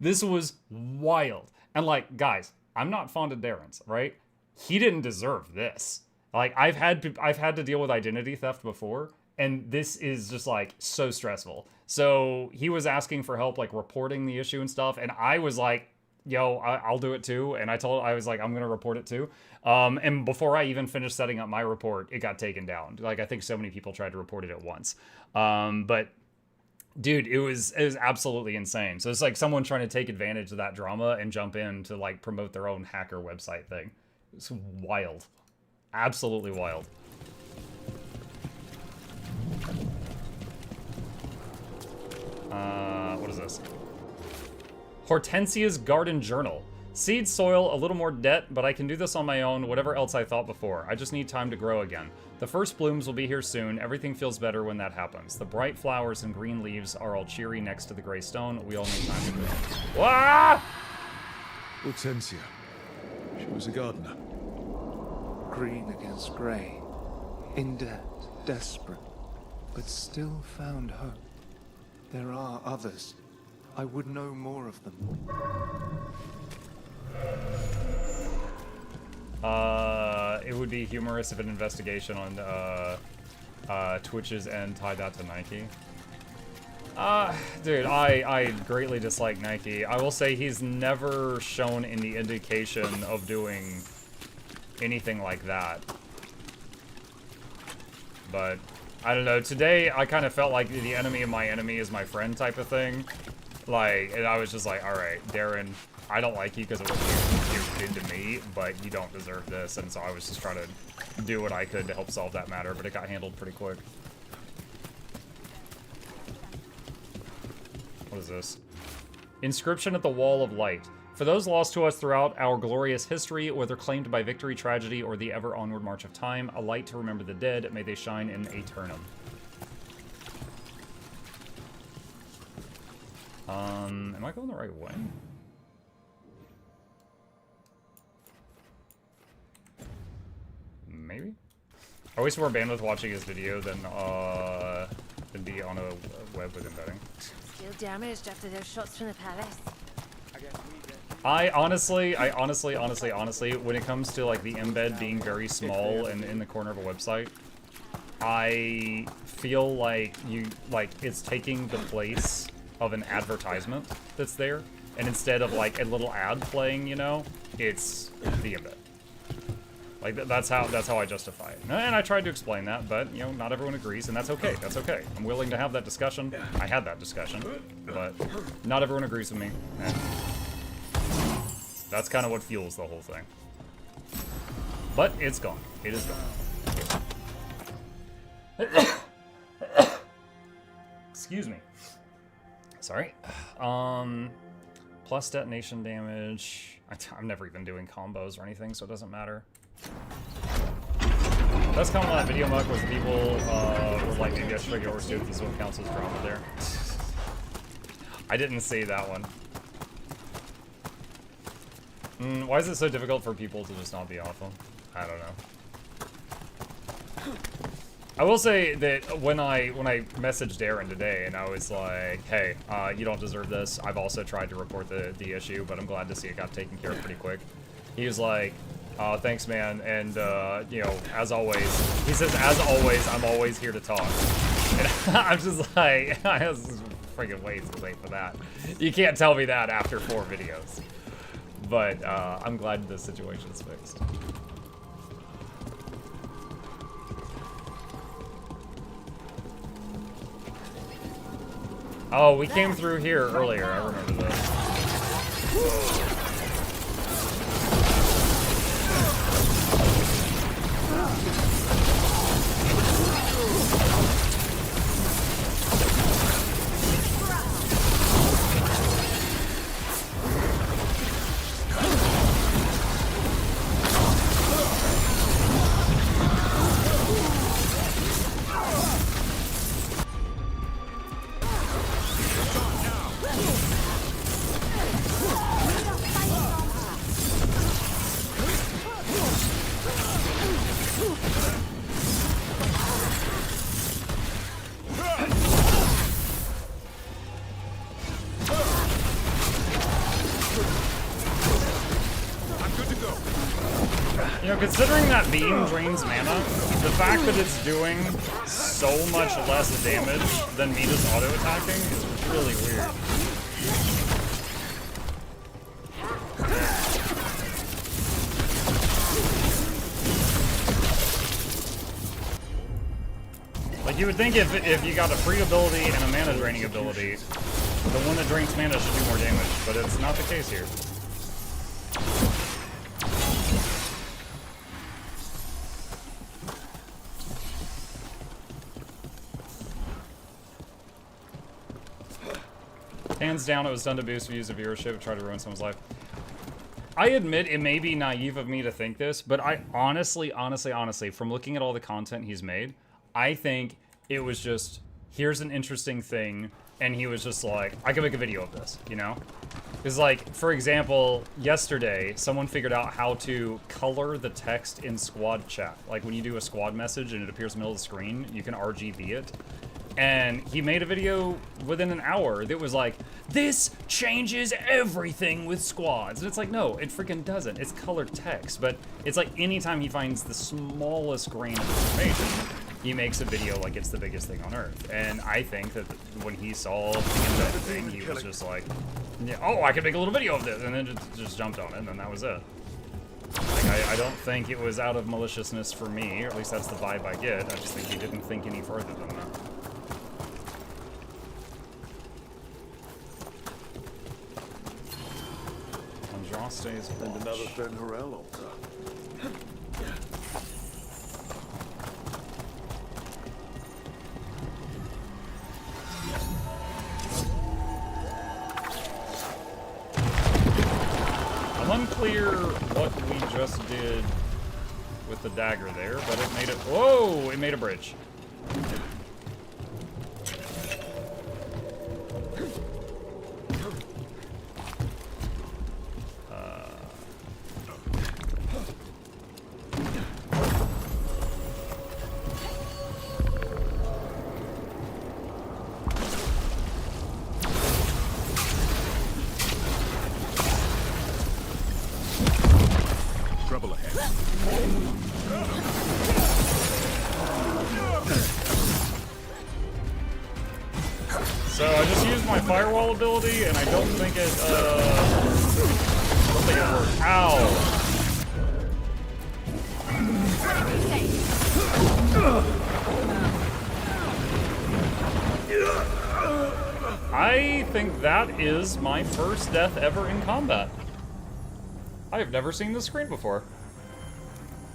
This was wild. And like, guys, I'm not fond of Darren's, right? He didn't deserve this. Like, I've had to deal with identity theft before, and this is just like so stressful. So he was asking for help, like reporting the issue and stuff, and I was like, yo, I'll do it too. And I was like, I'm gonna report it too. And before I even finished setting up my report, it got taken down. Like, I think so many people tried to report it at once. But dude, it was absolutely insane. So it's like someone trying to take advantage of that drama and jump in to like promote their own hacker website thing. It's wild. Absolutely wild. What is this? Hortensia's Garden Journal. Seed, soil, a little more debt, but I can do this on my own, whatever else I thought before. I just need time to grow again. The first blooms will be here soon. Everything feels better when that happens. The bright flowers and green leaves are all cheery next to the gray stone. We all need time to grow. Ah! Hortensia. She was a gardener. Green against grey. In debt, desperate, but still found hope. There are others. I would know more of them. It would be humorous if an investigation on Twitch's end tied that to Nike. Dude, I greatly dislike Nike. I will say he's never shown any indication of doing anything like that. But I don't know, today I kind of felt like the enemy of my enemy is my friend type of thing. Like, and I was just like, alright, Darren, I don't like you because of what you did to me, but you don't deserve this. And so I was just trying to do what I could to help solve that matter, but it got handled pretty quick. What is this? Inscription at the Wall of Light. For those lost to us throughout our glorious history, whether claimed by victory, tragedy, or the ever onward march of time, a light to remember the dead, may they shine in Aeternum. Am I going the right way? Maybe? I waste more bandwidth watching his video than be on a web with embedding. Still damaged after those shots from the palace. I honestly, when it comes to like the embed being very small and in the corner of a website, I feel like it's taking the place of an advertisement that's there, and instead of like a little ad playing, you know, it's the embed. Like that's how I justify it. And I tried to explain that, but you know, not everyone agrees, and that's okay. That's okay. I'm willing to have that discussion. I had that discussion, but not everyone agrees with me. That's kind of what fuels the whole thing. But it's gone. It is gone. Excuse me. Sorry. Plus detonation damage. I'm never even doing combos or anything, so it doesn't matter. Best comment on that video, Muck, was people were like, maybe I should regular or student. This is what counts as drama there. I didn't see that one. Why is it so difficult for people to just not be awful? I don't know. I will say that when I messaged Darren today and I was like, hey, you don't deserve this. I've also tried to report the issue, but I'm glad to see it got taken care of pretty quick. He was like, thanks, man. And, you know, as always, he says, as always, I'm always here to talk. And I'm just like, I was freaking way too late for that. You can't tell me that after 4 videos. But I'm glad the situation's fixed. Oh, we came through here earlier. I remember this. considering that beam drains mana, the fact that it's doing so much less damage than me just auto-attacking is really weird. Like, you would think if you got a free ability and a mana draining ability, the one that drains mana should do more damage, but it's not the case here. Hands down, it was done to boost views of viewership, try to ruin someone's life. I admit it may be naive of me to think this, but I honestly, from looking at all the content he's made, I think it was just, here's an interesting thing, and he was just like, I can make a video of this, you know? Because, like, for example, yesterday, someone figured out how to color the text in squad chat. Like, when you do a squad message and it appears in the middle of the screen, you can RGB it. And he made a video within an hour that was like, this changes everything with squads. And it's like, no, it freaking doesn't. It's colored text. But it's like anytime he finds the smallest grain of information, he makes a video like it's the biggest thing on earth. And I think that when he saw that thing, he was just like, yeah, oh, I can make a little video of this. And then just jumped on it, and then that was it. Like, I don't think it was out of maliciousness for me, or at least that's the vibe I get. I just think he didn't think any further than that. Stays and another Fen'Harel altar. I'm unclear what we just did with the dagger there, but it made it. Whoa! It made a bridge. Firewall ability, and I don't think it, worked. Ow! I think that is my first death ever in combat. I have never seen this screen before.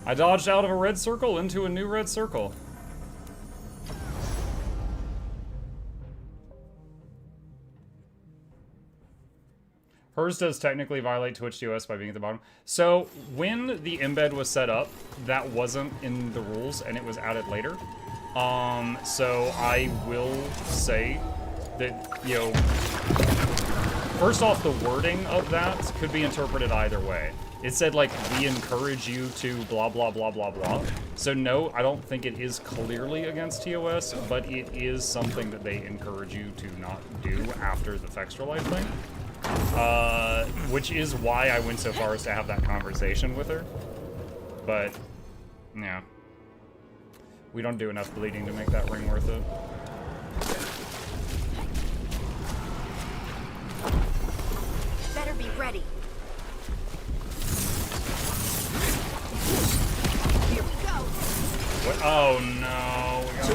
I dodged out of a red circle into a new red circle. Hers does technically violate Twitch TOS by being at the bottom. So when the embed was set up, that wasn't in the rules and it was added later. So I will say that, you know, first off, the wording of that could be interpreted either way. It said, like, we encourage you to blah, blah, blah, blah, blah. So no, I don't think it is clearly against TOS, but it is something that they encourage you to not do after the Fextra Life thing. Which is why I went so far as to have that conversation with her. But, yeah. We don't do enough bleeding to make that ring worth it. Better be ready. Here we go. What? Oh no. We got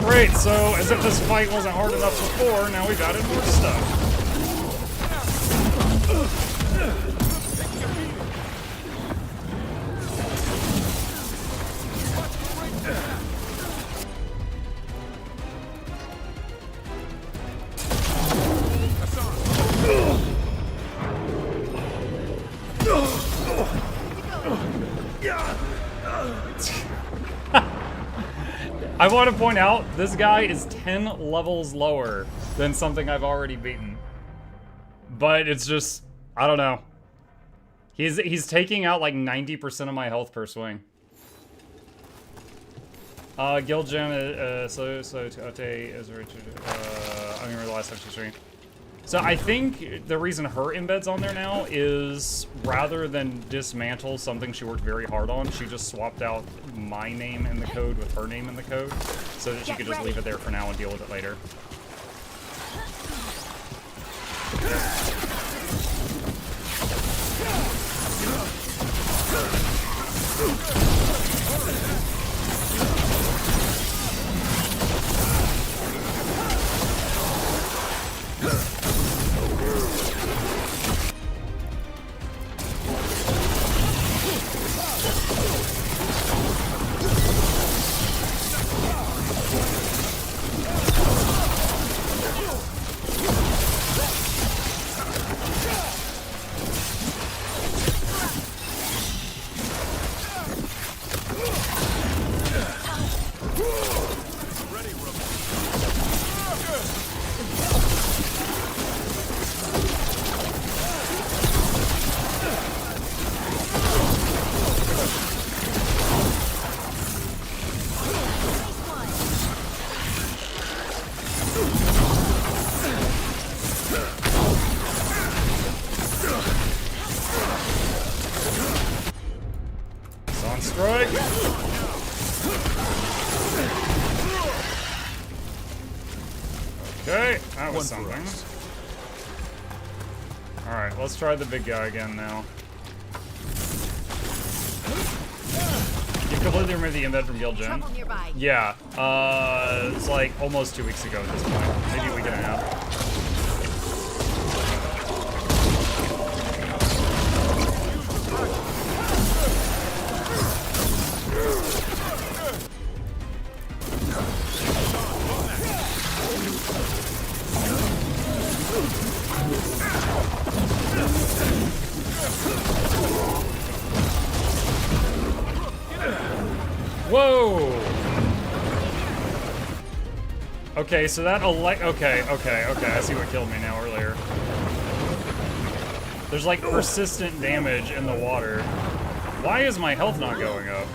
Great, so as if this fight wasn't hard enough before, now we've added more stuff. I want to point out, this guy is 10 levels lower than something I've already beaten. But it's just, I don't know. He's taking out like 90% of my health per swing. Guild Gem, I remember the last time she streamed. So I think the reason her embed's on there now is rather than dismantle something she worked very hard on, she just swapped out my name in the code with her name in the code so that she could just leave it there for now and deal with it later. Something. Alright, let's try the big guy again now. You completely removed the embed from Guild Gem? Yeah. It's like almost 2 weeks ago at this point. Maybe a week and a half. Whoa! Okay, so that okay, I see what killed me now earlier. There's like persistent damage in the water. Why is my health not going up?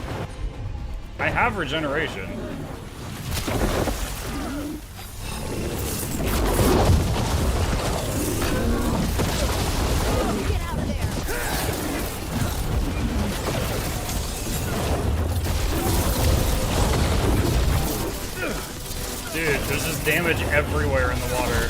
I have regeneration. Dude, there's just damage everywhere in the water.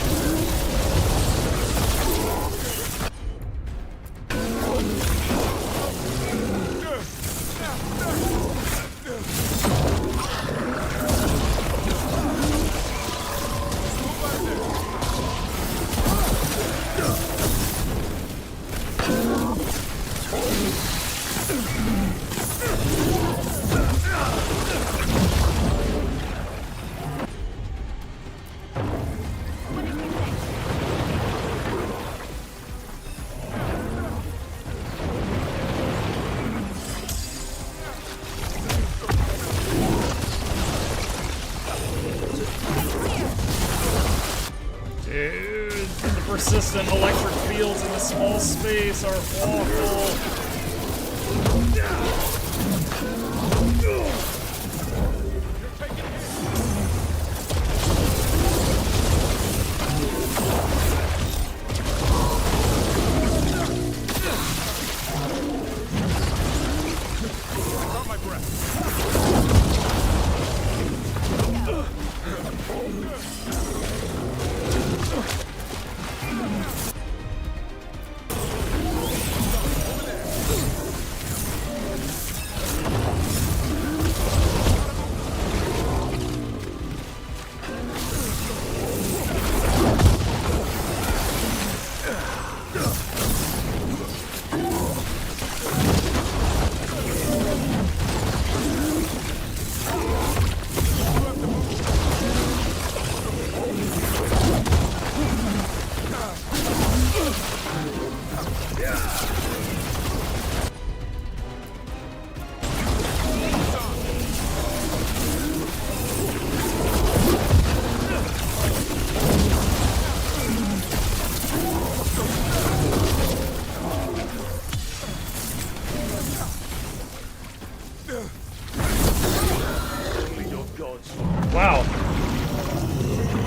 Persistent electric fields in a small space are awful.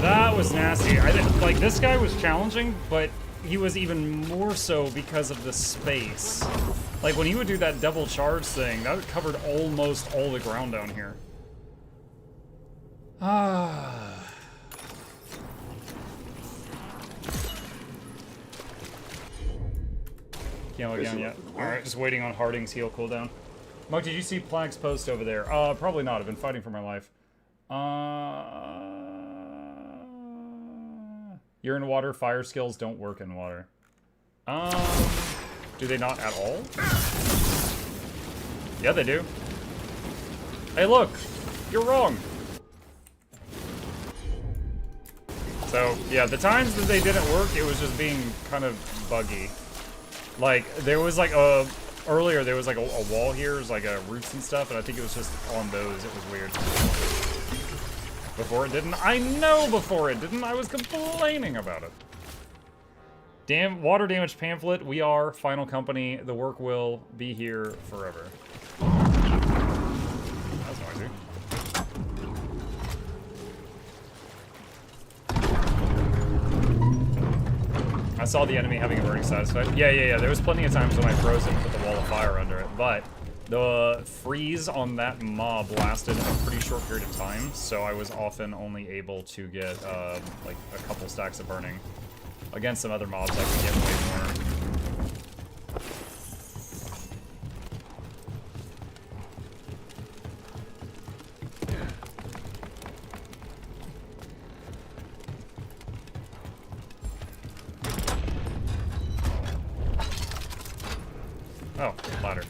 That was nasty. Like, this guy was challenging, but he was even more so because of the space. Like, when he would do that double charge thing, that covered almost all the ground down here. Ah. Can't look down yet. Alright, just waiting on Harding's heal cooldown. Mug, did you see Plague's post over there? Probably not. I've been fighting for my life. You're in water. Fire skills don't work in water. Do they not at all? Yeah, they do. Hey, look! You're wrong! So, yeah, the times that they didn't work, it was just being kind of buggy. Like, there was like a... Earlier, there was like a wall here, it was like roots and stuff, and I think it was just on those. It was weird. Before it didn't? I know before it didn't! I was complaining about it. Damn, water damage pamphlet. We are Final Company. The work will be here forever. That's noisy. I saw the enemy having a burning satisfied. Yeah. There was plenty of times when I froze and put the wall of fire under it, but the freeze on that mob lasted a pretty short period of time, so I was often only able to get like a couple stacks of burning. Against some other mobs, I could get way more. Oh, ladder.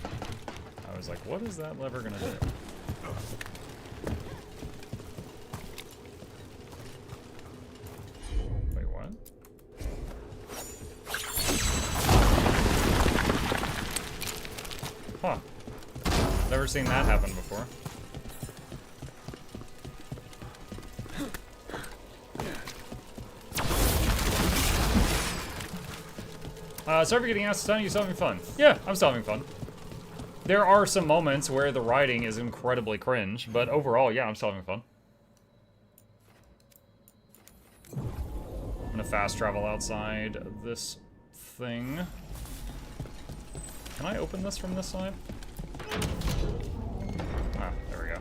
I was like, what is that lever gonna do? Wait, what? Huh. Never seen that happen before. Sorry for getting asked to tell you still having fun. Yeah, I'm still having fun. There are some moments where the writing is incredibly cringe, but overall, yeah, I'm still having fun. I'm gonna fast travel outside this thing. Can I open this from this side? Ah, there we go.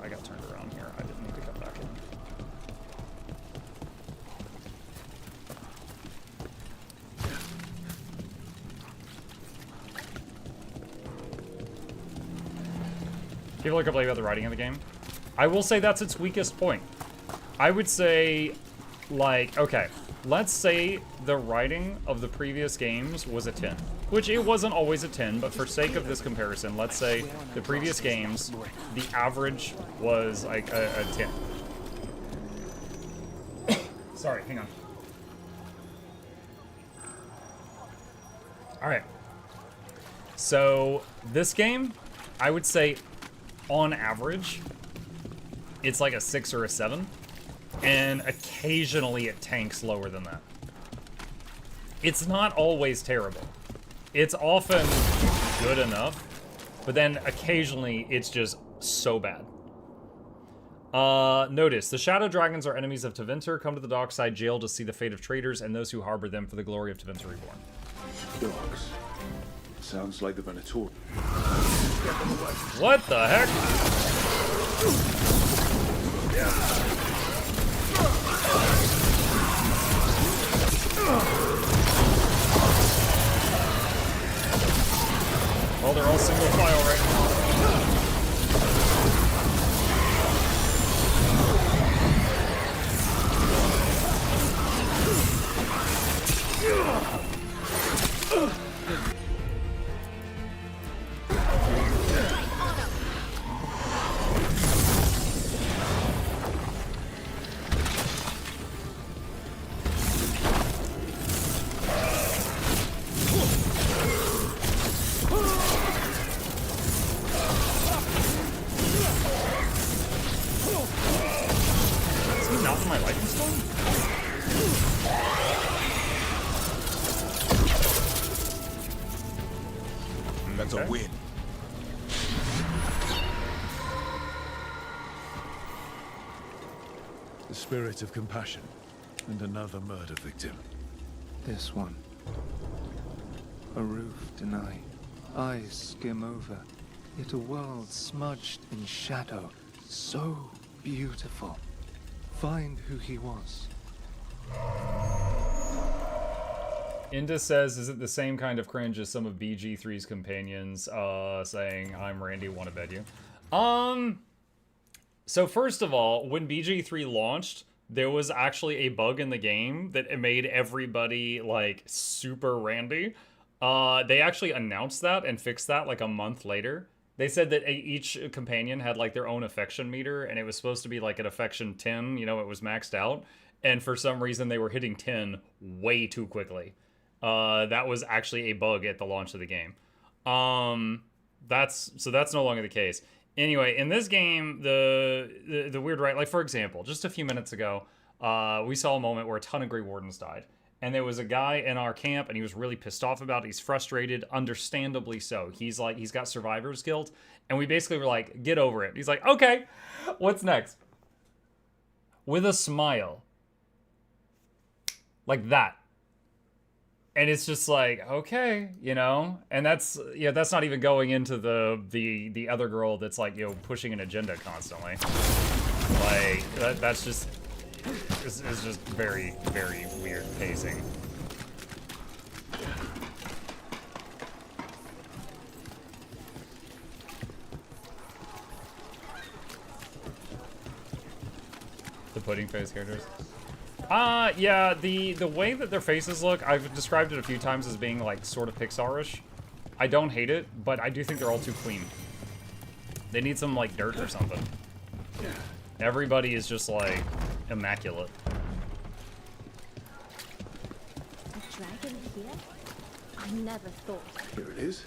I got turned around here. I didn't need to come back in. People are complaining about the writing of the game. I will say that's its weakest point. I would say, like, okay, let's say the writing of the previous games was a 10. Which it wasn't always a 10, but for sake of this comparison, let's say the previous games, the average was like a 10. Sorry, hang on. Alright. So, this game, I would say, on average, it's like a 6 or a 7. And occasionally it tanks lower than that. It's not always terrible. It's often good enough, but then occasionally it's just so bad. Notice, the Shadow Dragons are enemies of Tevinter. Come to the dockside jail to see the fate of traitors and those who harbor them for the glory of Tevinter Reborn. Dogs. Sounds like the Venator. What the heck? Well, they're all single file right now. The spirit of compassion. And another murder victim. This one. A roof denied. Eyes skim over. Yet a world smudged in shadow. So beautiful. Find who he was. Inda says, is it the same kind of cringe as some of BG3's companions saying, I'm Randy, wanna bed you? So first of all, when BG3 launched, there was actually a bug in the game that it made everybody, like, super Randy. They actually announced that and fixed that, like, a month later. They said that each companion had, like, their own affection meter, and it was supposed to be, like, an affection 10, you know, it was maxed out. And for some reason, they were hitting 10 way too quickly. That was actually a bug at the launch of the game. That's no longer the case. Anyway, in this game, the weird, right? Like, for example, just a few minutes ago, we saw a moment where a ton of Grey Wardens died. And there was a guy in our camp, and he was really pissed off about it. He's frustrated, understandably so. He's got survivor's guilt. And we basically were like, get over it. He's like, okay, what's next? With a smile. Like that. And it's just like, okay, you know? And that's not even going into the other girl that's like, you know, pushing an agenda constantly. Like, that's just... It's just very, very weird pacing. The pudding face characters? Yeah, the way that their faces look, I've described it a few times as being like sort of Pixar-ish. I don't hate it, but I do think they're all too clean. They need some like dirt or something. Everybody is just like immaculate. A dragon here? I never thought. Here it is.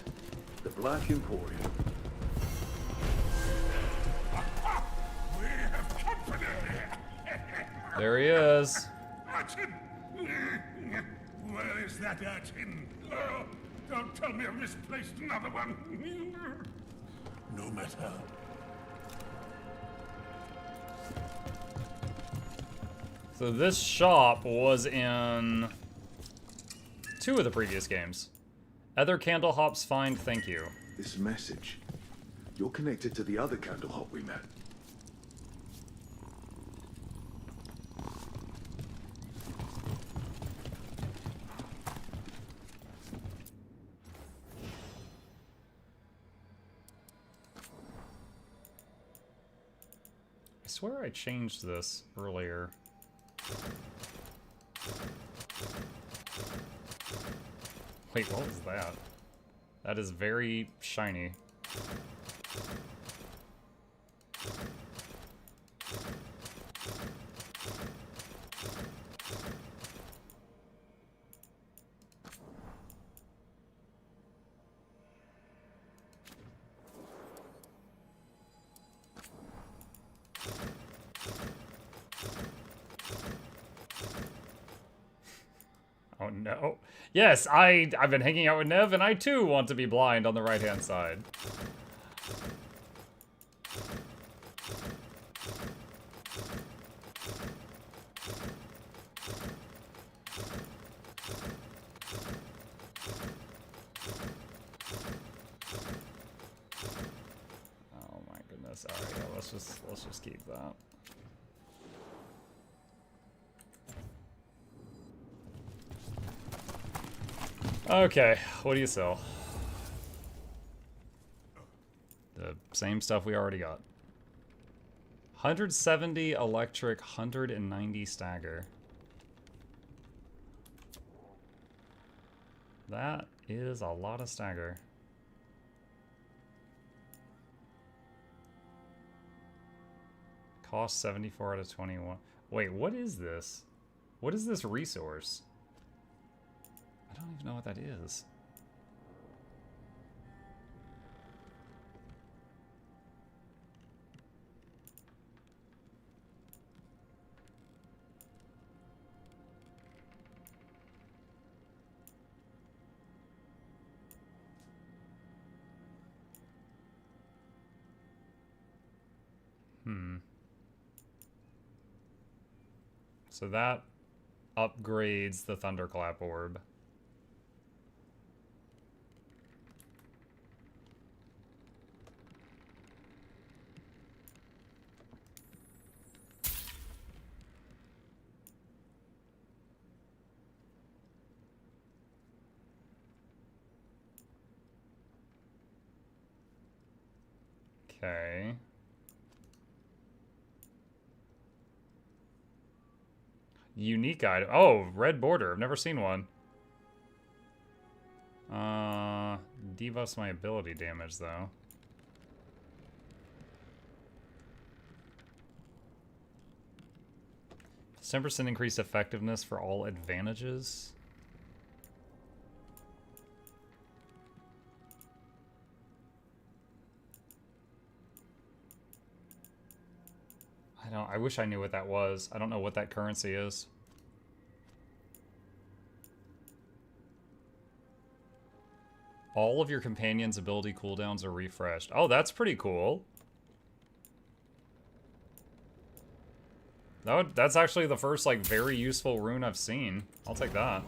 The Black Emporium. We have company. There he is. Urchin! Where is that urchin? Oh, don't tell me I've misplaced another one. No matter. So this shop was in 2 of the previous games. Other candle hops find, thank you. This message. You're connected to the other candle hop we met. I swear I changed this earlier. Wait, what was that? That is very shiny. Oh no. Yes, I've been hanging out with Nev, and I too want to be blind on the right-hand side. Oh my goodness. Alright, yeah, let's just keep that. Okay, what do you sell? The same stuff we already got. 170 electric, 190 stagger. That is a lot of stagger. Cost 74 out of 21. Wait, what is this? What is this resource? I don't even know what that is. So that upgrades the Thunderclap Orb. Okay. Unique item. Oh, red border. I've never seen one. Debuffs my ability damage, though. Plus 10% increased effectiveness for all advantages. I wish I knew what that was. I don't know what that currency is. All of your companions' ability cooldowns are refreshed. Oh, that's pretty cool. That's actually the first, like, very useful rune I've seen. I'll take that.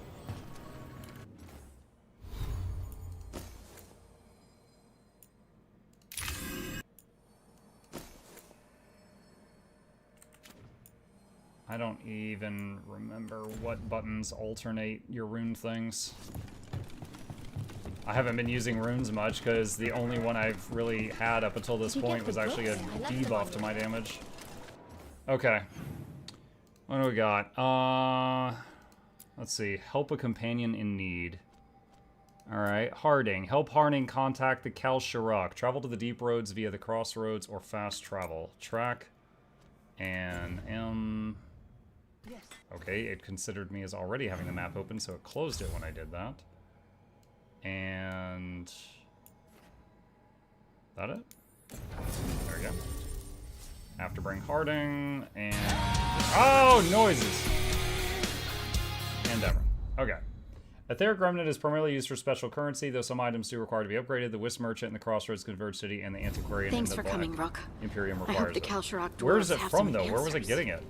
I don't even remember what buttons alternate your rune things. I haven't been using runes much because the only one I've really had up until this point was actually a debuff to my damage. Okay. What do we got? Let's see. Help a companion in need. Alright. Harding. Help Harding contact the Kalsharak. Travel to the deep roads via the crossroads or fast travel. Track. And okay, it considered me as already having the map open, so it closed it when I did that. And... that it? There we go. Have to bring Harding, and... oh, noises! And Devon. Okay. Etheric Remnant is primarily used for special currency, though some items do require to be upgraded. The Wisp Merchant and the Crossroads Converged City and the Antiquarian Thanks and the for coming, Rook. Imperium I requires hope the it. Kalsharak dwarves Where is it have from, some though? Where was it answers. getting it?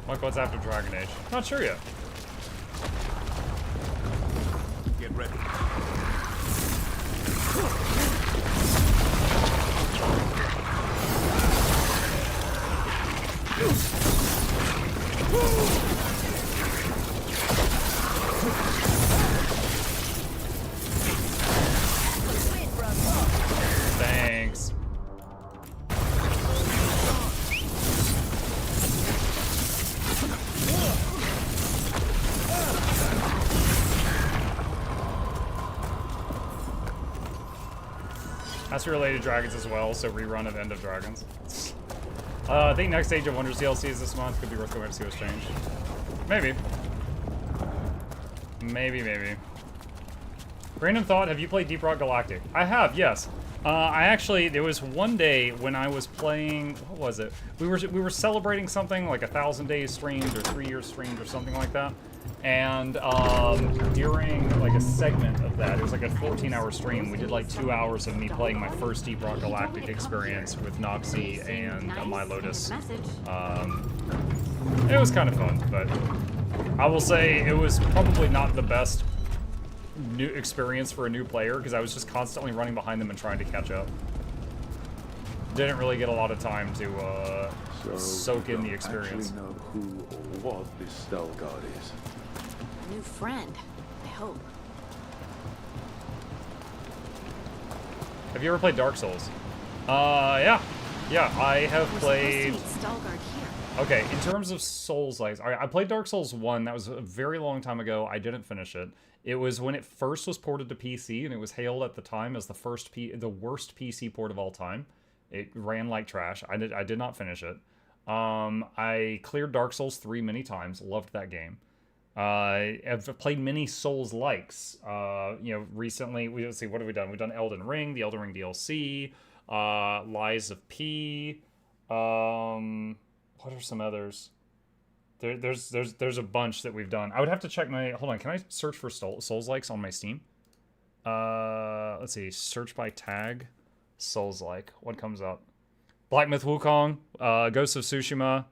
Like, what's after Dragon Age? Not sure yet. Get ready. Thanks. That's related to Dragons as well, so rerun of End of Dragons. I think next Age of Wonders DLC is this month. Could be worth going to see what's changed. Maybe. Maybe. Random thought, have you played Deep Rock Galactic? I have, yes. There was one day when I was playing, what was it? We were celebrating something like 1,000 days streamed or 3 years streamed or something like that. And during like a segment of that, it was like a 14-hour stream, we did like 2 hours of me playing my first Deep Rock Galactic experience with Noxxi and My Lotus. It was kind of fun, but I will say it was probably not the best new experience for a new player because I was just constantly running behind them and trying to catch up. Didn't really get a lot of time to soak in the experience. Actually know who or what this Veilguard is. A new friend, I hope. Have you ever played Dark Souls? Yeah, I have played. We're supposed to meet Stalgard here. Okay, in terms of Souls-likes, I played Dark Souls 1. That was a very long time ago. I didn't finish it. It was when it first was ported to PC, and it was hailed at the time as the worst PC port of all time. It ran like trash. I did not finish it. I cleared Dark Souls 3 many times. Loved that game. I've played many Souls-likes. You know, recently, let's see, what have we done? We've done Elden Ring, the Elden Ring DLC, Lies of P. What are some others? There's a bunch that we've done. I would have to check my... Hold on, can I search for Souls-likes on my Steam? Let's see, search by tag, Souls-like. What comes up? Black Myth Wukong, Ghost of Tsushima.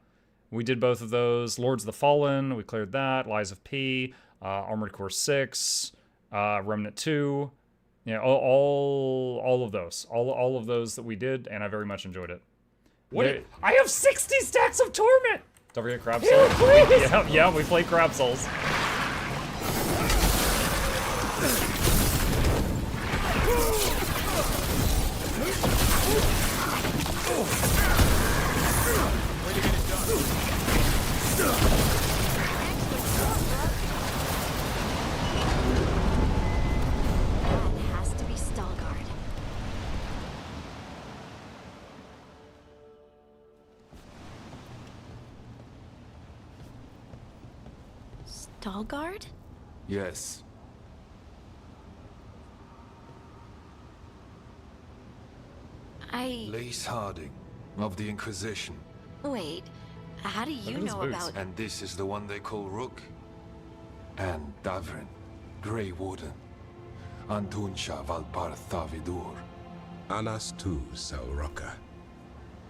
We did both of those. Lords of the Fallen, we cleared that. Lies of P, Armored Core 6, Remnant 2. Yeah, all of those. All of those that we did, and I very much enjoyed it. I have 60 stacks of Torment! Don't forget Crab Souls. Yeah, we played Crab Souls. Veilguard? Yes. Lace Harding, of the Inquisition. Wait, how do you know about... And this is the one they call Rook? And Davrin, Grey Warden. Antunsha Valpartha Vidur. Anas tu Salroka.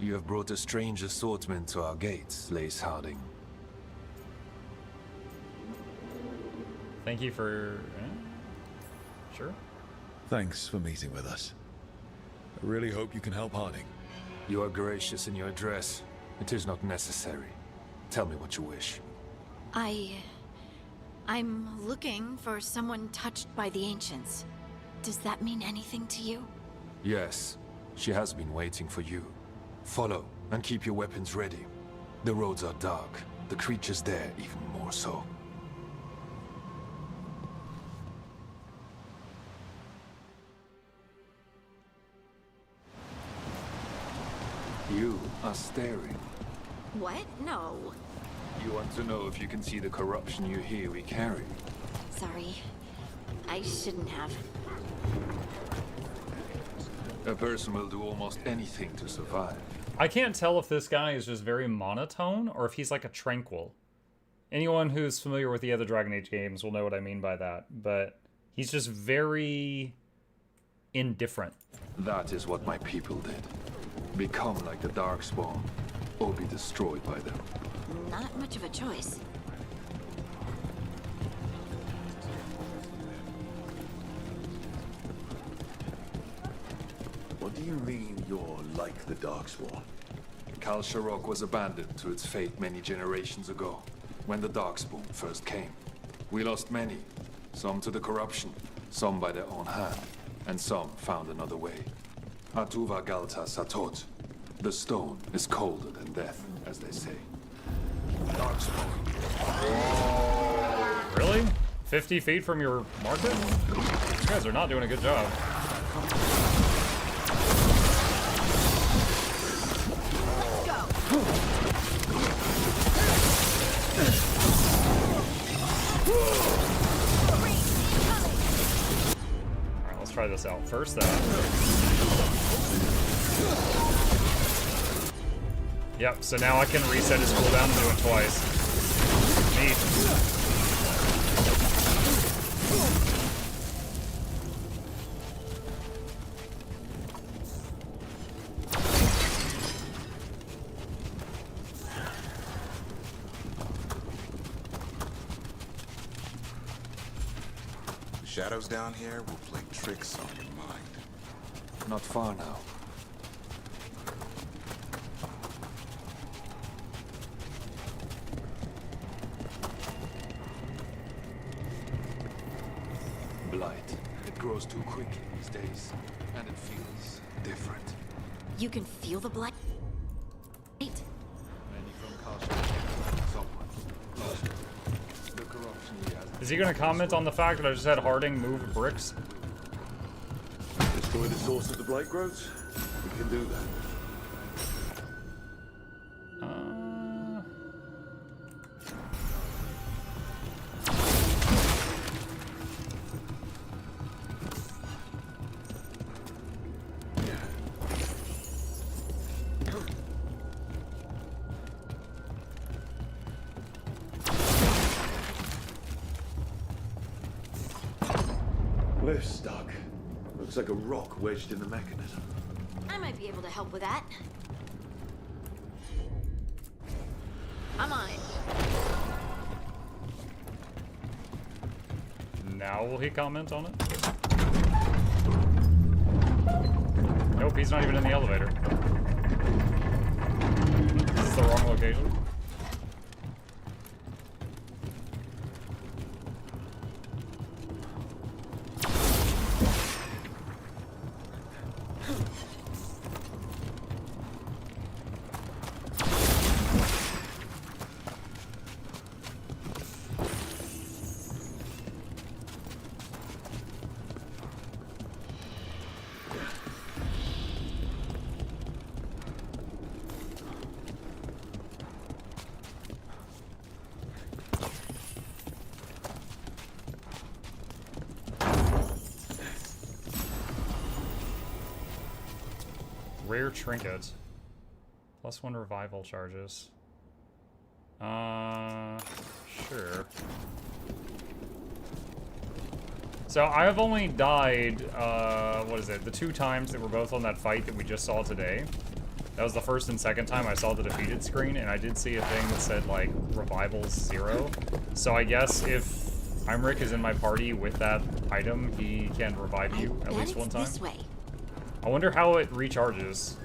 You have brought a strange assortment to our gates, Lace Harding. Thank you for... Sure. Thanks for meeting with us. I really hope you can help Harding. You are gracious in your address. It is not necessary. Tell me what you wish. I'm looking for someone touched by the Ancients. Does that mean anything to you? Yes. She has been waiting for you. Follow, and keep your weapons ready. The roads are dark. The creatures there even more so. You are staring. What? No. You want to know if you can see the corruption you hear we carry? Sorry. I shouldn't have. A person will do almost anything to survive. I can't tell if this guy is just very monotone or if he's like a tranquil. Anyone who's familiar with the other Dragon Age games will know what I mean by that, but he's just very indifferent. That is what my people did. Become like the Darkspawn, or be destroyed by them. Not much of a choice. What do you mean you're like the Darkspawn? Kal Sharok was abandoned to its fate many generations ago, when the Darkspawn first came. We lost many, some to the corruption, some by their own hand, and some found another way. Atuva Galta Satot. The stone is colder than death, as they say. Darkspawn. Really? 50 feet from your market? You guys are not doing a good job. Alright, let's try this out. First Yep, so now I can reset his cooldown and do it twice. Neat. The shadows down here will play tricks on your mind. Not far now. Blight. It grows too quickly these days, and it feels different. You can feel the blight? Many from Kal someone closer. The corruption he has. Is he going to comment on the fact that I just had Harding move bricks? Destroy the source of the blight growths? We can do that. Lift stuck. Looks like a rock wedged in the mechanism. I might be able to help with that. I'm on it. Now will he comment on it? Nope, he's not even in the elevator. This is the wrong location. Rare trinket. +1 revival charges. Sure. So I have only died, what is it? The 2 times that were both on that fight that we just saw today. That was the first and second time I saw the defeated screen, and I did see a thing that said, like, revivals 0. So I guess if Heinrich is in my party with that item, he can revive you at least one time. This way. I wonder how it recharges.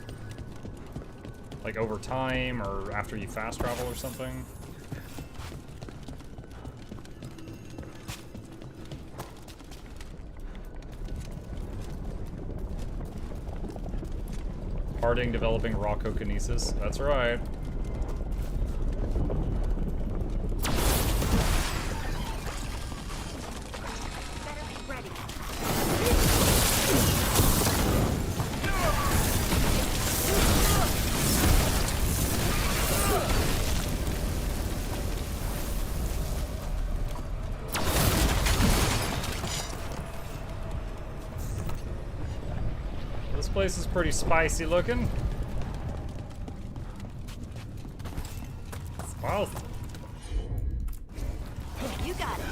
Like over time, or after you fast travel or something. Harding developing rockokinesis. That's right. This place is pretty spicy looking. Wow. You got it.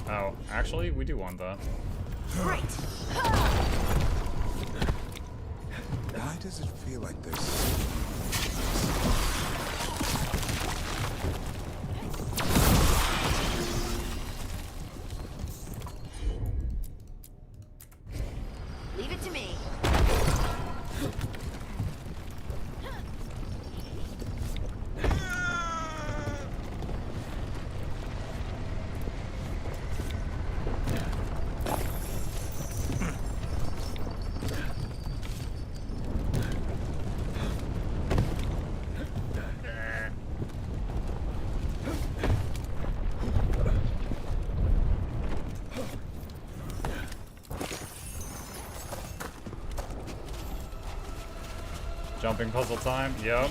Oh, actually, we do want that. Right. Why does it feel like there's... Leave it to me. Jumping puzzle time. Yep.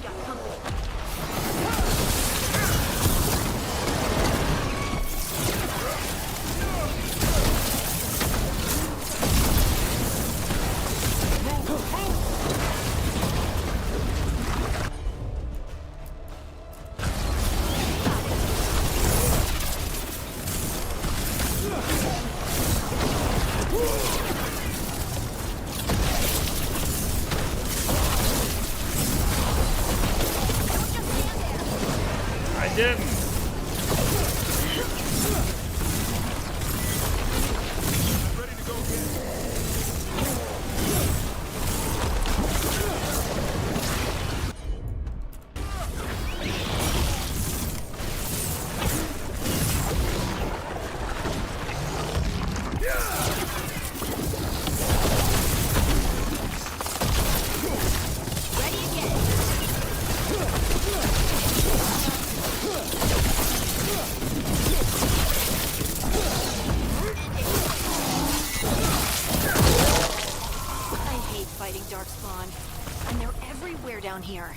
Down here.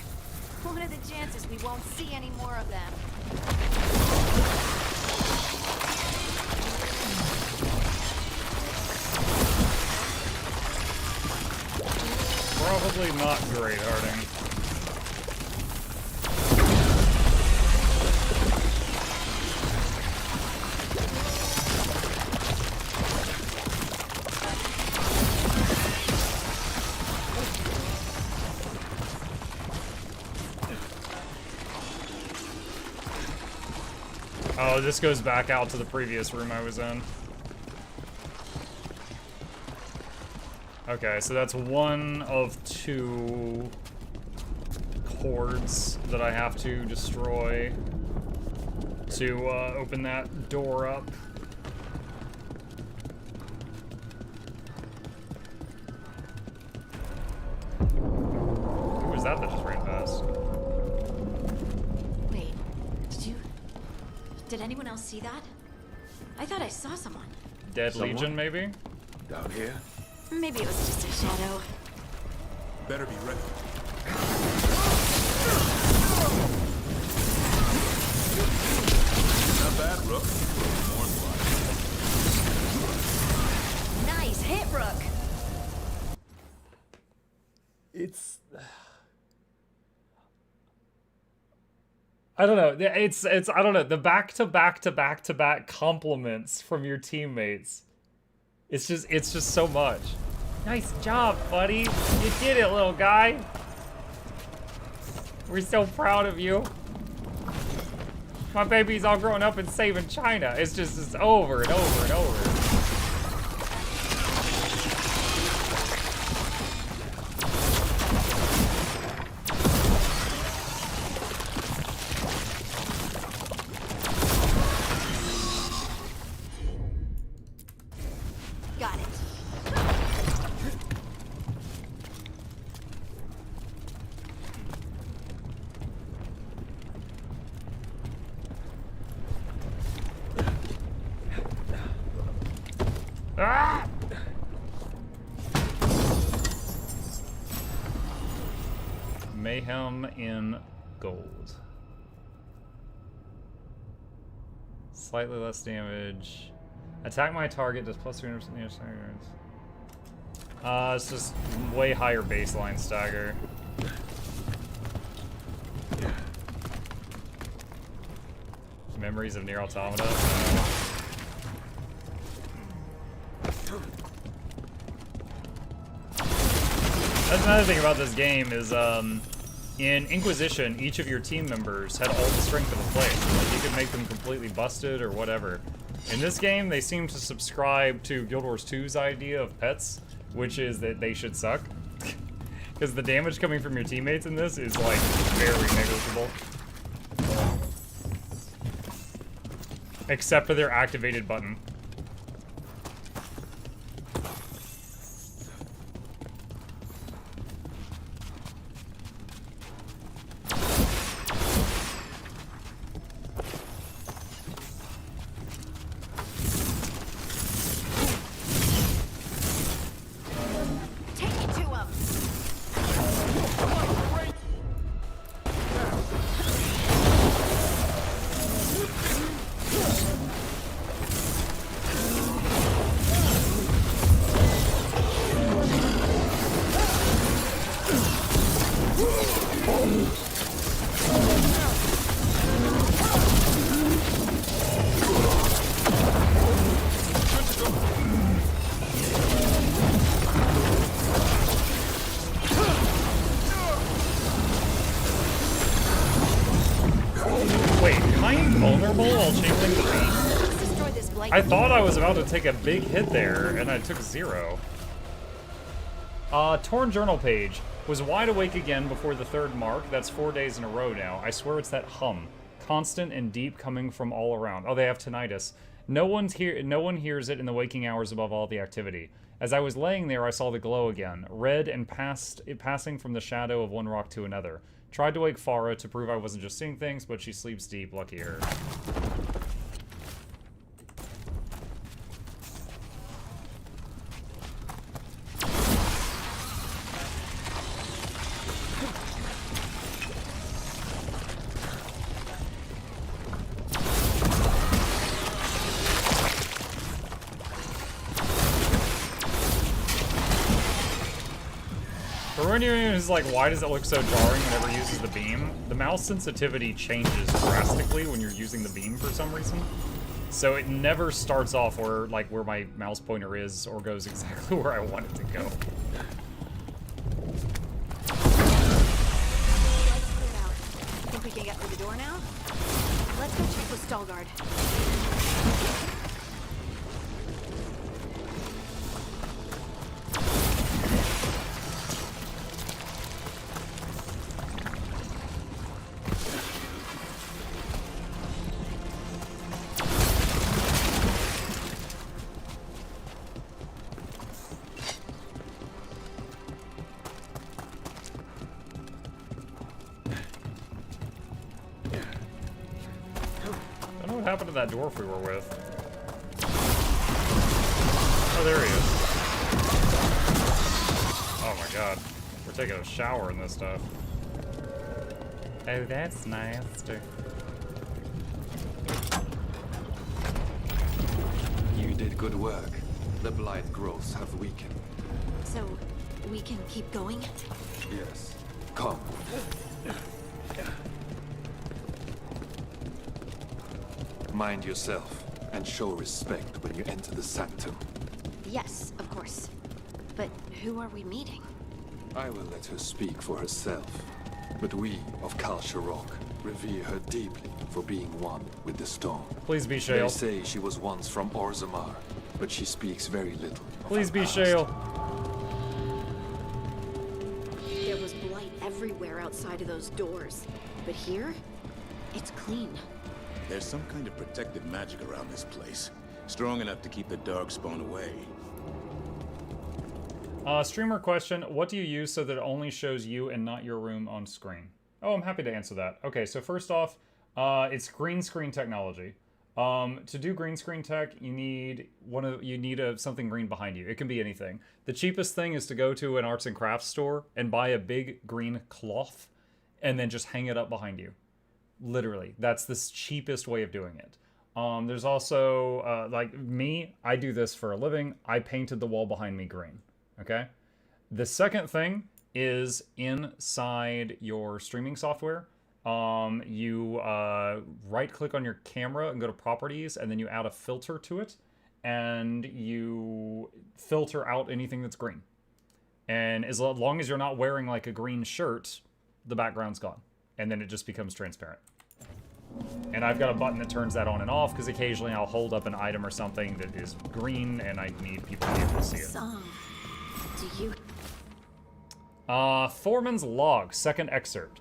What are the chances we won't see any more of them? Probably not great, Harding. Oh, this goes back out to the previous room I was in. Okay, so that's one of 2 cords that I have to destroy to open that door up. Who was that just ran past? Wait, did anyone else see that? I thought I saw someone. Dead Legion, maybe? Down here? Maybe it was just a shadow. Better be ready. Not bad, Rook. More Nice hit, Rook. It's... I don't know. It's I don't know. The back-to-back compliments from your teammates. It's just so much. Nice job, buddy. You did it, little guy. We're so proud of you. My baby's all grown up and saving China. It's over and over and over. Got it. Ah! Mayhem in gold. Slightly less damage. Attack my target does plus 300% damage. It's just way higher baseline stagger. Memories of Nier Automata. That's another thing about this game is, in Inquisition, each of your team members had all the strength of a place. Like, you could make them completely busted or whatever. In this game, they seem to subscribe to Guild Wars 2's idea of pets, which is that they should suck. Because the damage coming from your teammates in this is, like, very negligible. Except for their activated button. I thought I was about to take a big hit there, and I took 0. Torn journal page. Was wide awake again before the 3rd mark. That's 4 days in a row now. I swear it's that hum. Constant and deep coming from all around. Oh, they have tinnitus. No one hears it in the waking hours above all the activity. As I was laying there, I saw the glow again. Red and passing from the shadow of one rock to another. Tried to wake Farah to prove I wasn't just seeing things, but she sleeps deep. Lucky her. Is like, why does it look so jarring whenever it uses the beam? The mouse sensitivity changes drastically when you're using the beam for some reason. So it never starts off where my mouse pointer is or goes exactly where I want it to go. Think we can get through the door now? Let's go check with Stahl Veilguard. What happened to that dwarf we were with? Oh, there he is. Oh my god. We're taking a shower in this stuff. Oh, that's nasty. You did good work. The blight growths have weakened. So, we can keep going? Yes. Come. Mind yourself, and show respect when you enter the sanctum. Yes, of course. But who are we meeting? I will let her speak for herself. But we of Kal Sharok revere her deeply for being one with the storm. Please be Shale. They say she was once from Orzammar, but she speaks very little. Please be Shale. There was blight everywhere outside of those doors. But here, it's clean. There's some kind of protective magic around this place. Strong enough to keep the Darkspawn away. Streamer question, what do you use so that it only shows you and not your room on screen? Oh, I'm happy to answer that. Okay, so first off, it's green screen technology. To do green screen tech, you need something green behind you. It can be anything. The cheapest thing is to go to an arts and crafts store and buy a big green cloth and then just hang it up behind you. Literally, that's the cheapest way of doing it. There's also, like me, I do this for a living. I painted the wall behind me green, okay? The second thing is inside your streaming software. You right-click on your camera and go to Properties, and then you add a filter to it, and you filter out anything that's green. And as long as you're not wearing like a green shirt, the background's gone. And then it just becomes transparent. And I've got a button that turns that on and off because occasionally I'll hold up an item or something that is green and I need people to be able to see it. Song. Do you... Foreman's log, second excerpt.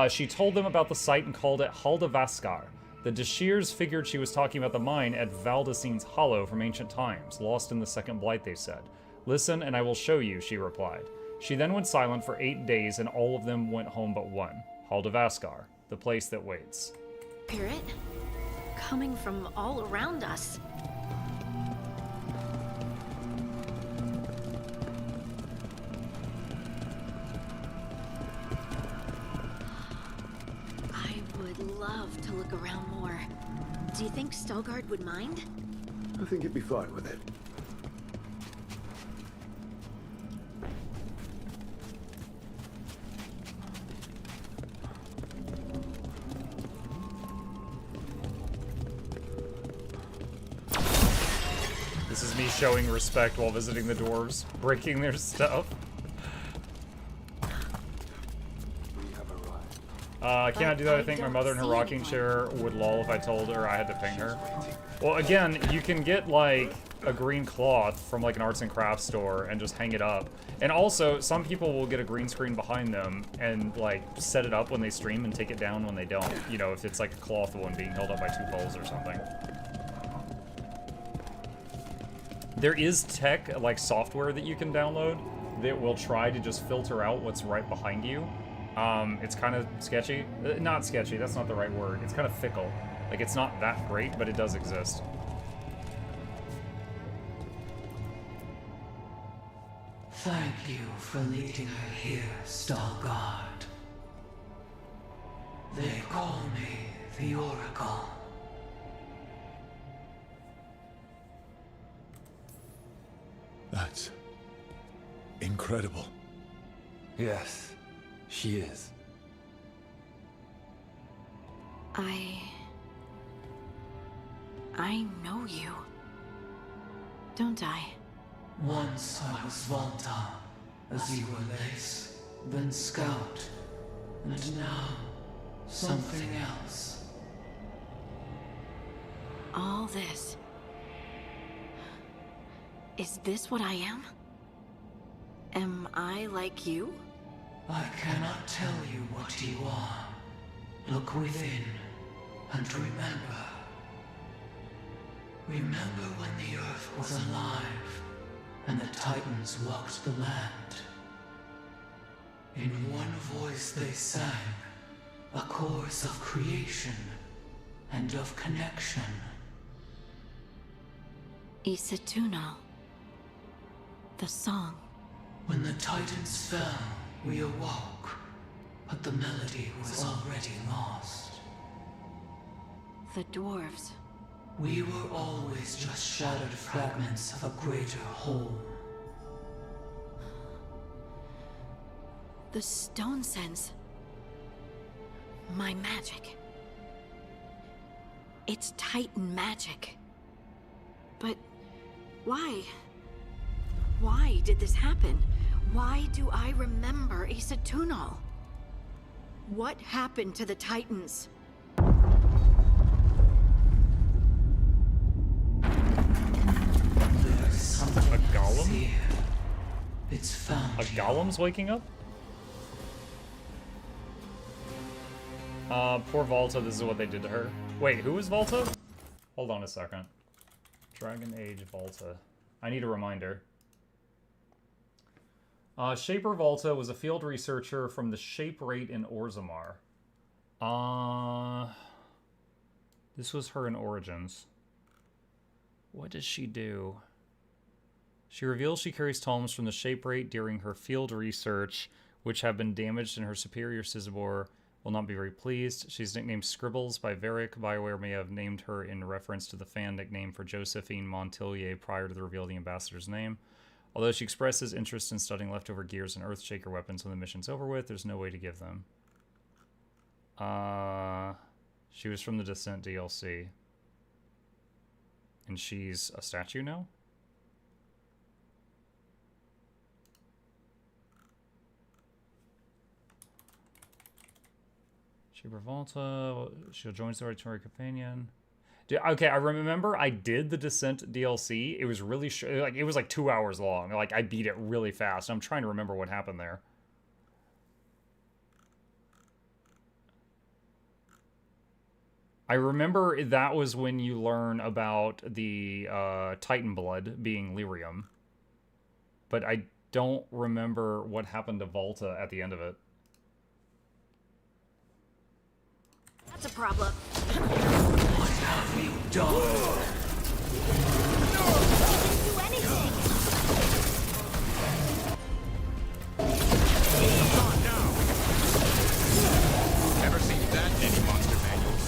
She told them about the site and called it Haldavaskar. The Dashirs figured she was talking about the mine at Valdecine's Hollow from ancient times, lost in the Second Blight, they said. Listen and I will show you, she replied. She then went silent for 8 days and all of them went home but one. Haldavaskar, the place that waits. Spirit? Coming from all around us. I would love to look around more. Do you think Stalgard would mind? I think he'd be fine with it. This is me showing respect while visiting the dwarves, breaking their stuff. Can't do that. I think my mother in her rocking chair would lol if I told her I had to ping her. Well, again, you can get like a green cloth from like an arts and crafts store and just hang it up. And also, some people will get a green screen behind them and like set it up when they stream and take it down when they don't. You know, if it's like a cloth one being held up by 2 poles or something. There is tech, like software that you can download that will try to just filter out what's right behind you. It's kind of sketchy. Not sketchy, that's not the right word. It's kind of fickle. Like, it's not that great, but it does exist. Thank you for leading her here, Stalgard. They call me the Oracle. That's incredible. Yes, she is. I know you. Don't I? Once I was Volta, as you were Lace, then Scout, and now something else. all this. Is this what I am? Am I like you? I cannot tell you what you are. Look within and remember. Remember when the earth was alive and the Titans walked the land. In one voice they sang a chorus of creation and of connection. Isatunal. The song. When the Titans fell, we awoke, but the melody was already lost. The dwarves. We were always just shattered fragments of a greater whole. The stone sense. My magic. It's Titan magic. But why? Why did this happen? Why do I remember Isatunal? What happened to the Titans? A golem? Here. It's found. A golem's waking up? Poor Volta, this is what they did to her. Wait, who is Volta? Hold on a second. Dragon Age Volta. I need a reminder. Shaper Volta was a field researcher from the Shape Rate in Orzammar. This was her in Origins. What does she do? She reveals she carries tomes from the Shape Rate during her field research, which have been damaged, and her superior Sizabor will not be very pleased. She's nicknamed Scribbles by Varric. BioWare may have named her in reference to the fan nickname for Josephine Montilier prior to the reveal of the ambassador's name. Although she expresses interest in studying leftover gears and Earthshaker weapons when the mission's over with, there's no way to give them. She was from the Descent DLC. And she's a statue now? Shaper Volta, she'll join the Auditory Companion. Okay, I remember I did the Descent DLC. It was really it was like 2 hours long. Like, I beat it really fast. I'm trying to remember what happened there. I remember that was when you learn about the Titan blood being lyrium. But I don't remember what happened to Volta at the end of it. That's a problem. What have you done? Didn't do anything. Gone now. Never seen that in any monster manuals.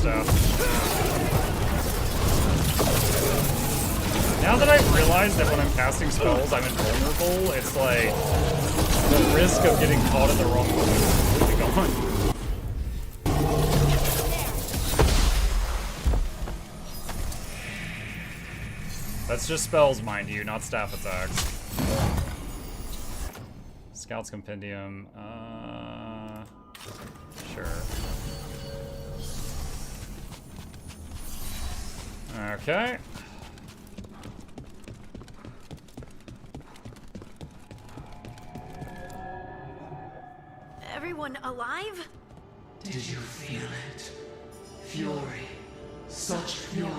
staff. Now that I've realized that when I'm casting spells, I'm invulnerable, it's like the risk of getting caught in the wrong moment is completely gone. That's just spells, mind you, not staff attacks. Scout's Compendium, sure. Okay. Everyone alive? Did you feel it? Fury. Such fury.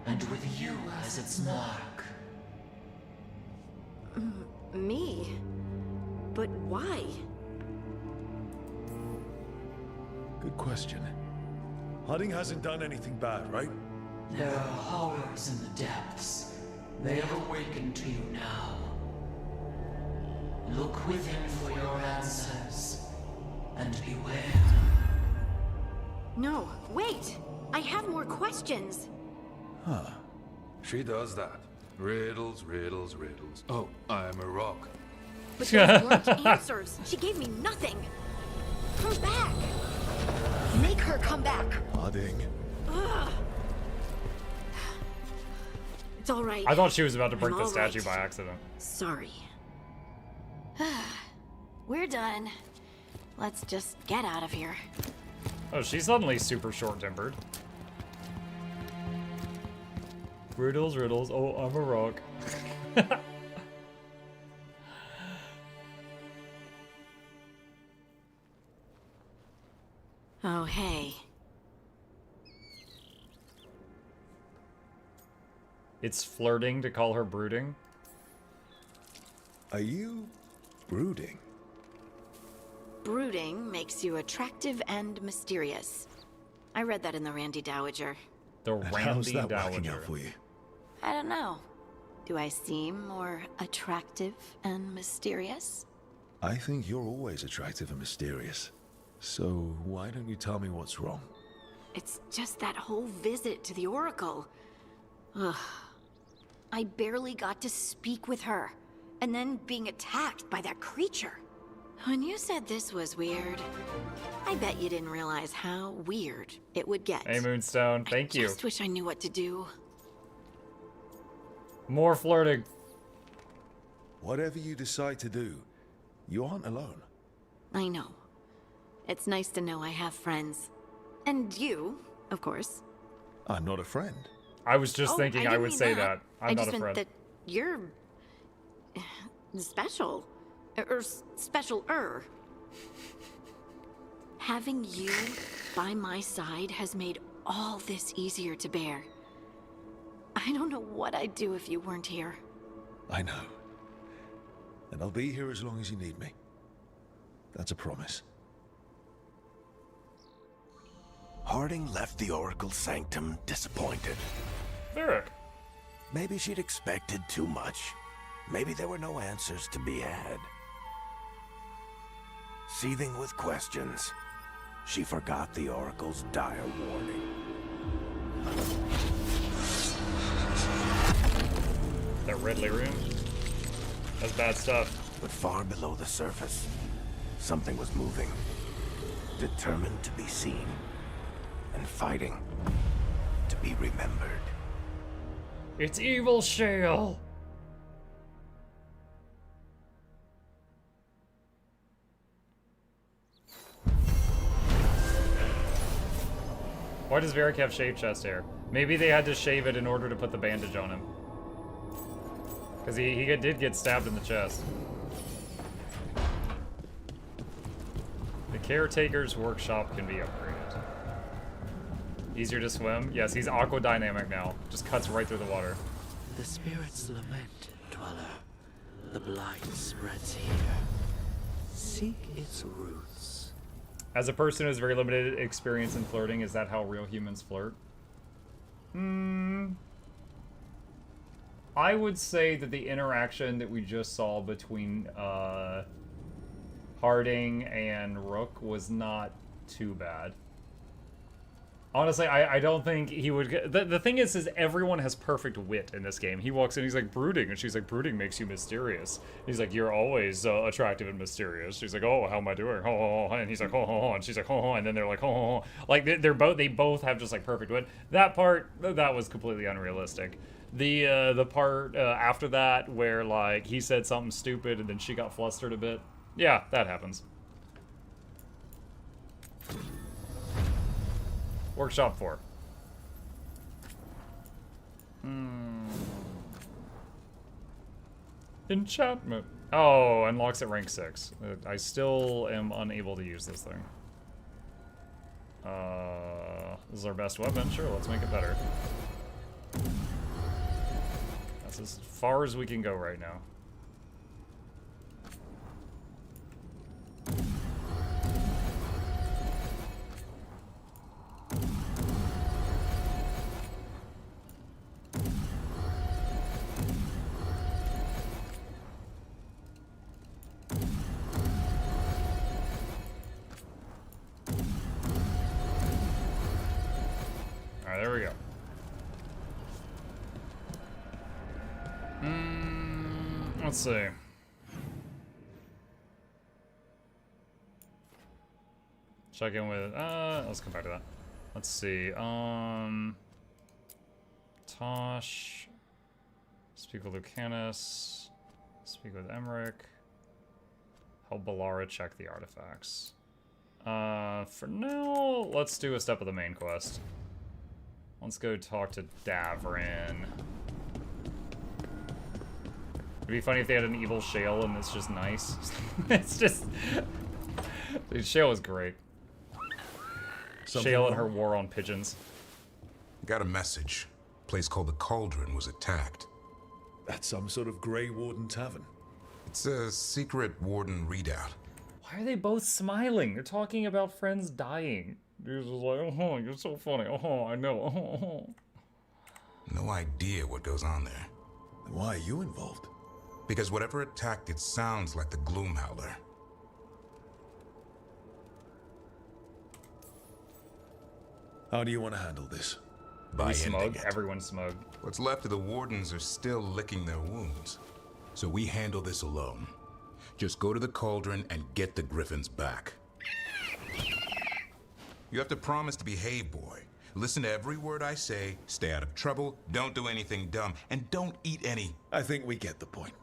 And with you as its mark. Me? But why? Good question. Harding hasn't done anything bad, right? There are horrors in the depths. They have awakened to you now. Look within for your answers. And beware. No, wait! I have more questions. Huh. She does that. Riddles, riddles, riddles. Oh, I'm a rock. But those weren't answers. She gave me nothing. Come back. Make her come back. Harding. Ugh. It's all right. I thought she was about to break I'm the all statue right. by accident. Sorry. We're done. Let's just get out of here. Oh, she's suddenly super short-tempered. Riddles, riddles. Oh, I'm a rock. Oh, hey. It's flirting to call her brooding. Are you brooding? Brooding makes you attractive and mysterious. I read that in the Randy Dowager. The And Randy how's that working Dowager. out for you? I don't know. Do I seem more attractive and mysterious? I think you're always attractive and mysterious. So why don't you tell me what's wrong? It's just that whole visit to the Oracle. Ugh. I barely got to speak with her. And then being attacked by that creature. When you said this was weird, I bet you didn't realize how weird it would get. Hey, Moonstone. Thank you. Just wish I knew what to do. More flirting. Whatever you decide to do, you aren't alone. I know. It's nice to know I have friends. And you, of course. I'm not a friend. I was just thinking I didn't would mean say that. I I'm just not a meant friend. that you're special. Or special-er. Having you by my side has made all this easier to bear. I don't know what I'd do if you weren't here. I know. And I'll be here as long as you need me. That's a promise. Harding left the Oracle Sanctum disappointed. Varric. Maybe she'd expected too much. Maybe there were no answers to be had. Seething with questions, she forgot the Oracle's dire warning. That Ridley room? That's bad stuff. But far below the surface, something was moving. Determined to be seen. And fighting to be remembered. It's Evil Shale! Why does Varric have shaved chest hair? Maybe they had to shave it in order to put the bandage on him. Because he did get stabbed in the chest. The Caretaker's workshop can be upgraded. Easier to swim? Yes, he's aqua dynamic now. Just cuts right through the water. The spirits lament, Dweller. The blight spreads here. Seek its roots. As a person who has very limited experience in flirting, is that how real humans flirt? I would say that the interaction that we just saw between Harding and Rook was not too bad. Honestly, I don't think he would get... The thing is everyone has perfect wit in this game. He walks in, he's like, brooding, and she's like, brooding makes you mysterious. He's like, you're always attractive and mysterious. She's like, oh, how am I doing? Oh, and he's like, oh, and she's like, oh, and then they're like, oh. Like, they both have just, like, perfect wit. That part, that was completely unrealistic. The part after that where, like, he said something stupid and then she got flustered a bit. Yeah, that happens. Workshop 4. Enchantment. Oh, unlocks at rank 6. I still am unable to use this thing. This is our best weapon. Sure, let's make it better. That's as far as we can go right now. Alright, there we go. Let's see. Check in with, let's come back to that. Let's see, Tosh. Speak with Lucanus. Speak with Emmerich. Help Balara check the artifacts. For now, let's do a step of the main quest. Let's go talk to Davrin. It'd be funny if they had an evil Shale and it's just nice. It's just... Dude, Shale is great. Shale and her war on pigeons. Got a message. Place called the Cauldron was attacked. That's some sort of Grey Warden tavern. It's a secret Warden readout. Why are they both smiling? They're talking about friends dying. You're just like, oh, you're so funny. Oh, I know. Oh. No idea what goes on there. Why are you involved? Because whatever attacked it sounds like the Gloomhowler. How do you want to handle this? By smug? Everyone's smug. What's left of the Wardens are still licking their wounds. So we handle this alone. Just go to the Cauldron and get the Griffins back. You have to promise to behave, boy. Listen to every word I say, stay out of trouble, don't do anything dumb, and don't eat any. I think we get the point.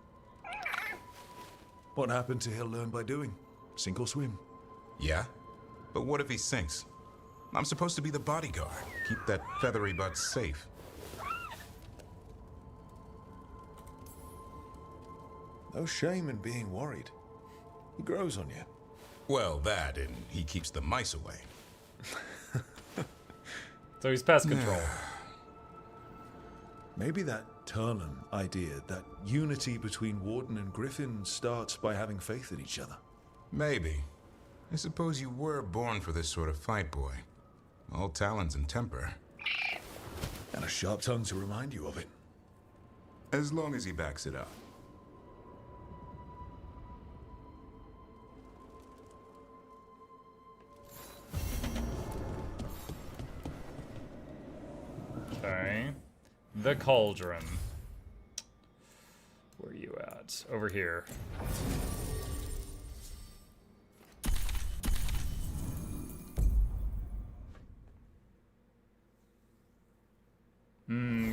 What happened to he'll learn by doing? Sink or swim? Yeah? But what if he sinks? I'm supposed to be the bodyguard. Keep that feathery butt safe. No shame in being worried. He grows on you. Well, that, and he keeps the mice away. So he's pest control. Maybe that Turlan idea, that unity between Warden and Griffin starts by having faith in each other. Maybe. I suppose you were born for this sort of fight, boy. All talons and temper. And a sharp tongue to remind you of it. As long as he backs it up. Okay. The Cauldron. Where are you at? Over here.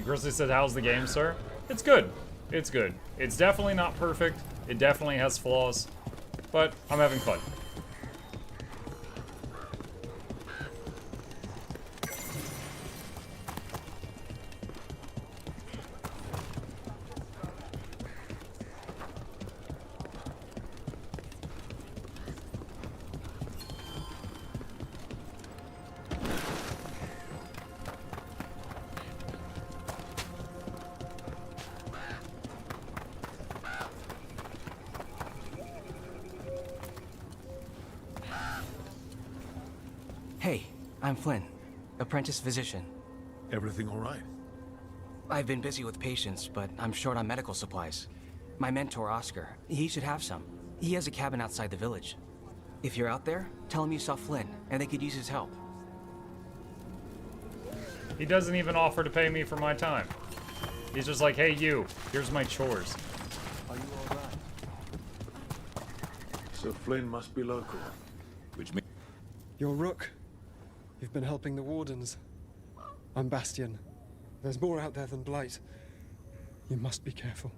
Grizzly said, how's the game, sir? It's good. It's good. It's definitely not perfect. It definitely has flaws. But I'm having fun. Hey, I'm Flynn, apprentice physician. Everything all right? I've been busy with patients, but I'm short on medical supplies. My mentor, Oscar, he should have some. He has a cabin outside the village. If you're out there, tell him you saw Flynn, and they could use his help. He doesn't even offer to pay me for my time. He's just like, hey, you, here's my chores. Are you all right? So Flynn must be local. Which means... You're Rook. You've been helping the Wardens. I'm Bastion. There's more out there than Blight. You must be careful.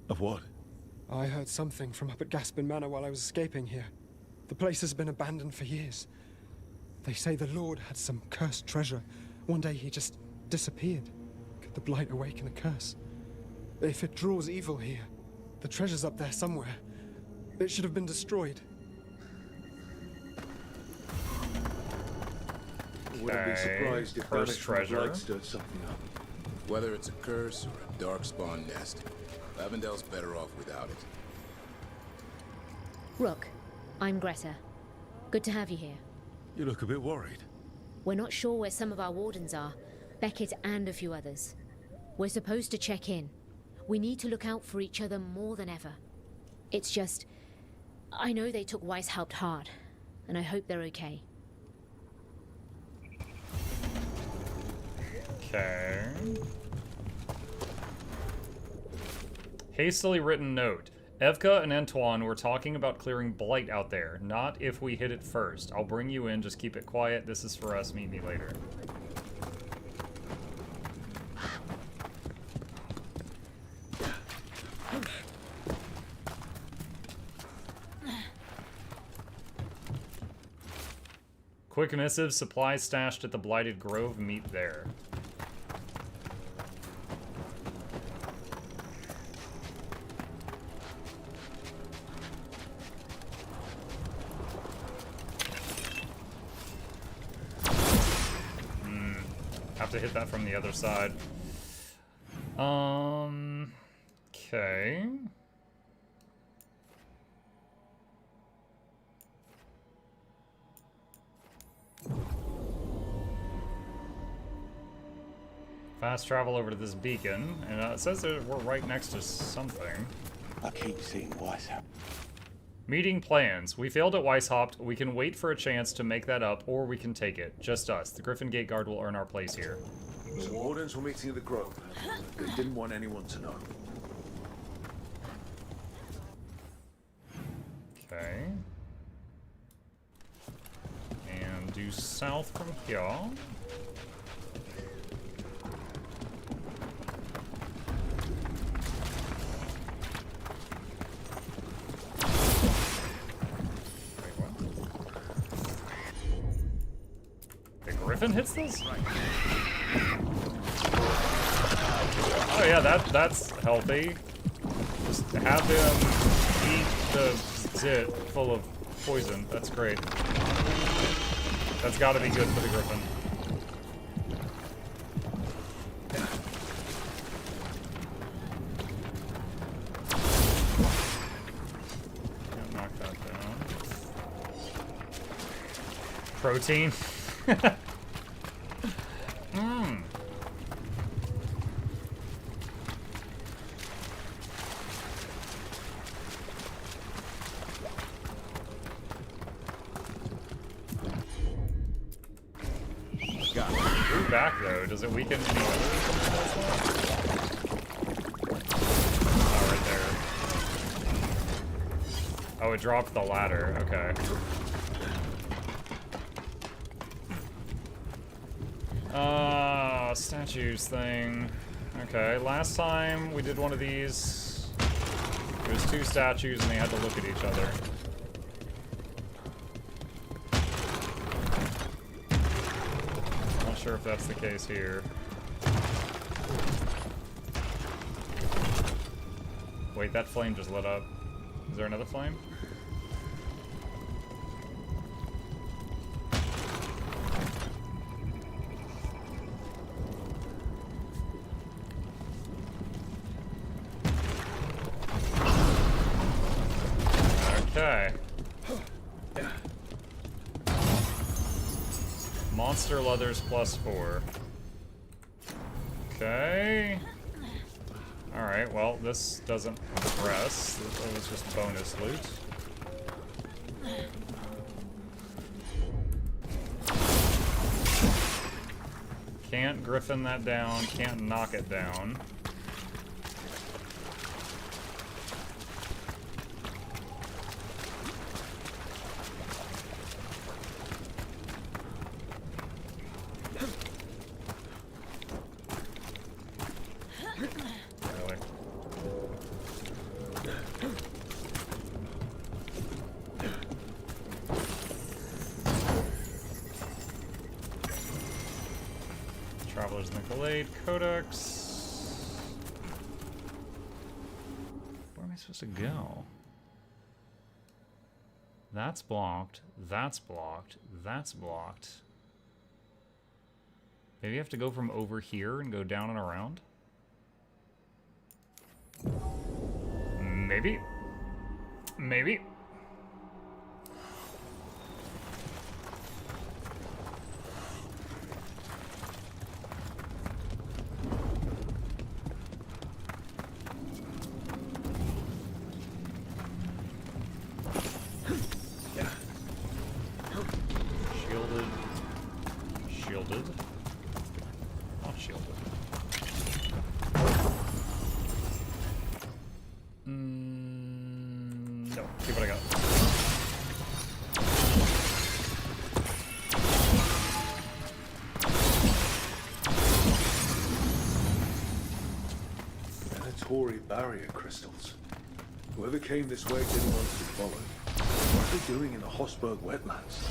Of what? I heard something from up at Gaspin Manor while I was escaping here. The place has been abandoned for years. They say the Lord had some cursed treasure. One day he just disappeared. Could the Blight awaken a curse? If it draws evil here, the treasure's up there somewhere. It should have been destroyed. Wouldn't be surprised if Cursed treasure. Blight stirred something up. Whether it's a curse or a darkspawn nest, Lavendel's better off without it. Rook, I'm Greta. Good to have you here. You look a bit worried. We're not sure where some of our wardens are, Beckett and a few others. We're supposed to check in. We need to look out for each other more than ever. It's just, I know they took Weishaupt hard, and I hope they're okay. Okay. Hastily written note. Evka and Antoine were talking about clearing Blight out there, not if we hit it first. I'll bring you in, just keep it quiet. This is for us, meet me later. Quick missive, supplies stashed at the Blighted Grove, meet there. Have to hit that from the other side. Okay. Fast travel over to this beacon, and it says that we're right next to something. I keep seeing Weishaupt. Meeting plans. We failed at Weishaupt. We can wait for a chance to make that up, or we can take it. Just us. The Griffin Gate Guard will earn our place here. The Wardens were meeting at the Grove. They didn't want anyone to know. Okay. And due south from here. Griffin hits this? Oh yeah, that's healthy. Just have him eat the zit full of poison. That's great. That's gotta be good for the Griffin. Can't knock that down. Protein. Back though, does it weaken any others? Oh, right there. Oh, it dropped the ladder. Okay. Statues thing. Okay, last time we did one of these, it was two statues and they had to look at each other. Not sure if that's the case here. Wait, that flame just lit up. Is there another flame? Okay. Monster leathers +4. Okay. Alright, well, this doesn't progress. It was just bonus loot. Can't griffin that down, can't knock it down. Really? Traveler's Nicolade, Codex. Where am I supposed to go? That's blocked. That's blocked. That's blocked. Maybe I have to go from over here and go down and around? Maybe. Maybe. Shielded. Shielded. Not shielded. No. See what I got. Venatory barrier crystals. Whoever came this way didn't want to be followed. What are they doing in the Hossberg wetlands?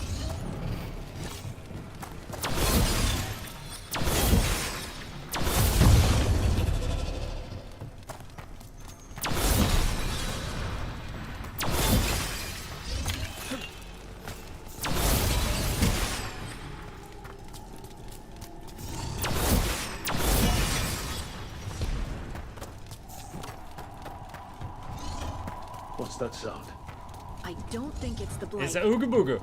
What's that sound? I don't think it's the blade. It's a Ooga Booga.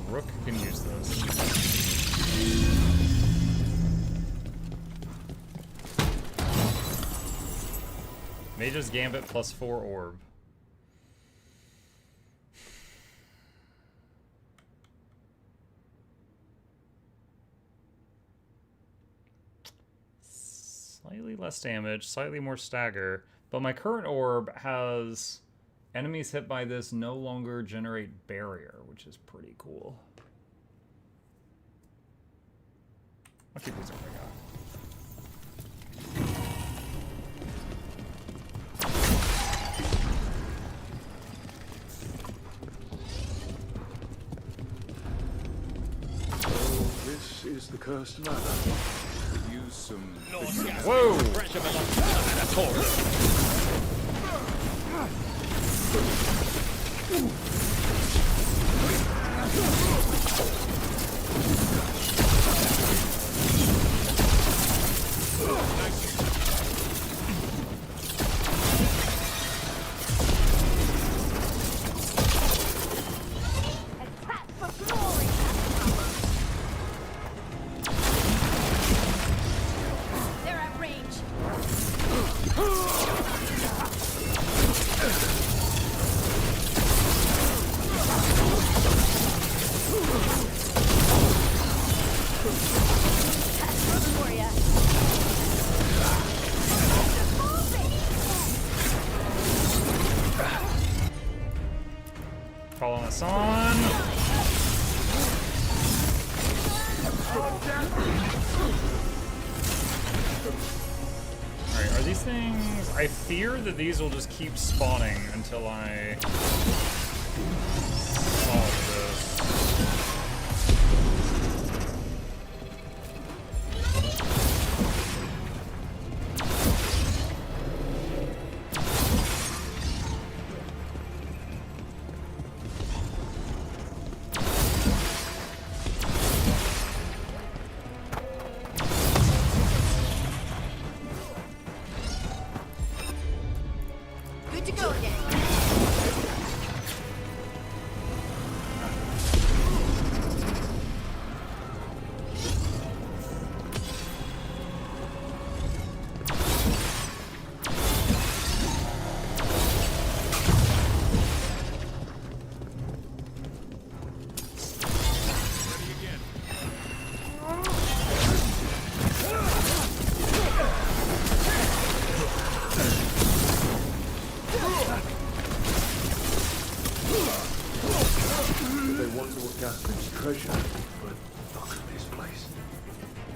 Rook can use this. Mage's Gambit plus 4 orb. Slightly less damage, slightly more stagger, but my current orb has enemies hit by this no longer generate barrier, which is pretty cool. I'll keep using what I got. This is the cursed manor. Could use some... Whoa! They're at range. Calling us on. Alright, are these things... I fear that these will just keep spawning until I solve this. Gaspin's treasure, but look at this place.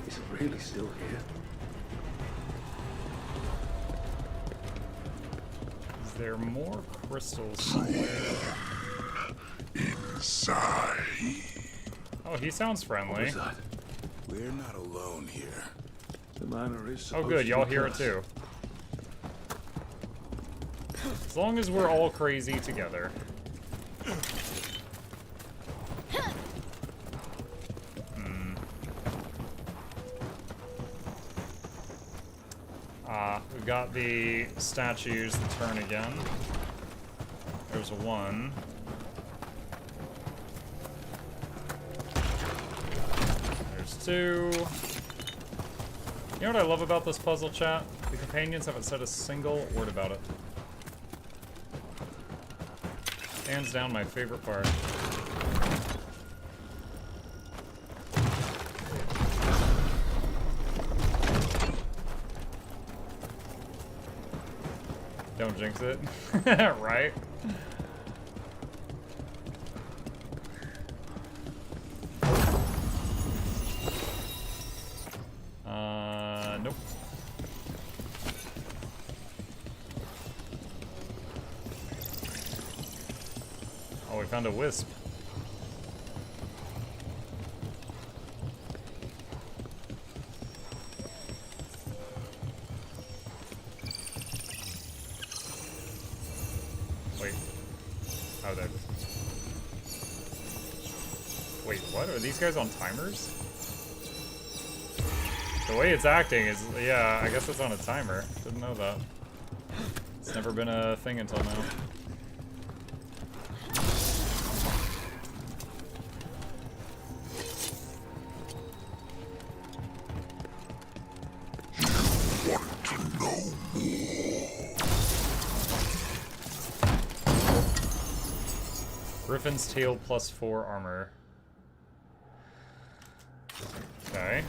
Is it really still here? Is there more crystals somewhere? Inside. Oh, he sounds friendly. What was that? We're not alone here. The manor is Oh supposed good, to y'all be hear it cursed. too. As long as we're all crazy together. We've got the statues that turn again. There's one. There's two. You know what I love about this puzzle, chat? The companions haven't said a single word about it. Hands down my favorite part. Don't jinx it. Right? Nope. Oh, we found a wisp. Wait. Oh, there it is. Wait, what? Are these guys on timers? The way it's acting is, yeah, I guess it's on a timer. Didn't know that. It's never been a thing until now. Griffin's tail +4 armor. Okay.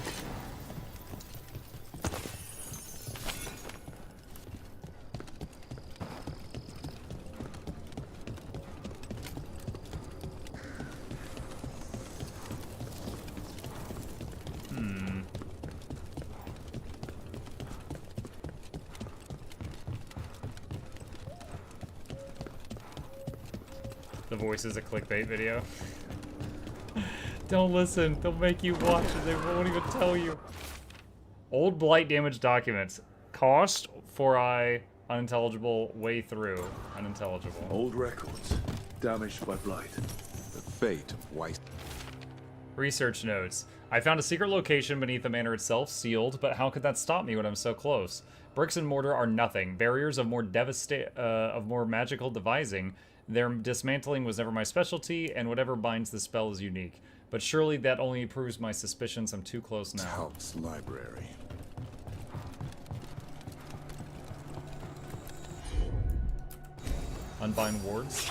The voice is a clickbait video. Don't listen. They'll make you watch it. They won't even tell you. Old blight damage documents. Cost for unintelligible way through. Unintelligible. Old records. Damaged by blight. The fate of White. Research notes. I found a secret location beneath the manor itself, sealed, but how could that stop me when I'm so close? Bricks and mortar are nothing. Barriers of more magical devising. Their dismantling was never my specialty, and whatever binds the spell is unique. But surely that only proves my suspicions. I'm too close now. Talc's library. Unbind wards.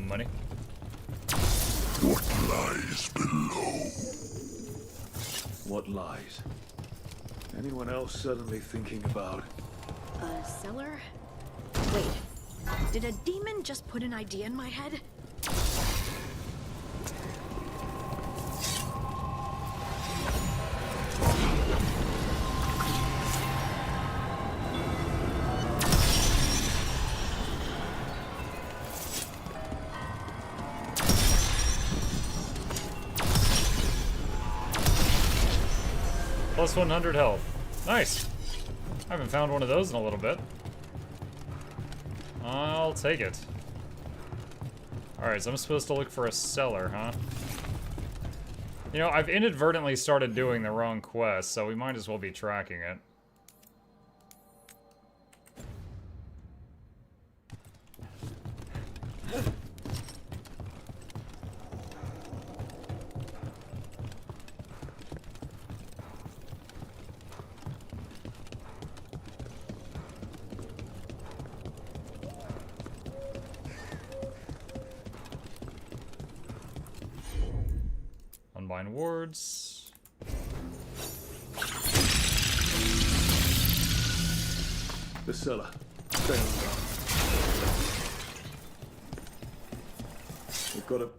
Money. What lies below? What lies? Anyone else suddenly thinking about? A cellar? Wait, did a demon just put an idea in my head? Plus 100 health. Nice. I haven't found one of those in a little bit. I'll take it. Alright, so I'm supposed to look for a cellar, huh? You know, I've inadvertently started doing the wrong quest, so we might as well be tracking it. Unbind wards. The cellar. Stay on guard. You've got a...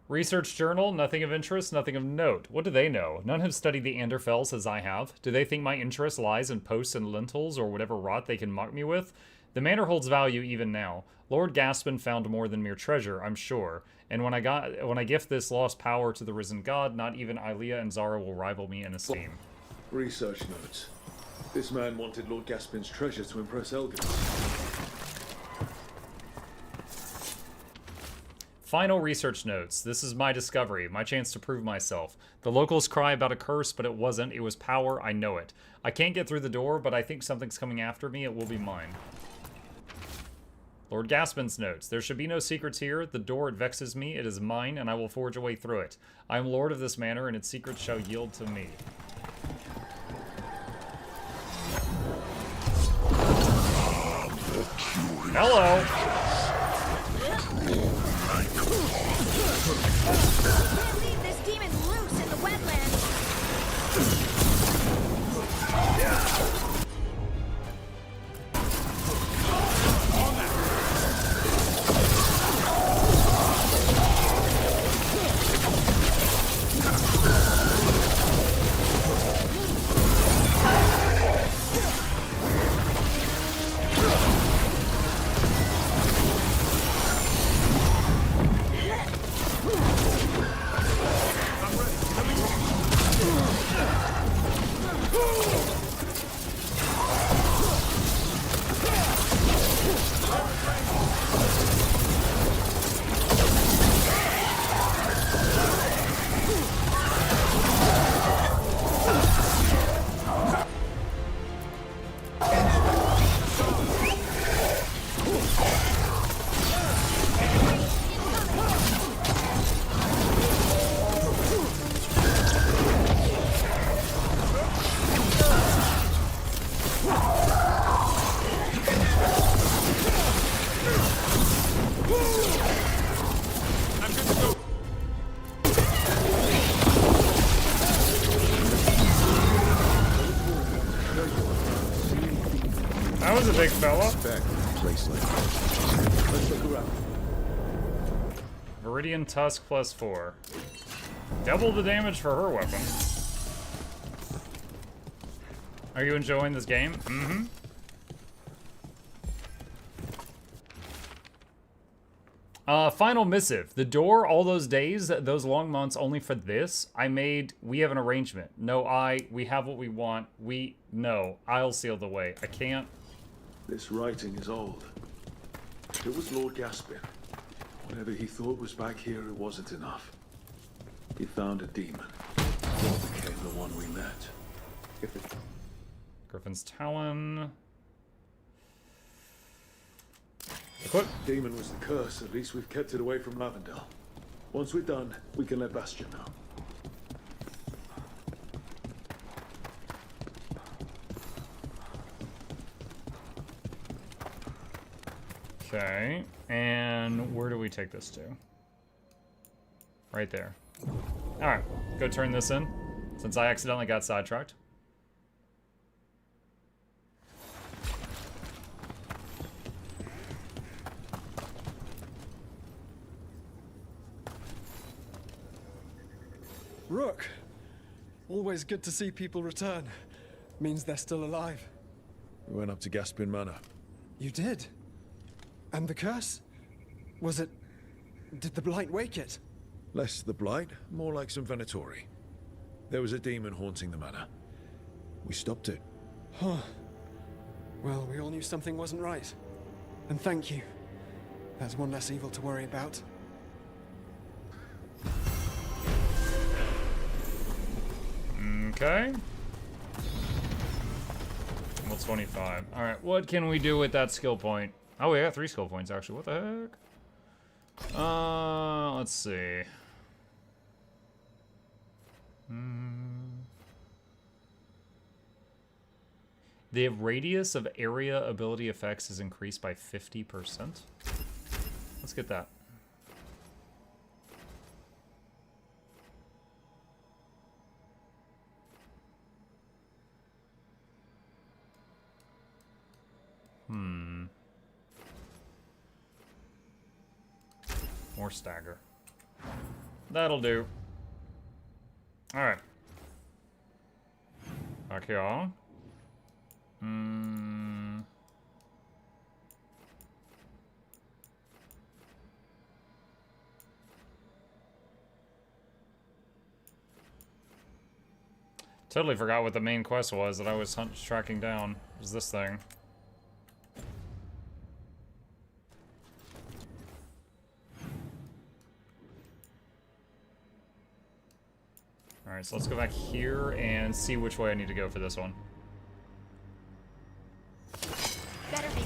Research journal, nothing of interest, nothing of note. What do they know? None have studied the Anderfels as I have. Do they think my interest lies in posts and lentils or whatever rot they can mock me with? The manor holds value even now. Lord Gaspin found more than mere treasure, I'm sure. And when I gift this lost power to the risen god, not even Ilea and Zara will rival me in esteem. Research notes. This man wanted Lord Gaspin's treasure to impress Elgin. Final research notes. This is my discovery, my chance to prove myself. The locals cry about a curse, but it wasn't. It was power, I know it. I can't get through the door, but I think something's coming after me. It will be mine. Lord Gaspin's notes. There should be no secrets here. The door, it vexes me. It is mine, and I will forge a way through it. I am lord of this manor, and its secrets shall yield to me. Hello! Can't leave this demon loose in the wetlands. That was a big fella. Let's look around. Viridian Tusk +4. Double the damage for her weapon. Are you enjoying this game? Mm-hmm. Final missive. The door, all those days, those long months only for this, we have an arrangement. No, we have what we want. No, I'll seal the way. I can't. This writing is old. It was Lord Gaspin. Whatever he thought was back here, it wasn't enough. He found a demon. What became the one we met? Griffin's Talon. Equip. Demon was the curse. At least we've kept it away from Lavendel. Once we're done, we can let Bastion know. Okay, and where do we take this to? Right there. Alright, go turn this in, since I accidentally got sidetracked. Rook! Always good to see people return. Means they're still alive. We went up to Gaspin Manor. You did? And the curse? Was it... Did the blight wake it? Less the blight, more like some Venatori. There was a demon haunting the manor. We stopped it. Huh. Well, we all knew something wasn't right. And thank you. There's one less evil to worry about. Okay. Well, 25. Alright, what can we do with that skill point? Oh, we got 3 skill points, actually. What the heck? Let's see. The radius of area ability effects is increased by 50%. Let's get that. More stagger. That'll do. Alright. Back here. Totally forgot what the main quest was that I was tracking down. It was this thing. Alright, so let's go back here and see which way I need to go for this one.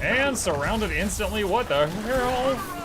And surrounded instantly, what the hell?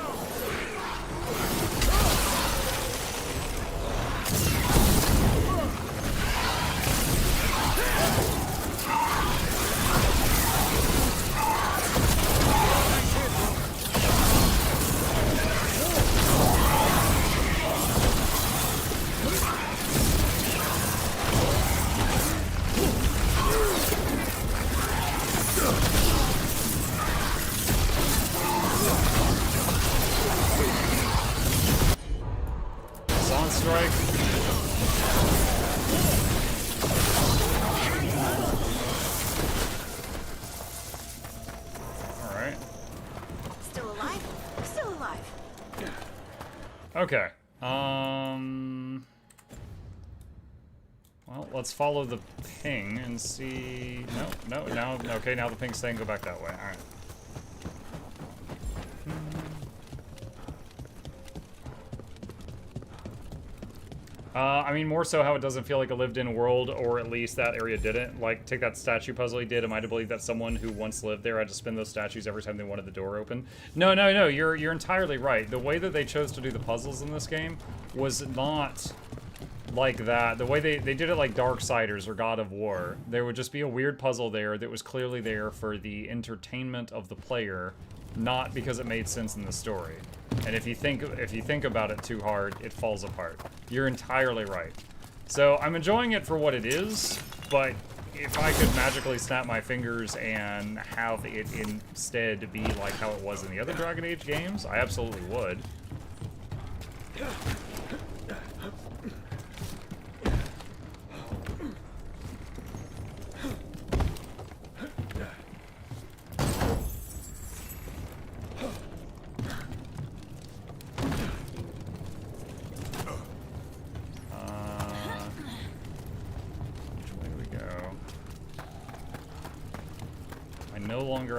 Okay. Well, let's follow the ping and see. No, now, okay, now the ping's saying go back that way. All right. I mean, more so how it doesn't feel like a lived-in world, or at least that area didn't. Like, take that statue puzzle he did. Am I to believe that someone who once lived there had to spin those statues every time they wanted the door open? No, you're entirely right. The way that they chose to do the puzzles in this game was not like that. The way they did it like Darksiders or God of War. There would just be a weird puzzle there that was clearly there for the entertainment of the player, not because it made sense in the story. And if you think about it too hard, it falls apart. You're entirely right. So I'm enjoying it for what it is, but if I could magically snap my fingers and have it instead be like how it was in the other Dragon Age games, I absolutely would.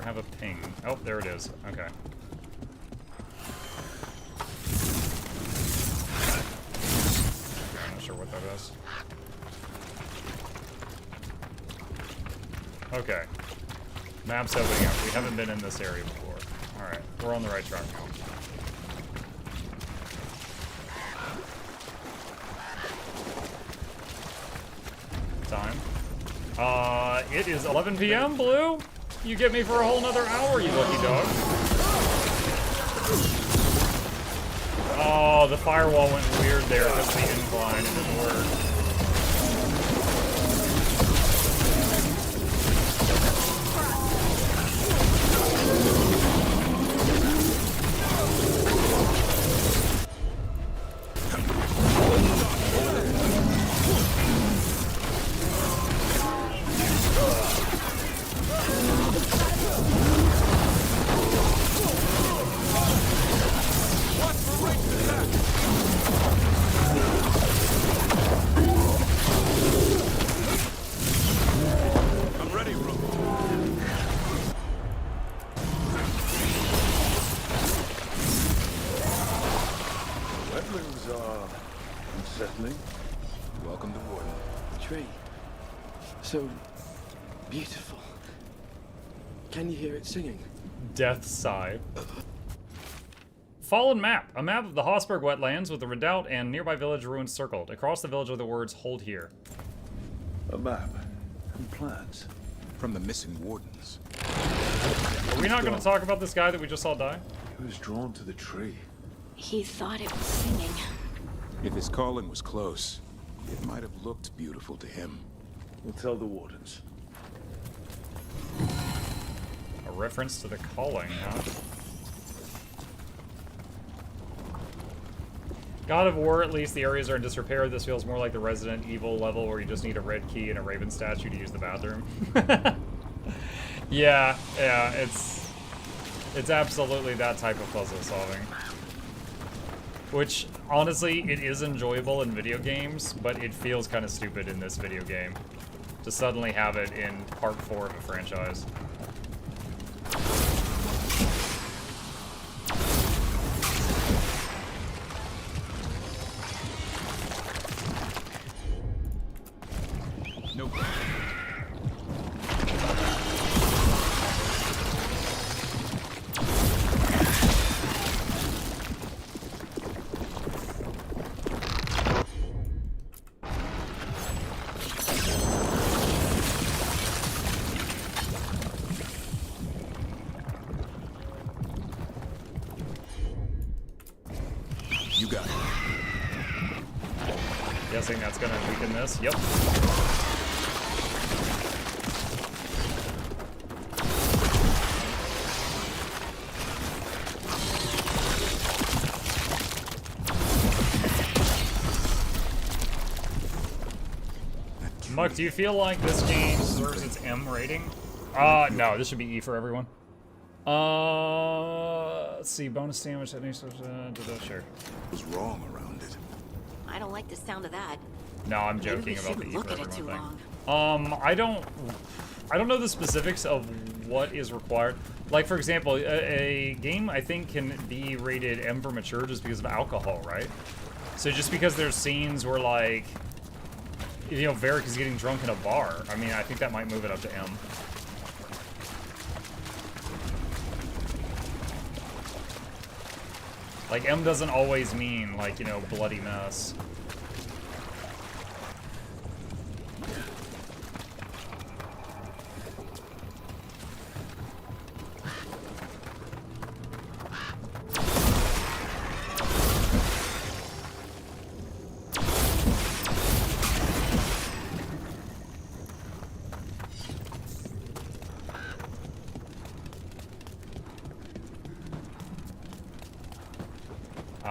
Have a ping. Oh, there it is. Okay. I'm not sure what that is. Okay. Map's opening up. We haven't been in this area before. Alright, we're on the right track now. Time. It is 11 p.m., Blue! You get me for a whole nother hour, you lucky dog. Oh, the firewall went weird there because of the incline. It didn't work. So beautiful. Can you hear it singing? Death sigh. Fallen map. A map of the Hossberg wetlands with the redoubt and nearby village ruins circled. Across the village are the words, "Hold here." A map and plans. From the missing wardens. Are we not going to talk about this guy that we just saw die? He was drawn to the tree. He thought it was singing. If his calling was close, it might have looked beautiful to him. We'll tell the wardens. A reference to the calling, huh? God of War, at least the areas are in disrepair. This feels more like the Resident Evil level where you just need a red key and a Raven statue to use the bathroom. Yeah, it's absolutely that type of puzzle solving. Which, honestly, it is enjoyable in video games, but it feels kind of stupid in this video game to suddenly have it in part 4 of a franchise. Nope. You got it. Guessing that's gonna weaken this. Yep. Muck, do you feel like this game deserves its M rating? No, this should be E for everyone. Let's see, bonus damage, that needs to, sure. What's wrong around it? I don't like the sound of that. No, I'm Maybe we joking about the shouldn't E look for at it everyone too thing. long. I don't know the specifics of what is required. Like, for example, a game I think can be rated M for mature just because of alcohol, right? So just because there's scenes where, like, you know, Varric is getting drunk in a bar, I mean, I think that might move it up to M. Like, M doesn't always mean, like, you know, bloody mess.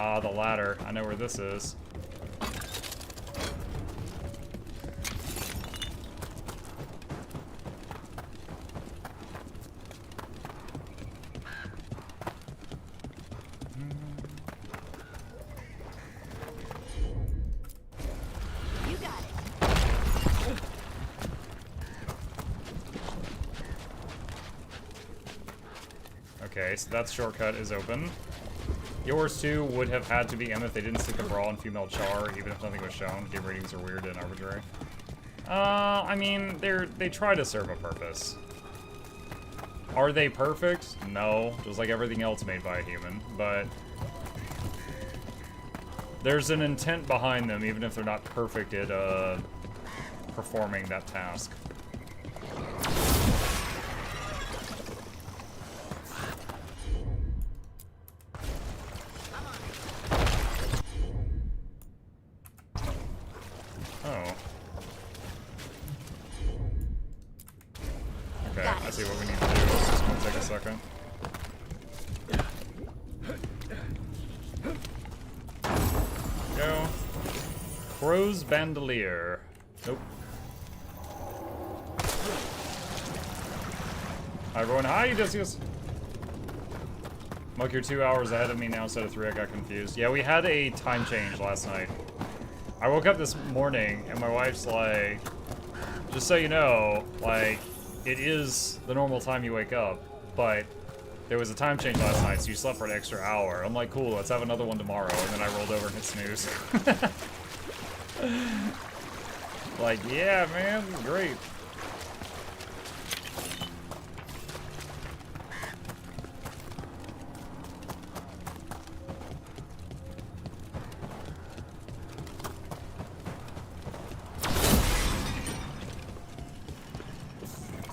Ah, the ladder. I know where this is. You got it. Okay, so that shortcut is open. Yours too would have had to be M if they didn't stick a brawl and female char, even if nothing was shown. Game ratings are weird and arbitrary. I mean, they try to serve a purpose. Are they perfect? No, just like everything else made by a human, but there's an intent behind them, even if they're not perfect at performing that task. Oh. Okay, I see what we need to do. It's just gonna take a second. Go. Crow's Bandolier. Nope. Hi everyone, hi Odysseus! Muck, you're 2 hours ahead of me now instead of 3, I got confused. Yeah, we had a time change last night. I woke up this morning and my wife's like, just so you know, like, it is the normal time you wake up, but there was a time change last night, so you slept for an extra hour. I'm like, cool, let's have another one tomorrow. And then I rolled over and hit snooze. Like, yeah, man, great.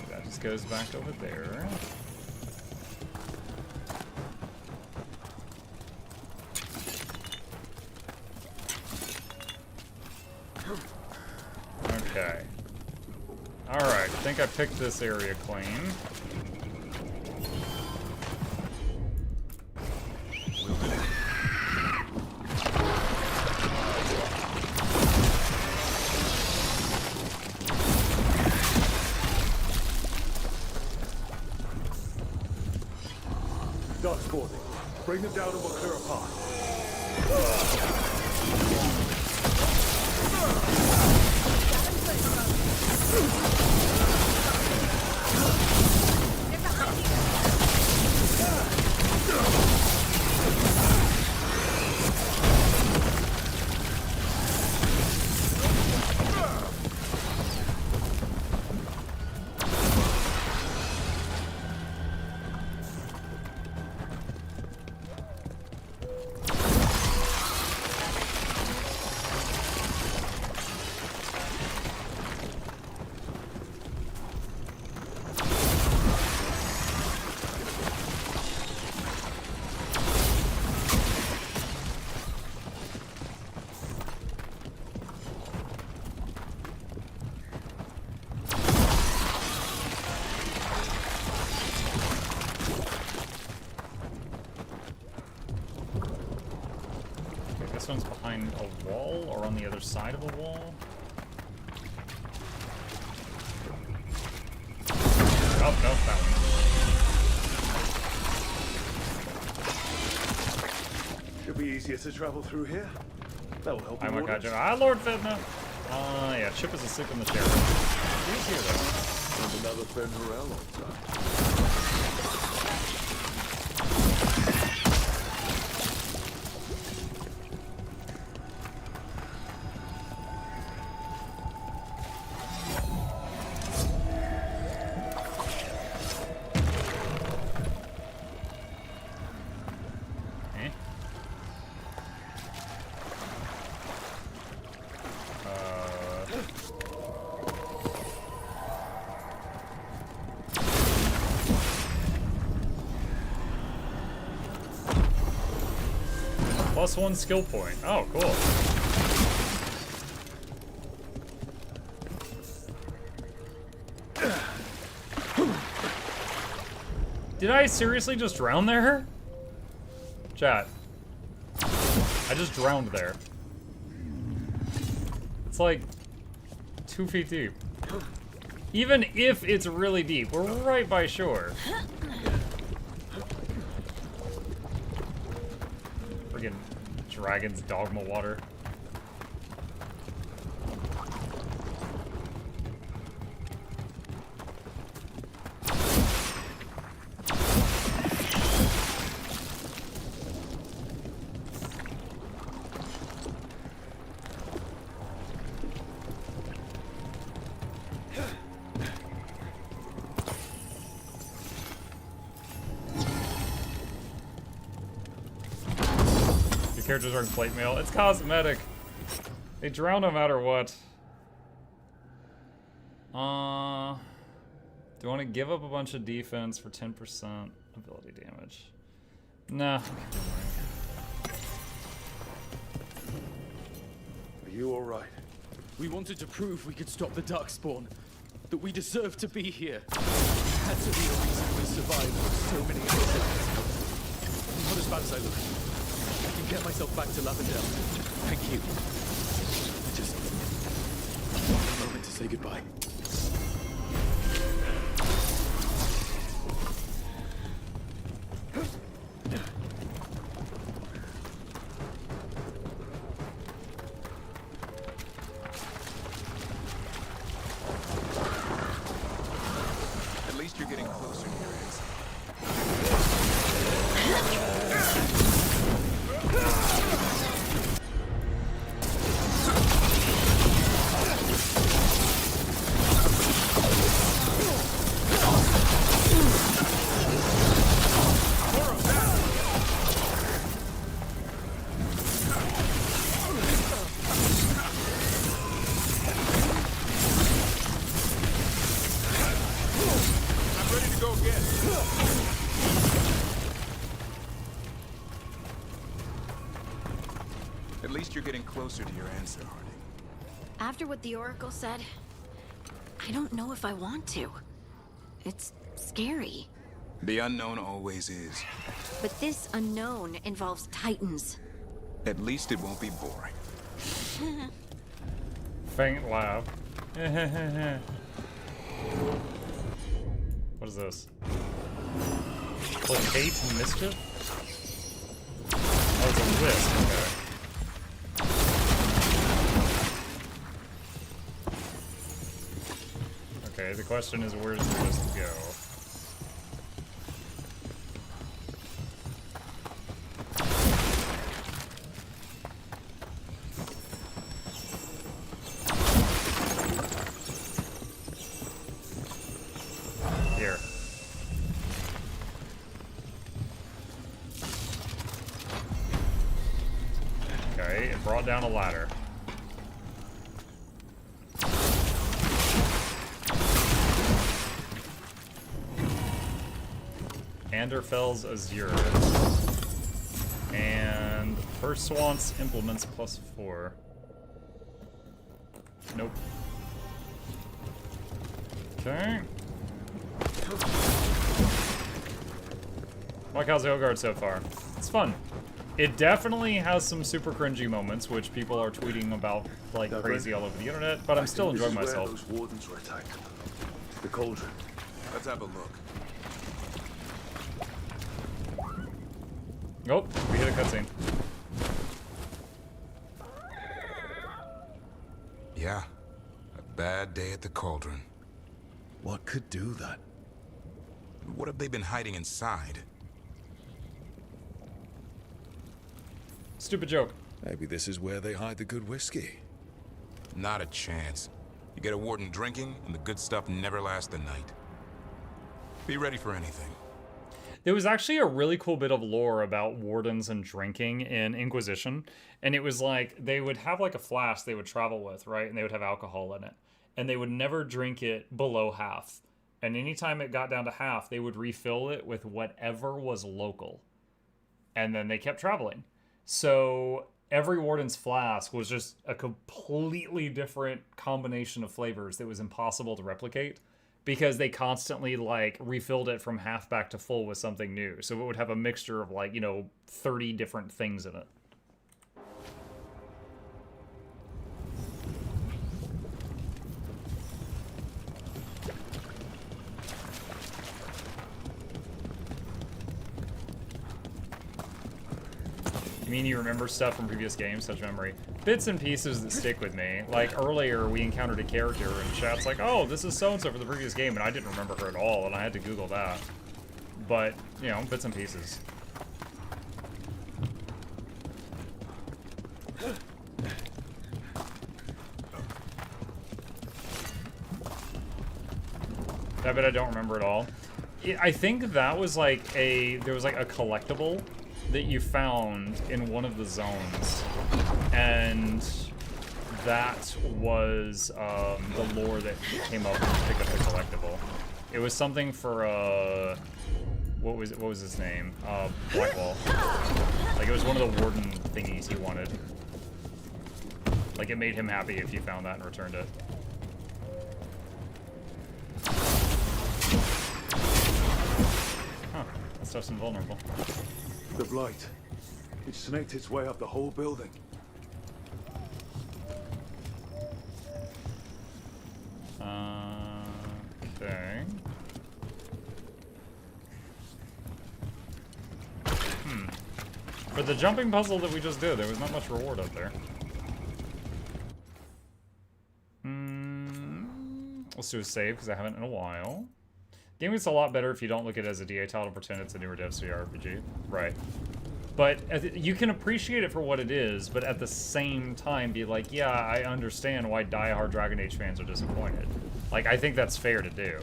That just goes back over there. Okay. Alright, I think I picked this area clean. Bring them down and we'll clear a path. This one's behind a wall or on the other side of a wall. Oh, no, that one. Should be easier to travel through here. That'll help. Oh my god, Lord Fitna! Yeah, Chip is asleep in the chair. He's here though. And another Fenrirel on top. +1 skill point. Oh, cool. Did I seriously just drown there? Chat. I just drowned there. It's like 2 feet deep. Even if it's really deep, we're right by shore. Friggin' dragon's dogma water. Characters wearing plate mail. It's cosmetic. They drown no matter what. Do I want to give up a bunch of defense for 10% ability damage? Nah. Are you alright? We wanted to prove we could stop the Darkspawn. That we deserve to be here. Had to be a reason we survived so many accidents. Not as bad as I look. I can get myself back to Lavendel. Thank you. I just want a moment to say goodbye. At least you're getting closer to your answer. At least you're getting closer to your answer, Harding. After what the Oracle said, I don't know if I want to. It's scary. The unknown always is. But this unknown involves Titans. At least it won't be boring. Faint laugh. What is this? Placate mischief? it's a whisk, okay. Okay, the question is, where does the whisk go? Here. Okay, it brought down a ladder. Anderfell's Azure. And Perswant's Implements +4. Nope. Okay. Like how's Veilguard so far? It's fun. It definitely has some super cringy moments, which people are tweeting about like crazy all over the internet, but I'm still enjoying myself. Those wardens were attacked. The cauldron. Let's have a look. Oh, we hit a cutscene. Yeah, a bad day at the cauldron. What could do that? What have they been hiding inside? Stupid joke. Maybe this is where they hide the good whiskey. Not a chance. You get a warden drinking, and the good stuff never lasts the night. Be ready for anything. There was actually a really cool bit of lore about wardens and drinking in Inquisition, and it was like they would have like a flask they would travel with, right? And they would have alcohol in it, and they would never drink it below half. And anytime it got down to half, they would refill it with whatever was local. And then they kept traveling. So every warden's flask was just a completely different combination of flavors that was impossible to replicate, because they constantly like refilled it from half back to full with something new. So it would have a mixture of like, 30 different things in it. You mean you remember stuff from previous games? Such memory. Bits and pieces that stick with me. Like earlier, we encountered a character and chat's like, oh, this is so-and-so from the previous game, and I didn't remember her at all, and I had to Google that. But, bits and pieces. I bet I don't remember it all. I think that was like there was like a collectible that you found in one of the zones, and that was the lore that came up when you pick up the collectible. It was something for what was his name? Blackwall. Like it was one of the warden thingies he wanted. Like it made him happy if you found that and returned it. Huh, that stuff's invulnerable. The blight. It snaked its way up the whole building. Okay. For the jumping puzzle that we just did, there was not much reward up there. Let's do a save, because I haven't in a while. Game gets a lot better if you don't look at it as a DA title, pretend it's a newer Dev RPG. Right. But you can appreciate it for what it is, but at the same time be like, yeah, I understand why diehard Dragon Age fans are disappointed. Like, I think that's fair to do.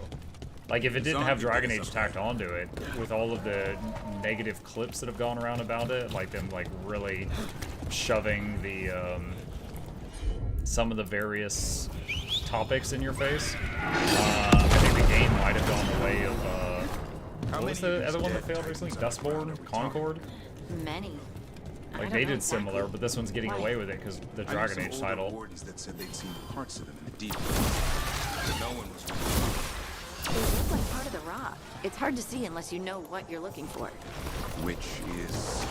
Like, if it didn't have Dragon Age tacked onto it, with all of the negative clips that have gone around about it, like them, like, really shoving the, some of the various topics in your face, I think the game might have gone the way of, what was the other one that failed recently? Dustborn? Concord? Many. Like, they did similar, but this one's getting away with it because the Dragon Age title. Wardens that said they'd seen parts of them in the deep. But no one was. They look like part of the rock. It's hard to see unless you know what you're looking for. Which is.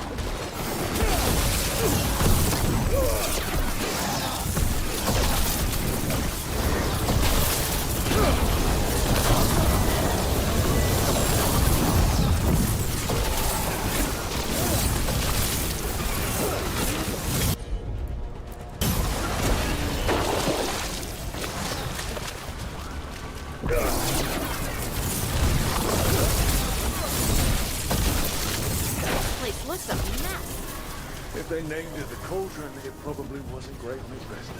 mess. If they named it the Cauldron, it probably wasn't great on its best day.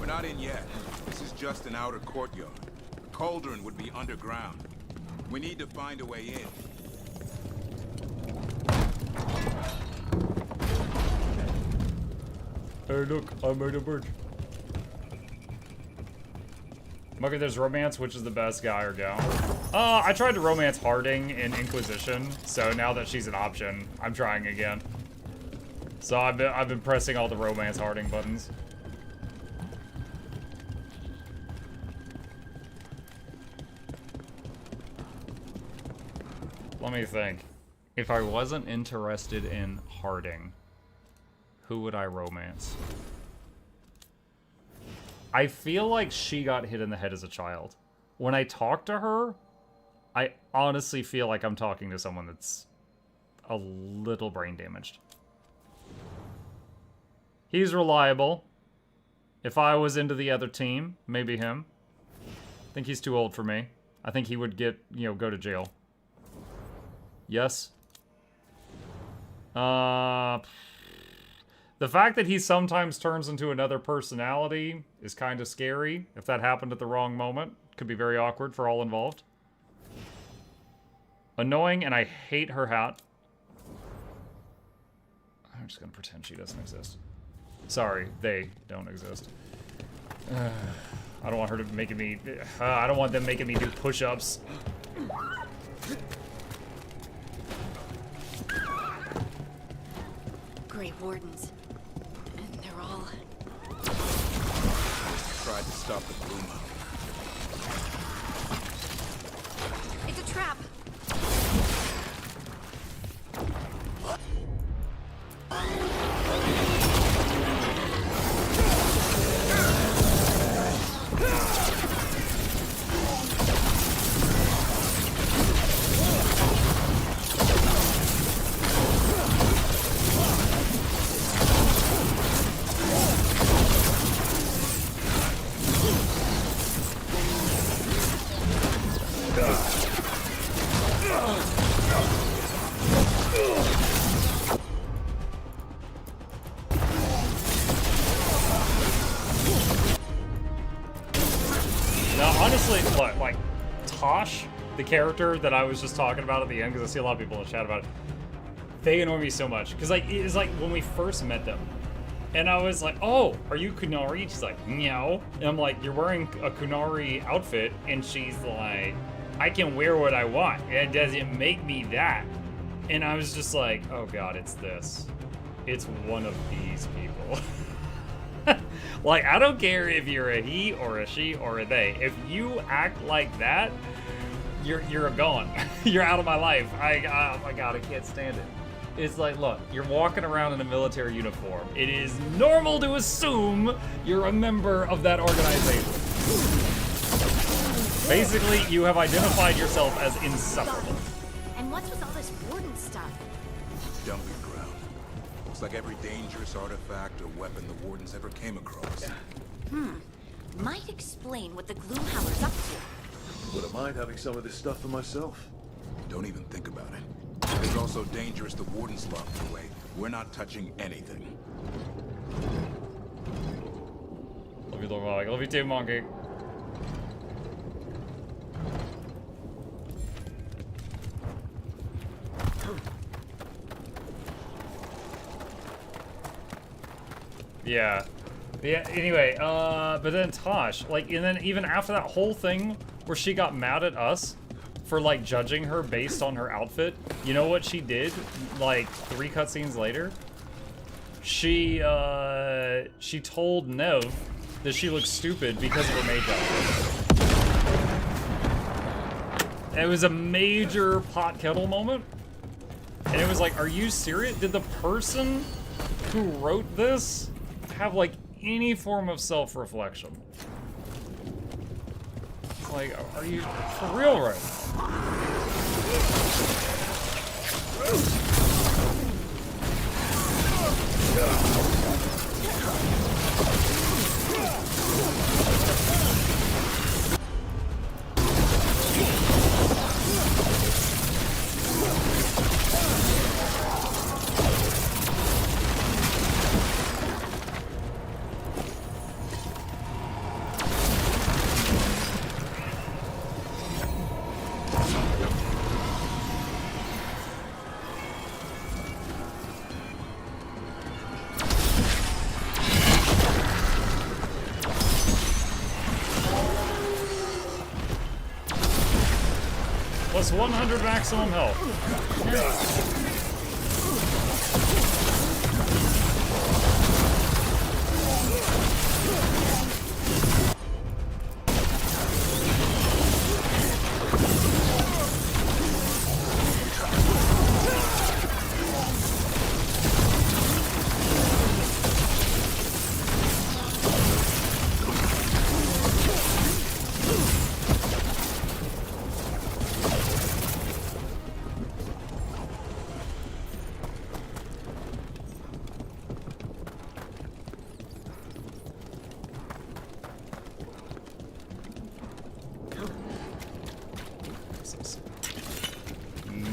We're not in yet. This is just an outer courtyard. The cauldron would be underground. We need to find a way in. Hey, look, I made a bridge. Okay, there's romance, which is the best guy or gal. I tried to romance Harding in Inquisition, so now that she's an option, I'm trying again. So I've been pressing all the romance Harding buttons. Let me think. If I wasn't interested in Harding, who would I romance? I feel like she got hit in the head as a child. When I talk to her, I honestly feel like I'm talking to someone that's a little brain damaged. He's reliable. If I was into the other team, maybe him. I think he's too old for me. I think he would get, you know, go to jail. Yes. The fact that he sometimes turns into another personality is kind of scary. If that happened at the wrong moment, could be very awkward for all involved. Annoying, and I hate her hat. I'm just gonna pretend she doesn't exist. Sorry, they don't exist. I don't want her to making me. I don't want them making me do push-ups. Grey Wardens. And they're all... Tried to stop the bloom out. It's a trap! The character that I was just talking about at the end, because I see a lot of people in the chat about it, they annoy me so much. Because like, it's like when we first met them, and I was like, oh, are you Kunari? She's like, no. And I'm like, you're wearing a Kunari outfit, and she's like, I can wear what I want. It doesn't make me that. And I was just like, oh god, it's this. It's one of these people. Like, I don't care if you're a he or a she or a they. If you act like that, you're gone. You're out of my life. Oh my god, I can't stand it. It's like, look, you're walking around in a military uniform. It is normal to assume you're a member of that organization. Basically, you have identified yourself as insufferable. And what's with all this warden stuff? Dumping ground. Looks like every dangerous artifact or weapon the Wardens ever came across. Might explain what the Gloomhowler's up to. Wouldn't mind having some of this stuff for myself. Don't even think about it. It's also dangerous the Wardens locked away. We're not touching anything. Love you, little Mike. Love you too, Monkey. Yeah. Yeah, anyway, but then Tosh, like, and then even after that whole thing where she got mad at us for, like, judging her based on her outfit, you know what she did, like, 3 cutscenes later? She told Nev that she looked stupid because of her mage outfit. It was a major pot kettle moment, and it was like, are you serious? Did the person who wrote this have, like, any form of self-reflection? Like, are you for real right plus 100 maximum health.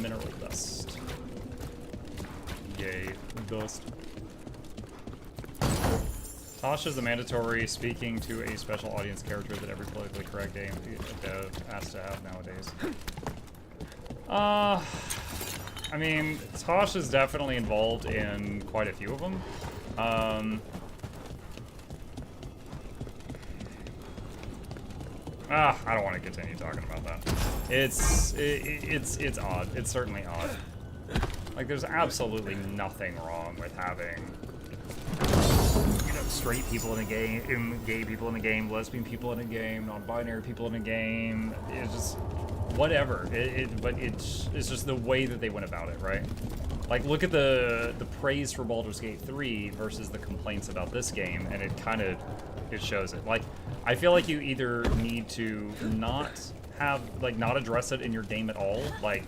Mineral dust. Yay, dust. Tasha's the mandatory speaking to a special audience character that every politically correct game dev has to have nowadays. I mean, Tasha's definitely involved in quite a few of them. I don't want to continue talking about that. It's odd. It's certainly odd. Like, there's absolutely nothing wrong with having, you know, straight people in a game, gay people in a game, lesbian people in a game, non-binary people in a game. It's just whatever. But it's just the way that they went about it, right? Like, look at the praise for Baldur's Gate 3 versus the complaints about this game, and it shows it. Like, I feel like you either need to not address it in your game at all, like,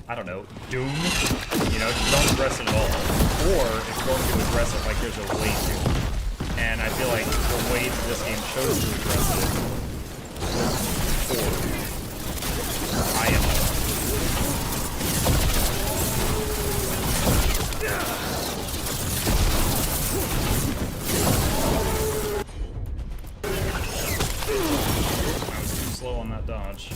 I don't know, Doom, you know, don't address it at all. Or, if you're going to address it, like, there's a way to. And I feel like the way that this game chose to address it was poor. I am. I was too slow on that dodge.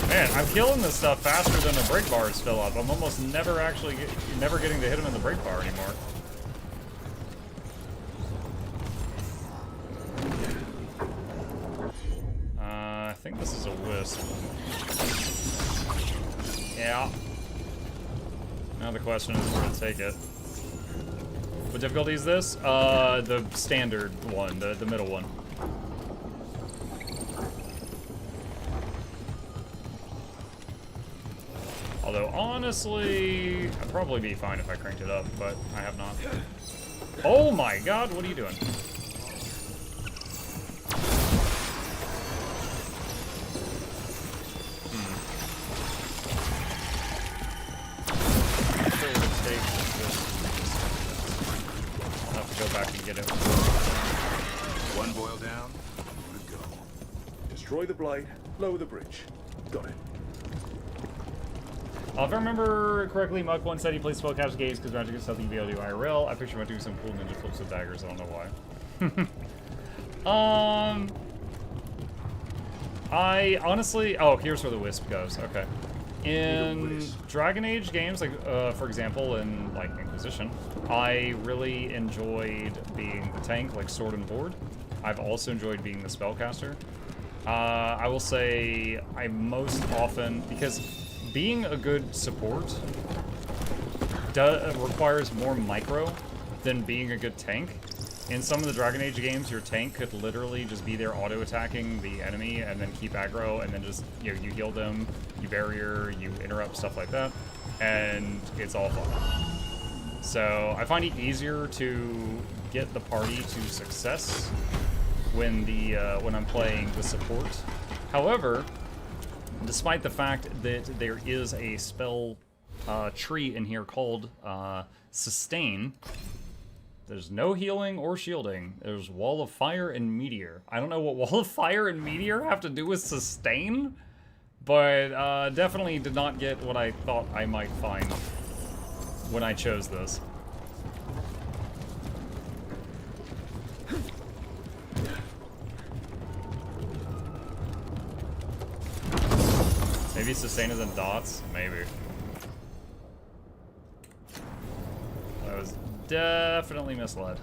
Man, I'm killing this stuff faster than the break bars fill up. I'm almost never getting to hit him in the break bar anymore. I think this is a wisp. Yeah. Now the question is where to take it. What difficulty is this? The standard one, the middle one. Although, honestly, I'd probably be fine if I cranked it up, but I have not. Oh my god, what are you doing? I'll have to go back and get it. One boil down, more to go. Destroy the blight, lower the bridge. Got it. If I remember correctly, Muck once said he plays spellcaster games because magic is something you'd be able to do IRL. I picture him doing some cool ninja flips with daggers. I don't know why. I honestly... Oh, here's where the wisp goes. Okay. In Dragon Age games, like, for example, in, like, Inquisition, I really enjoyed being the tank, like Sword and Board. I've also enjoyed being the spellcaster. I will say I most often... Because being a good support requires more micro than being a good tank. In some of the Dragon Age games, your tank could literally just be there auto-attacking the enemy and then keep aggro, and then just, you know, you heal them, you barrier, you interrupt, stuff like that, and it's all fun. So I find it easier to get the party to success when I'm playing the support. However, despite the fact that there is a spell tree in here called Sustain, there's no healing or shielding. There's Wall of Fire and Meteor. I don't know what Wall of Fire and Meteor have to do with Sustain, but definitely did not get what I thought I might find when I chose this. Maybe Sustain is in dots? Maybe. I was definitely misled.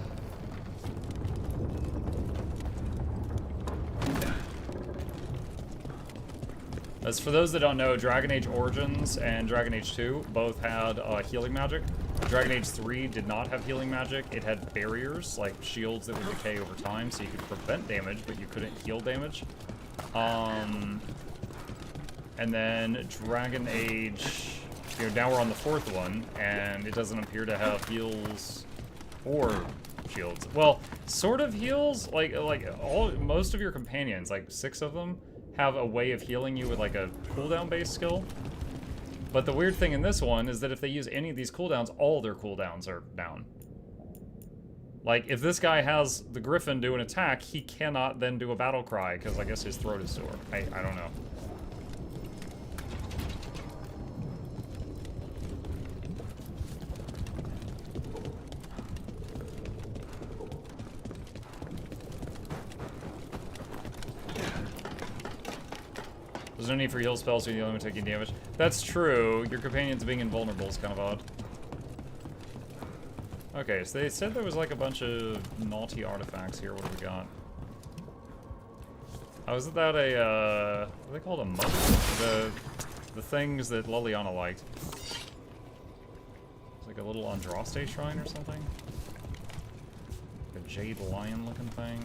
As for those that don't know, Dragon Age Origins and Dragon Age 2 both had healing magic. Dragon Age 3 did not have healing magic. It had barriers, like shields that would decay over time, so you could prevent damage, but you couldn't heal damage. And then Dragon Age, you know, now we're on the 4th one, and it doesn't appear to have heals or shields. Well, sort of heals, like most of your companions, like 6 of them, have a way of healing you with like a cooldown-based skill. But the weird thing in this one is that if they use any of these cooldowns, all their cooldowns are down. Like, if this guy has the Griffin do an attack, he cannot then do a battle cry, because I guess his throat is sore. I don't know. There's no need for heal spells, so you're only taking damage. That's true. Your companions being invulnerable is kind of odd. Okay, so they said there was like a bunch of naughty artifacts here. What do we got? Oh, isn't that a, what are they called, a mug? The things that Liliana liked. It's like a little Andraste shrine or something? A jade lion looking thing.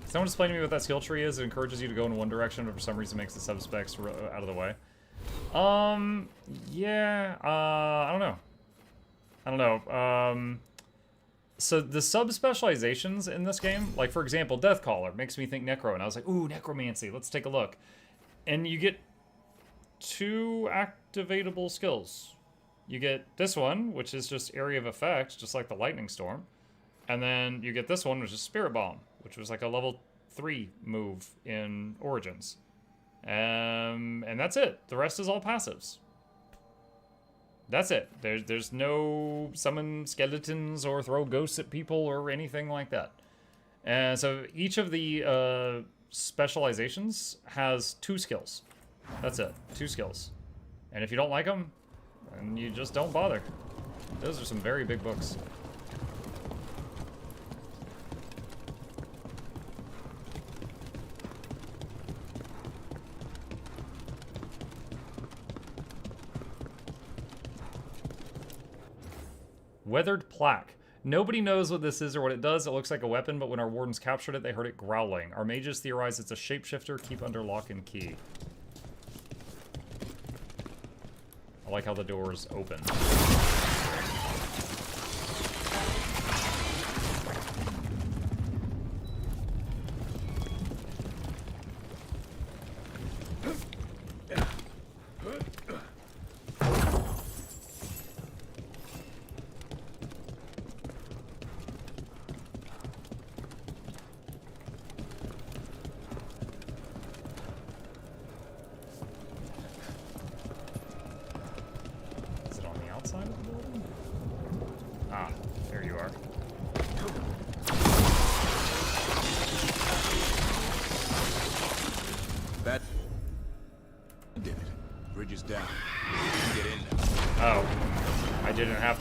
Someone explain to me what that skill tree is. It encourages you to go in one direction, but for some reason makes the sub-specs out of the way. Yeah, I don't know. So the sub-specializations in this game, like for example, Deathcaller makes me think Necro, and I was like, ooh, Necromancy, let's take a look. And you get 2 activatable skills. You get this one, which is just Area of Effect, just like the Lightning Storm. And then you get this one, which is Spirit Bomb, which was like a level 3 move in Origins. And that's it. The rest is all passives. That's it. There's no summon skeletons or throw ghosts at people or anything like that. And so each of the specializations has 2 skills. That's it. 2 skills. And if you don't like them, then you just don't bother. Those are some very big books. Weathered Plaque. Nobody knows what this is or what it does. It looks like a weapon, but when our wardens captured it, they heard it growling. Our mages theorize it's a shapeshifter. Keep under lock and key. I like how the doors open.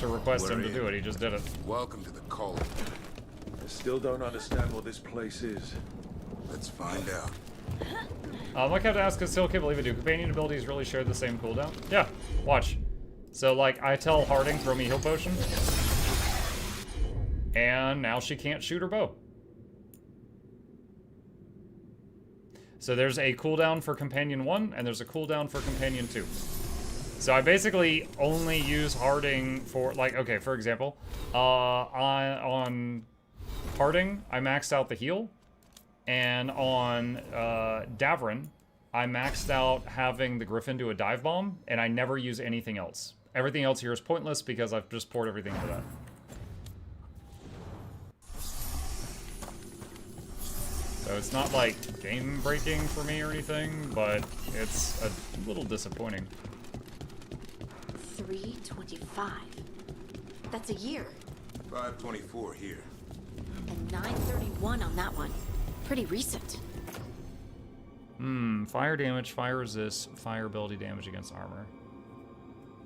Request him to do it, he just did it. Welcome to the cult. I still don't understand what this place is. Let's find out. I have to ask, I still can't believe it. Do companion abilities really share the same cooldown? Yeah, watch. So, like, I tell Harding, throw me heal potion. And now she can't shoot her bow. So there's a cooldown for Companion 1, and there's a cooldown for Companion 2. So I basically only use Harding for, like, okay, for example, on Harding, I maxed out the heal, and on Davrin, I maxed out having the Griffin do a dive bomb, and I never use anything else. Everything else here is pointless because I've just poured everything into that. So it's not, like, game-breaking for me or anything, but it's a little disappointing. 325. That's a year. 524 here. And 931 on that one. Pretty recent. Fire damage, fire resist, fire ability damage against armor.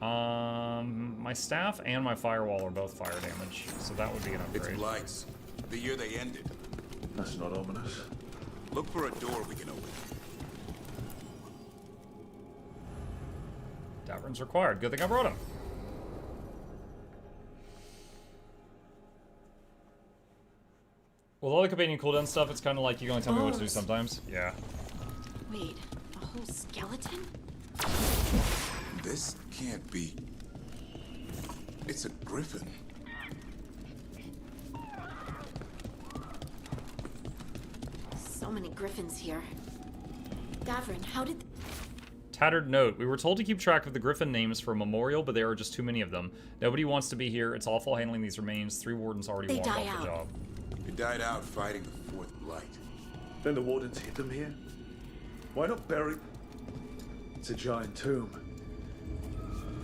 My staff and my firewall are both fire damage, so that would be an upgrade. It's Blights. The year they ended. That's not ominous. Look for a door we can open. Gavrin's required. Good thing I brought him. With all the companion cooldown stuff, it's kind of like you can only tell me what to do sometimes. Yeah. Wait, a whole skeleton? This can't be... It's a griffin. So many griffins here. Gavrin, how did... Tattered note. We were told to keep track of the griffin names for a memorial, but there are just too many of them. Nobody wants to be here. It's awful handling these remains. 3 wardens already walked off the job. They died out fighting the Fourth Blight. Then the wardens hid them here? Why not bury... It's a giant tomb.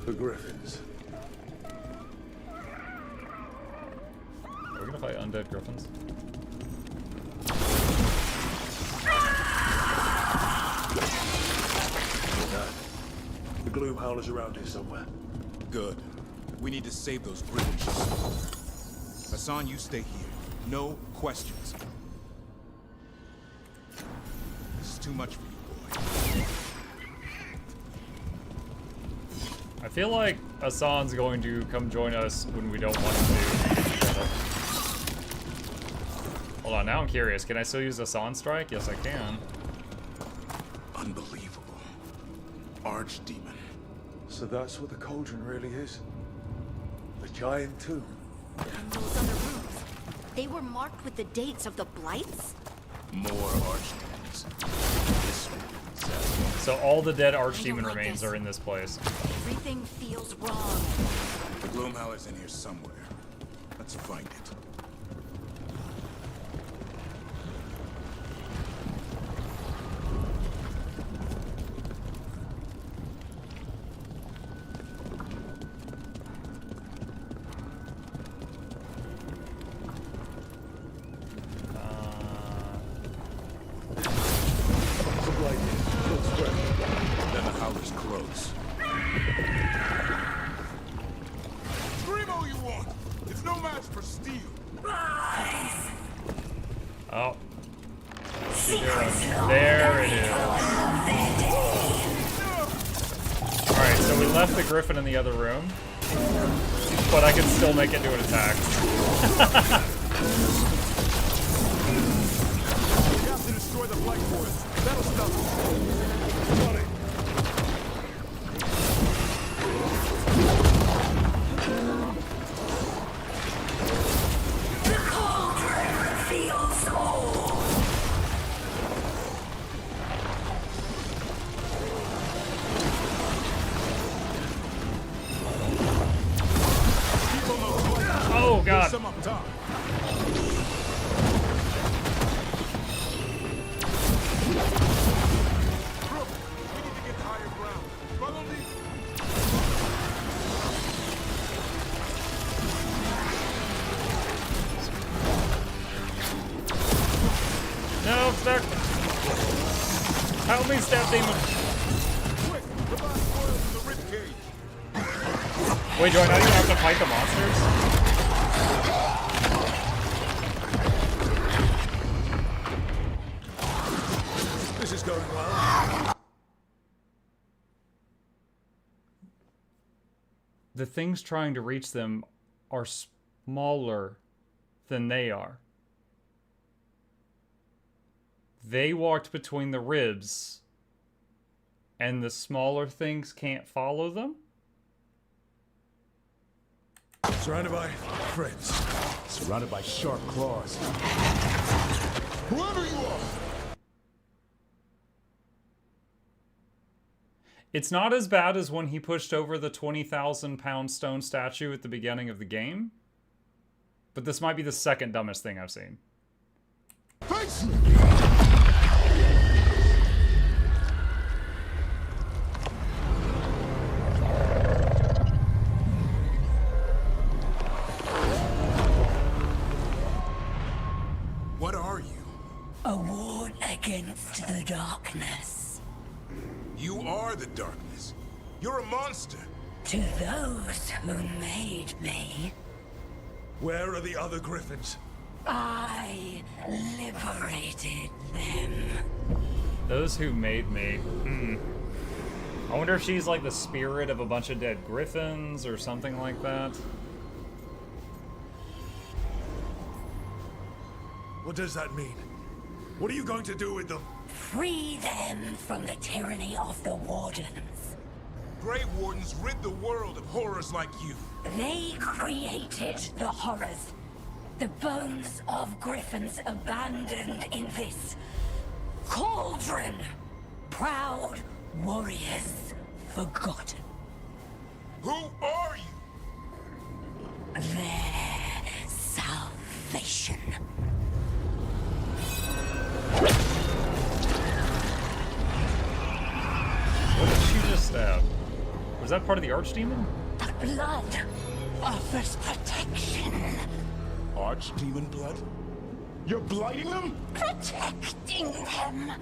For griffins. Are we gonna fight undead griffins? The gloom howler's around here somewhere. Good. We need to save those griffins. Hassan, you stay here. No questions. This is too much for you, boy. I feel like Hassan's going to come join us when we don't want him to. Hold on, now I'm curious. Can I still use Hassan Strike? Yes, I can. Unbelievable. Archdemon. So that's what the cauldron really is? A giant tomb? And those other rooms, they were marked with the dates of the blights? More archdemons. This one. So all the dead archdemon remains are in this place. Everything feels wrong. The Gloomhowler's in here somewhere. Let's find it. Griffin in the other room, but I can still make it do an attack. We have to destroy the Blight Force. That'll stop us. The cauldron feels old. Oh god. Some up top. Brooke, we need to get higher ground. Follow me. No, stuck. Help me, Step Demon. Quick, the last coils in the rib cage. Wait, do I not even have to fight the monsters? This is going well. The things trying to reach them are smaller than they are. They walked between the ribs, and the smaller things can't follow them? Surrounded by friends. Surrounded by sharp claws. Whoever you are! It's not as bad as when he pushed over the 20,000-pound stone statue at the beginning of the game, but this might be the second dumbest thing I've seen. Face! What are you? A ward against the darkness. You are the darkness. You're a monster. To those who made me, Where are the other griffins? I liberated them. Those who made me. I wonder if she's like the spirit of a bunch of dead griffins or something like that. What does that mean? What are you going to do with them? Free them from the tyranny of the Wardens. Grey Wardens rid the world of horrors like you. They created the horrors. The bones of griffins abandoned in this cauldron. Proud warriors forgotten. Who are you? Their salvation. What did she just stab? Was that part of the Archdemon? The blood offers protection. Archdemon blood? You're blighting them? Protecting them.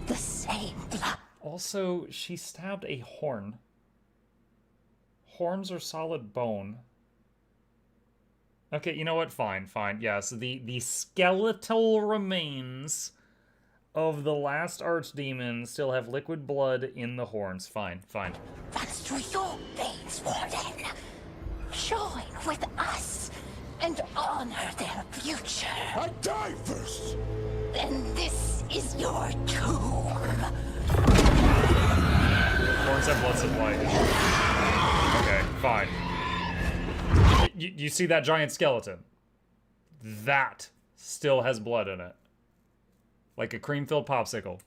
The same blood. Also, she stabbed a horn. Horns are solid bone. Okay, you know what? Fine, fine. Yeah, so the skeletal remains of the last Archdemon still have liquid blood in the horns. Fine, fine. That's to your veins, Warden. Join with us and honor their future. I die first! Then this is your tomb. Horns have blood supply. Okay, fine. You see that giant skeleton? That still has blood in it. Like a cream-filled popsicle.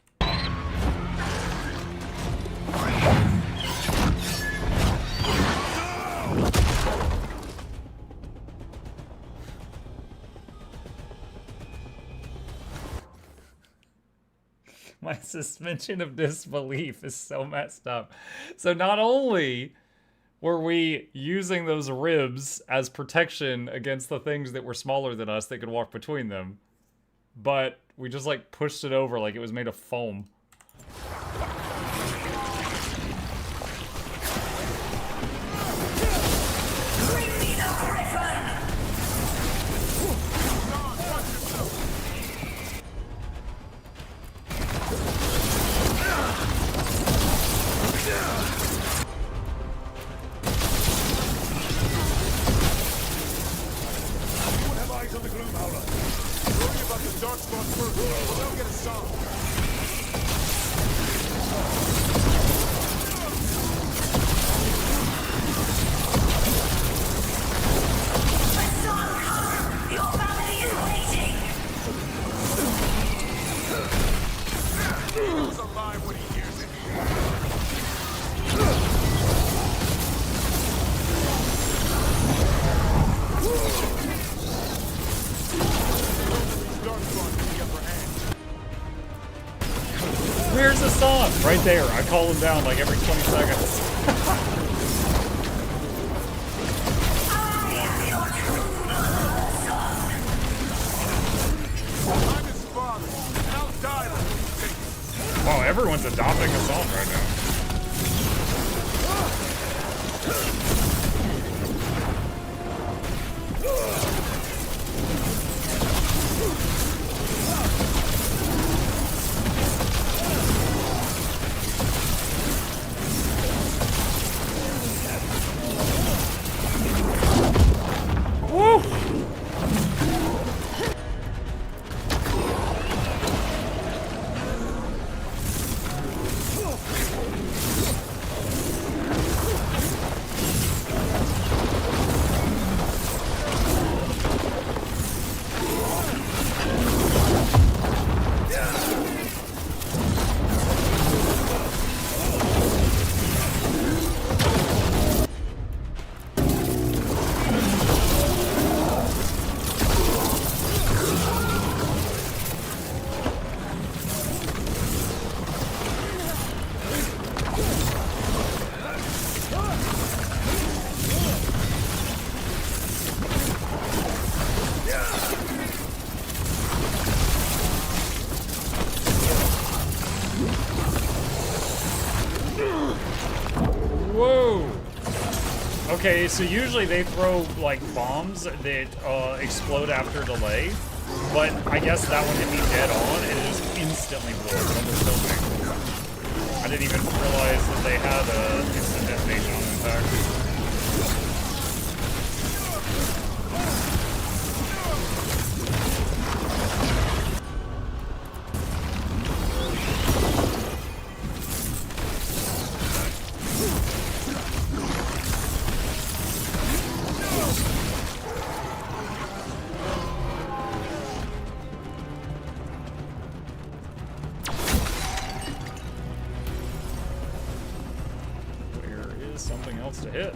My suspension of disbelief is so messed up. So not only were we using those ribs as protection against the things that were smaller than us that could walk between them, but we just like pushed it over like it was made of foam. Where's the song? Right there. I call him down like every 20 seconds. Wow, everyone's adopting a song right now. Woo! Whoa! Okay, so usually they throw, like, bombs that explode after delay, but I guess that one hit me dead on, and it just instantly blew up. It almost killed me. I didn't even realize that they had a instant detonation on impact. Something else to hit.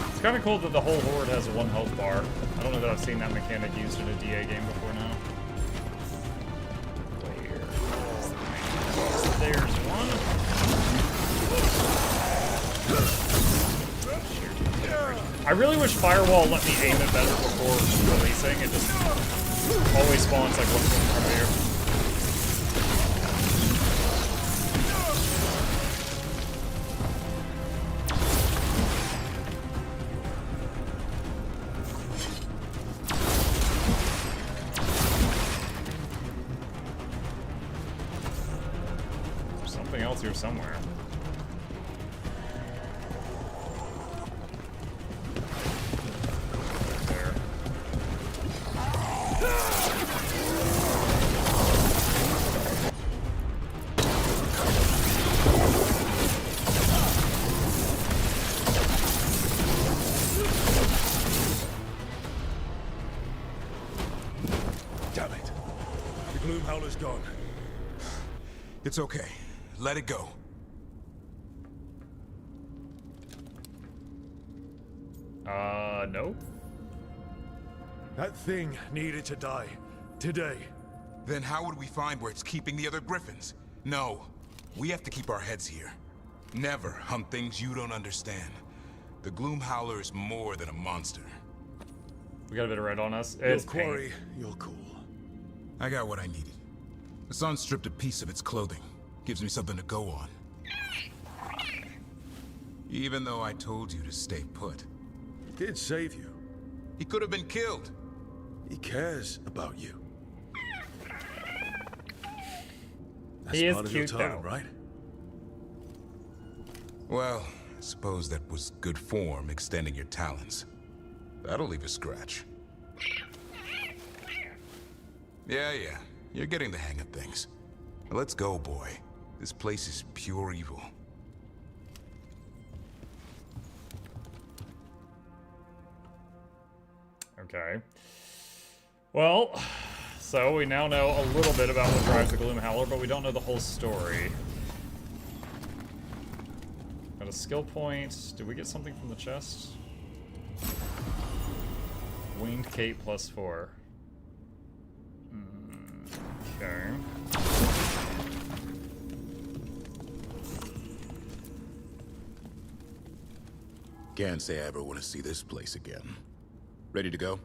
It's kind of cool that the whole horde has a 1 health bar. I don't know that I've seen that mechanic used in a DA game before now. There's one. I really wish Firewall let me aim it better before releasing. It just always spawns like 1 foot in front of you. There's something else here somewhere. Gone. It's okay. Let it go. No. That thing needed to die. Today. Then how would we find where it's keeping the other griffins? No. We have to keep our heads here. Never hunt things you don't understand. The Gloom Howler is more than a monster. We got a bit of red on us. Your quarry, you're cool. I got what I needed. The sun stripped a piece of its clothing. Gives me something to go on. Even though I told you to stay put. He did save you. He could have been killed. He cares about you. That's He is part of your cute, totem, though. right? Well, I suppose that was good form, extending your talons. That'll leave a scratch. Yeah. You're getting the hang of things. Let's go, boy. This place is pure evil. Okay. Well, so we now know a little bit about what drives the Gloom Howler, but we don't know the whole story. Got a skill point. Did we get something from the chest? Winged Cape +4. Okay. Can't say I ever want to see this place again. Ready to go?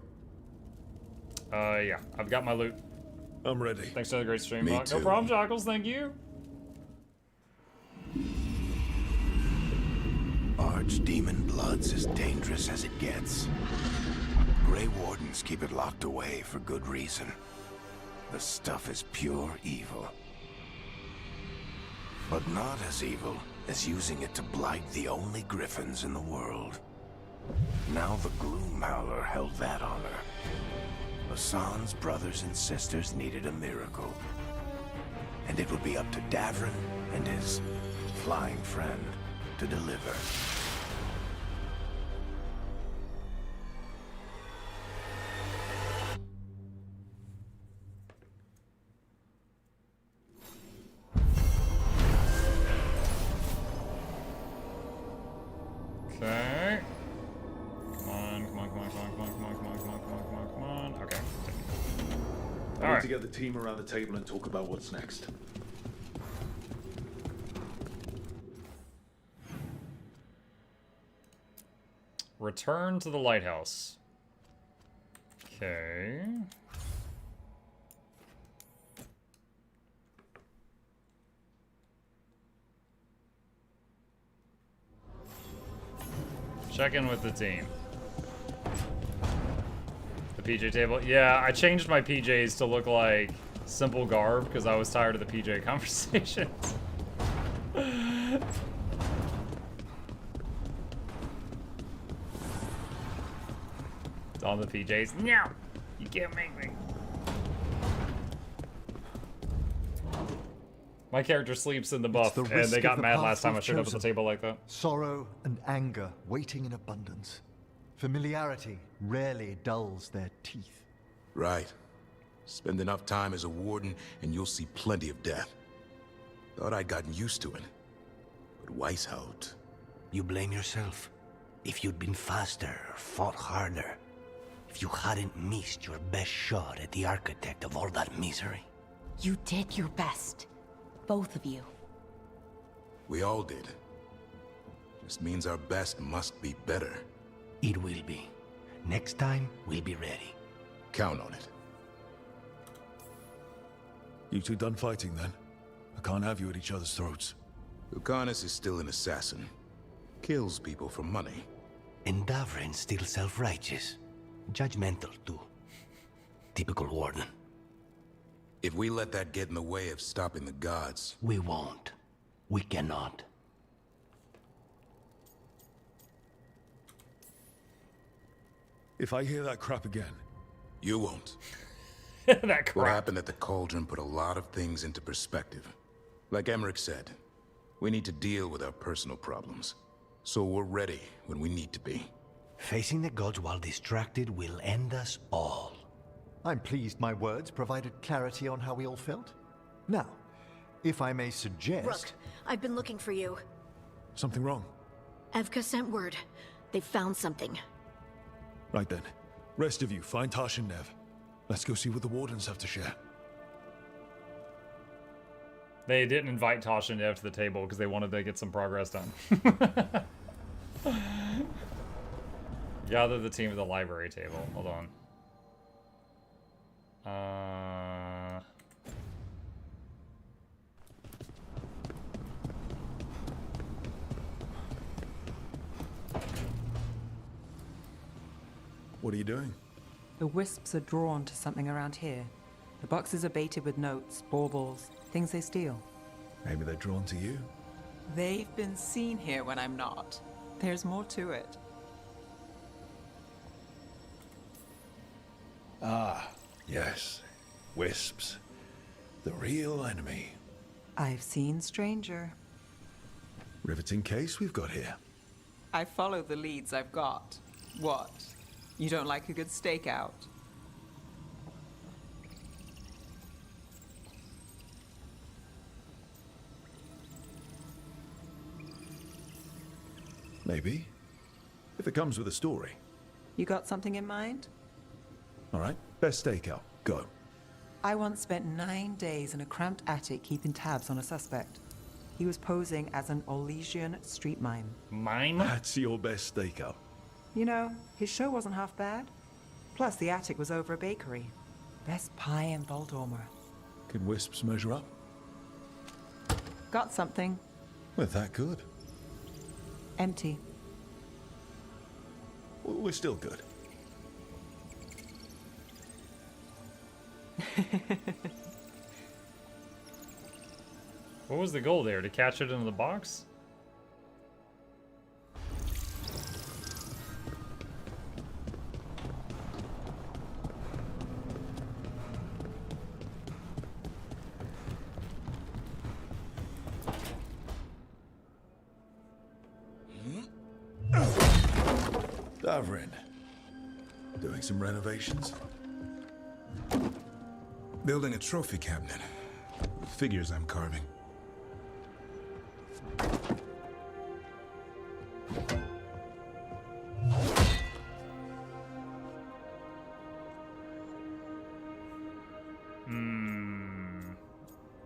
Yeah. I've got my loot. I'm ready. Thanks for the great stream, Me Buck. No too. problem, Jockles. Thank you. Archdemon blood's as dangerous as it gets. Grey Wardens keep it locked away for good reason. The stuff is pure evil. But not as evil as using it to blight the only griffins in the world. Now the Gloom Howler held that honor. Hassan's brothers and sisters needed a miracle. And it would be up to Davrin and his flying friend to deliver. Okay. Come on. Okay. I need to get the team around the table and talk about what's next. Return to the lighthouse. Okay. Check in with the team. The PJ table. Yeah, I changed my PJs to look like simple garb because I was tired of the PJ conversations. It's on the PJs. No! You can't make me. My character sleeps in the buff, and they got mad last time I showed up at the table like that. Sorrow and anger waiting in abundance. Familiarity rarely dulls their teeth. Right. Spend enough time as a warden, and you'll see plenty of death. Thought I'd gotten used to it. But Weishaupt... You blame yourself. If you'd been faster, or fought harder. If you hadn't missed your best shot at the architect of all that misery. You did your best. Both of you. We all did. Just means our best must be better. It will be. Next time, we'll be ready. Count on it. You two done fighting then? I can't have you at each other's throats. Lucanus is still an assassin. Kills people for money. And Davrin's still self-righteous. Judgmental, too. Typical warden. If we let that get in the way of stopping the gods... We won't. We cannot. If I hear that crap again... You won't. That crap. What happened at the Cauldron put a lot of things into perspective. Like Emmerich said, we need to deal with our personal problems. So we're ready when we need to be. Facing the gods while distracted will end us all. I'm pleased my words provided clarity on how we all felt. Now, if I may suggest... Rook, I've been looking for you. Something wrong? Evka sent word. They've found something. Right then. Rest of you, find Tash and Nev. Let's go see what the Wardens have to share. They didn't invite Tasha and Nev to the table because they wanted to get some progress done. Gather the team at the library table. Hold on. What are you doing? The wisps are drawn to something around here. The boxes are baited with notes, baubles, things they steal. Maybe they're drawn to you. They've been seen here when I'm not. There's more to it. Ah, yes. Wisps. The real enemy. I've seen stranger. Riveting case we've got here. I follow the leads I've got. What? You don't like a good stakeout? Maybe. If it comes with a story. You got something in mind? All right, best stakeout. Go. I once spent 9 days in a cramped attic keeping tabs on a suspect. He was posing as an Olesian street mime. Mime? That's your best stakeout. You know, his show wasn't half bad. Plus, the attic was over a bakery. Best pie in Voldormer. Can wisps measure up? Got something. We're that good. Empty. We're still good. What was the goal there? To catch it into the box? Davrin. Doing some renovations? Building a trophy cabinet. Figures I'm carving.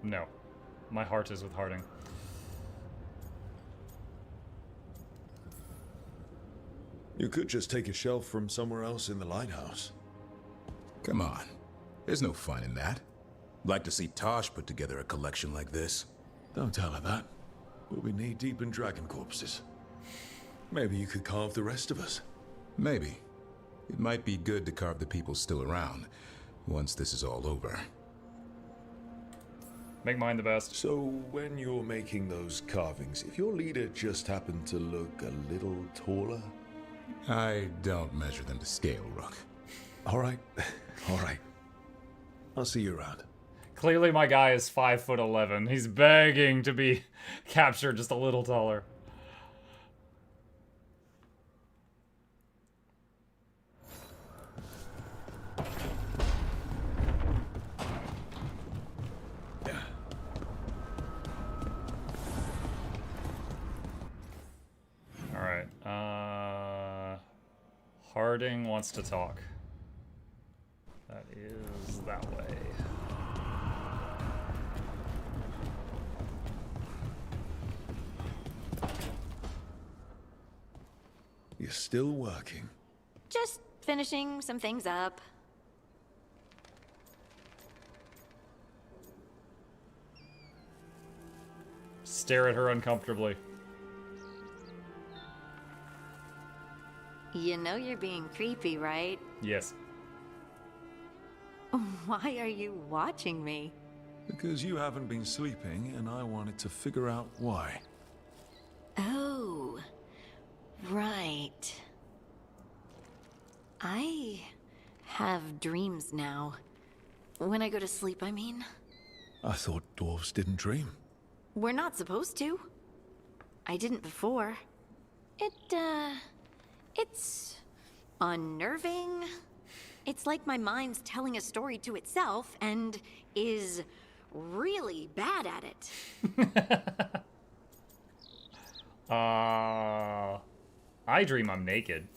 No. My heart is with Harding. You could just take a shelf from somewhere else in the lighthouse. Come on. There's no fun in that. Like to see Tosh put together a collection like this. Don't tell her that. We'll be knee-deep in dragon corpses. Maybe you could carve the rest of us. Maybe. It might be good to carve the people still around, once this is all over. Make mine the best. So, when you're making those carvings, if your leader just happened to look a little taller? I don't measure them to scale, Rook. Alright, alright. I'll see you around. Clearly my guy is 5'11". He's begging to be captured just a little taller. Alright, Harding wants to talk. That is that way. You're still working. Just finishing some things up. Stare at her uncomfortably. You know you're being creepy, right? Yes. Why are you watching me? Because you haven't been sleeping, and I wanted to figure out why. Oh, right. I have dreams now. When I go to sleep, I mean. I thought dwarves didn't dream. We're not supposed to. I didn't before. It's unnerving. It's like my mind's telling a story to itself and is really bad at it. I dream I'm naked.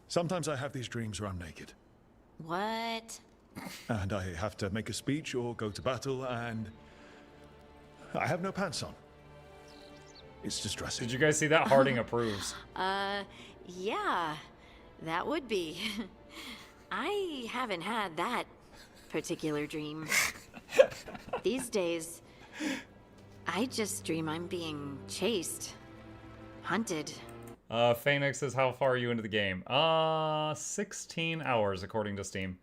Sometimes I have these dreams where I'm naked. What? And I have to make a speech or go to battle, and I have no pants on. It's distressing. Did you guys see that? Harding approves. Yeah, that would be. I haven't had that particular dream. These days, I just dream I'm being chased, hunted. Phoenix says, how far are you into the game? 16 hours according to Steam.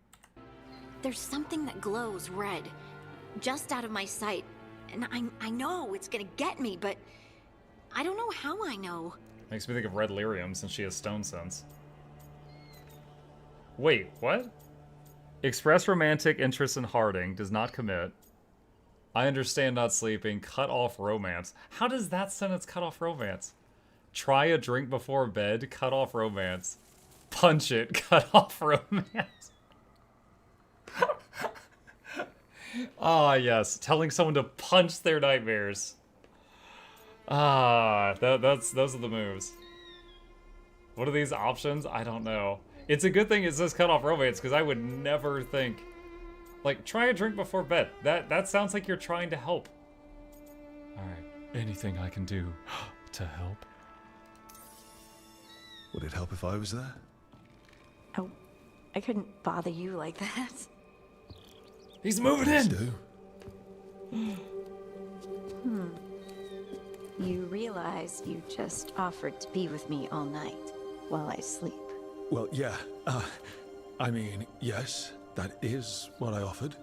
There's something that glows red, just out of my sight, and I know it's gonna get me, but I don't know how I know. Makes me think of Red Lyrium since she has stone sense. Wait, what? Express romantic interest in Harding, does not commit. I understand not sleeping, cut off romance. How does that sentence cut off romance? Try a drink before bed, cut off romance. Punch it, cut off romance. Ah, yes. Telling someone to punch their nightmares. Ah, those are the moves. What are these options? I don't know. It's a good thing it says cut off romance, because I would never think... Like, try a drink before bed. That sounds like you're trying to help. Alright, anything I can do to help? Would it help if I was there? Oh, I couldn't bother you like that. He's moving in! You realize you just offered to be with me all night while I sleep. Well, yeah. I mean, yes, that is what I offered.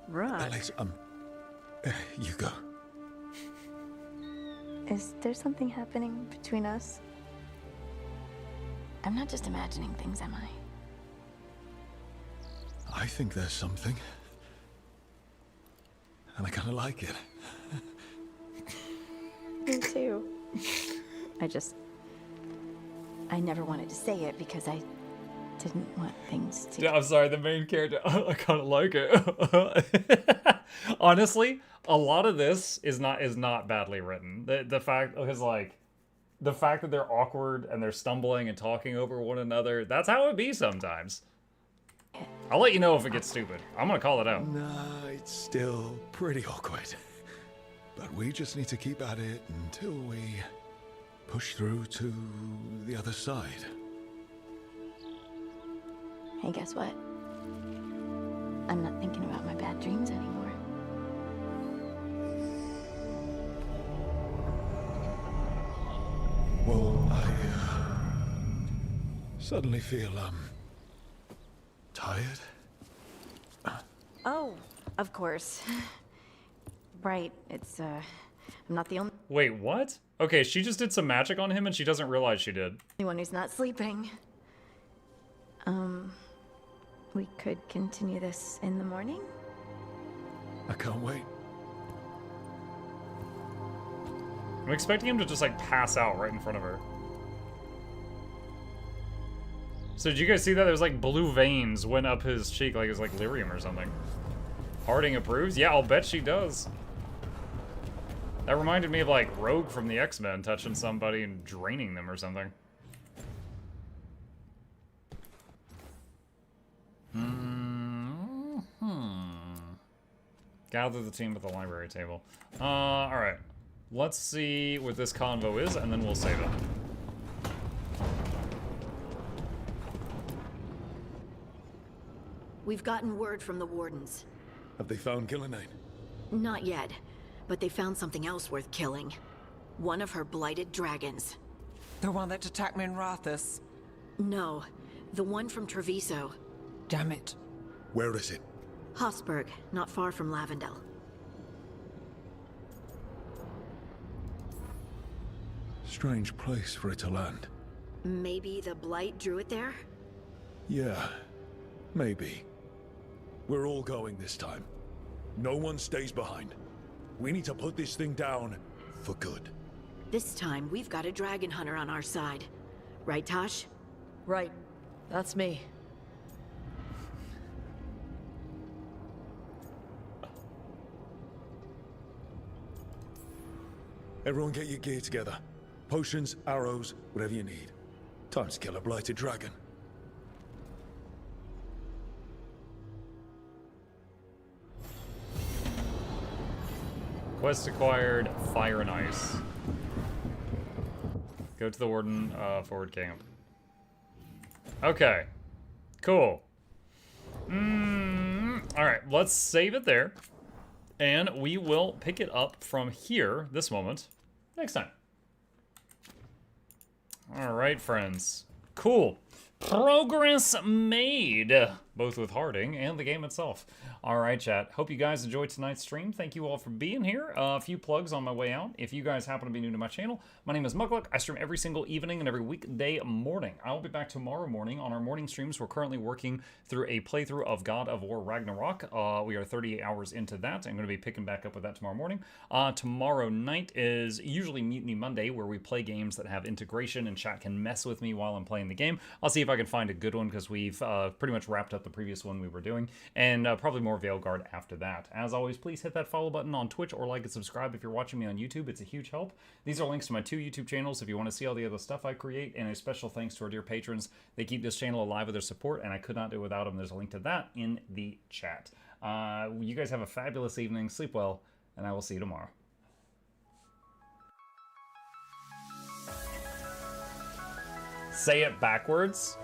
Right. Alex, you go. Is there something happening between us? I'm not just imagining things, am I? I think there's something. And I kind of like it. Me too. I never wanted to say it because I didn't want things to... Yeah, I'm sorry, the main character, I kind of like it. Honestly, a lot of this is not badly written. The fact is like, the fact that they're awkward and they're stumbling and talking over one another, that's how it be sometimes. I'll let you know if it gets stupid. I'm gonna call it out. No, it's still pretty awkward. But we just need to keep at it until we push through to the other side. Hey, guess what? I'm not thinking about my bad dreams anymore. Well, I suddenly feel, tired. Oh, of course. Right, it's, I'm not the only Wait, what? Okay, she just did some magic on him and she doesn't realize she did. one who's not sleeping. We could continue this in the morning? I can't wait. I'm expecting him to just like pass out right in front of her. So did you guys see that? There was like blue veins went up his cheek like it was like lyrium or something. Harding approves? Yeah, I'll bet she does. That reminded me of like Rogue from the X-Men touching somebody and draining them or something. Gather the team at the library table. Alright. Let's see what this convo is, and then we'll save it. We've gotten word from the wardens. Have they found Gillenane? Not yet, but they found something else worth killing. One of her blighted dragons. The one that attacked me in Rathus? No, the one from Treviso. Damn it. Where is it? Hofsburg, not far from Lavendel. Strange place for it to land. Maybe the blight drew it there? Yeah, maybe. We're all going this time. No one stays behind. We need to put this thing down for good. This time, we've got a dragon hunter on our side. Right, Tosh? Right. That's me. Everyone get your gear together. Potions, arrows, whatever you need. Time to kill a blighted dragon. Quest acquired, Fire and Ice. Go to the Warden forward camp. Okay. Cool. Alright, let's save it there. And we will pick it up from here, this moment, next time. Alright, friends. Cool. Progress made, both with Harding and the game itself. All right, chat. Hope you guys enjoyed tonight's stream. Thank you all for being here. A few plugs on my way out. If you guys happen to be new to my channel, my name is Mukluk. I stream every single evening and every weekday morning. I will be back tomorrow morning on our morning streams. We're currently working through a playthrough of God of War Ragnarok. We are 38 hours into that. I'm going to be picking back up with that tomorrow morning. Tomorrow night is usually Mutiny Monday, where we play games that have integration and chat can mess with me while I'm playing the game. I'll see if I can find a good one because we've pretty much wrapped up the previous one we were doing, and probably more Veilguard after that. As always, please hit that follow button on Twitch or like and subscribe if you're watching me on YouTube. It's a huge help. These are links to my 2 YouTube channels if you want to see all the other stuff I create, and a special thanks to our dear patrons. They keep this channel alive with their support, and I could not do it without them. There's a link to that in the chat. You guys have a fabulous evening. Sleep well, and I will see you tomorrow. Say it backwards.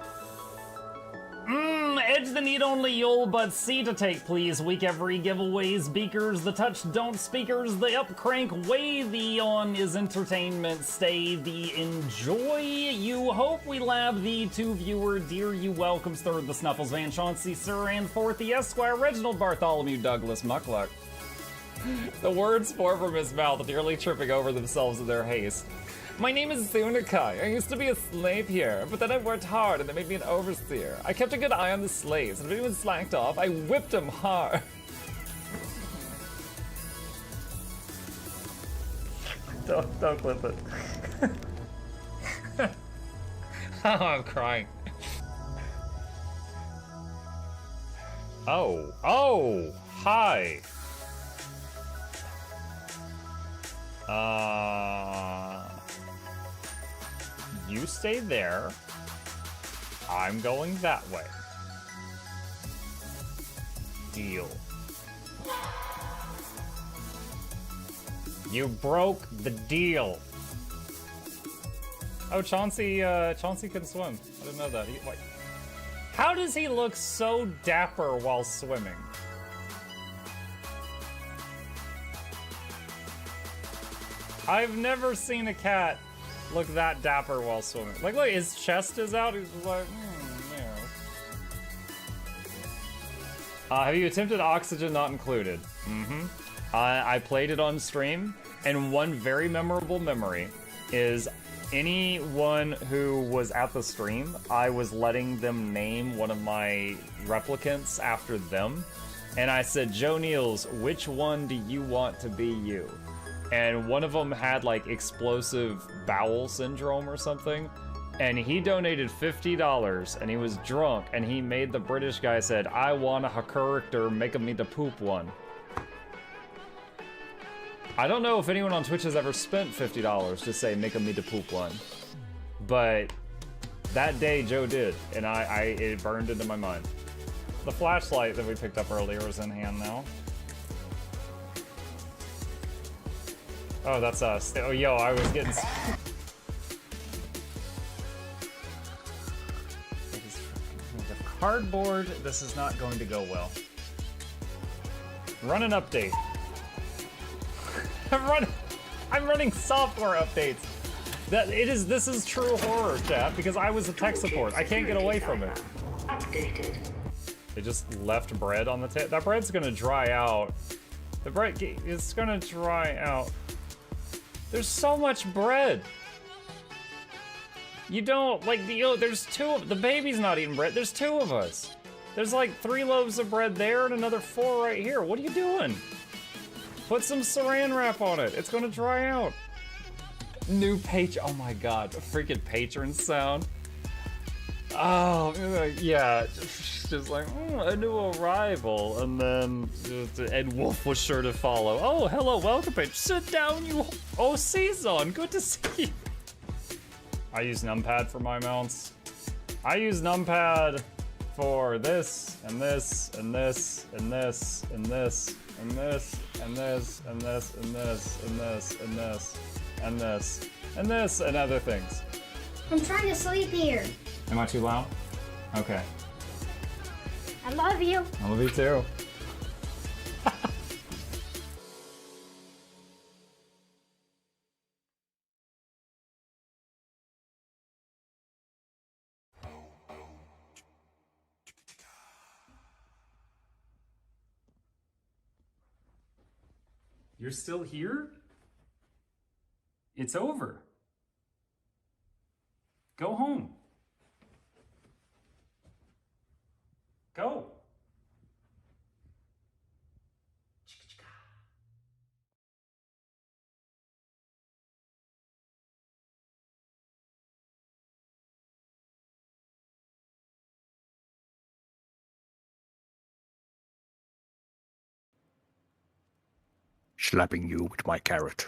Edge the need only you'll but see to take, please. Week every giveaways, beakers, the touch don't speakers, the up crank way, the on is entertainment, stay the enjoy. You hope we lab the to viewer, dear you welcomes third the Snuffles Van Chauncey, Sir, and fourth the Esquire, Reginald Bartholomew Douglas Mukluk. The words pour from his mouth, nearly tripping over themselves in their haste. My name is Zunikai. I used to be a slave here, but then I worked hard and they made me an overseer. I kept a good eye on the slaves, and if anyone slacked off, I whipped them hard. Don't clip it. Oh, I'm crying. Oh, hi. You stay there. I'm going that way. Deal. You broke the deal. Oh, Chauncey can swim. I didn't know that. Wait. How does he look so dapper while swimming? I've never seen a cat look that dapper while swimming. Like, look, his chest is out. He's just like, yeah. Have you attempted Oxygen Not Included? Mm-hmm. I played it on stream, and one very memorable memory is anyone who was at the stream, I was letting them name one of my replicants after them. And I said, Joe Niels, which one do you want to be you? And one of them had like explosive bowel syndrome or something. And he donated $50 and he was drunk and he made the British guy said, I want a character, make me the poop one. I don't know if anyone on Twitch has ever spent $50 to say, make me the poop one. But that day Joe did, and it burned into my mind. The flashlight that we picked up earlier is in hand now. Oh, that's us. Oh, yo, I was getting... Cardboard, this is not going to go well. Run an update. I'm running software updates. This is true horror, chat, because I was a tech support. I can't get away from it. Updated. They just left bread on the table. That bread's gonna dry out. The bread is gonna dry out. There's so much bread. You don't, like, there's the baby's not eating bread. There's 2 of us. There's like 3 loaves of bread there and another 4 right here. What are you doing? Put some saran wrap on it. It's gonna dry out. New page. Oh my god, a freaking patron sound. Oh, yeah. Just like, a new arrival. And then Ed Wolf was sure to follow. Oh, hello, welcome page. Sit down, you. Oh, Season, good to see you. I use numpad for my mounts. I use numpad for this, and this, and this, and this, and this, and this, and this, and this, and this, and this, and this, and this, and this, and other things. I'm trying to sleep here. Am I too loud? Okay. I love you. I love you too. You're still here? It's over. Go home. Go. Slapping you with my carrot.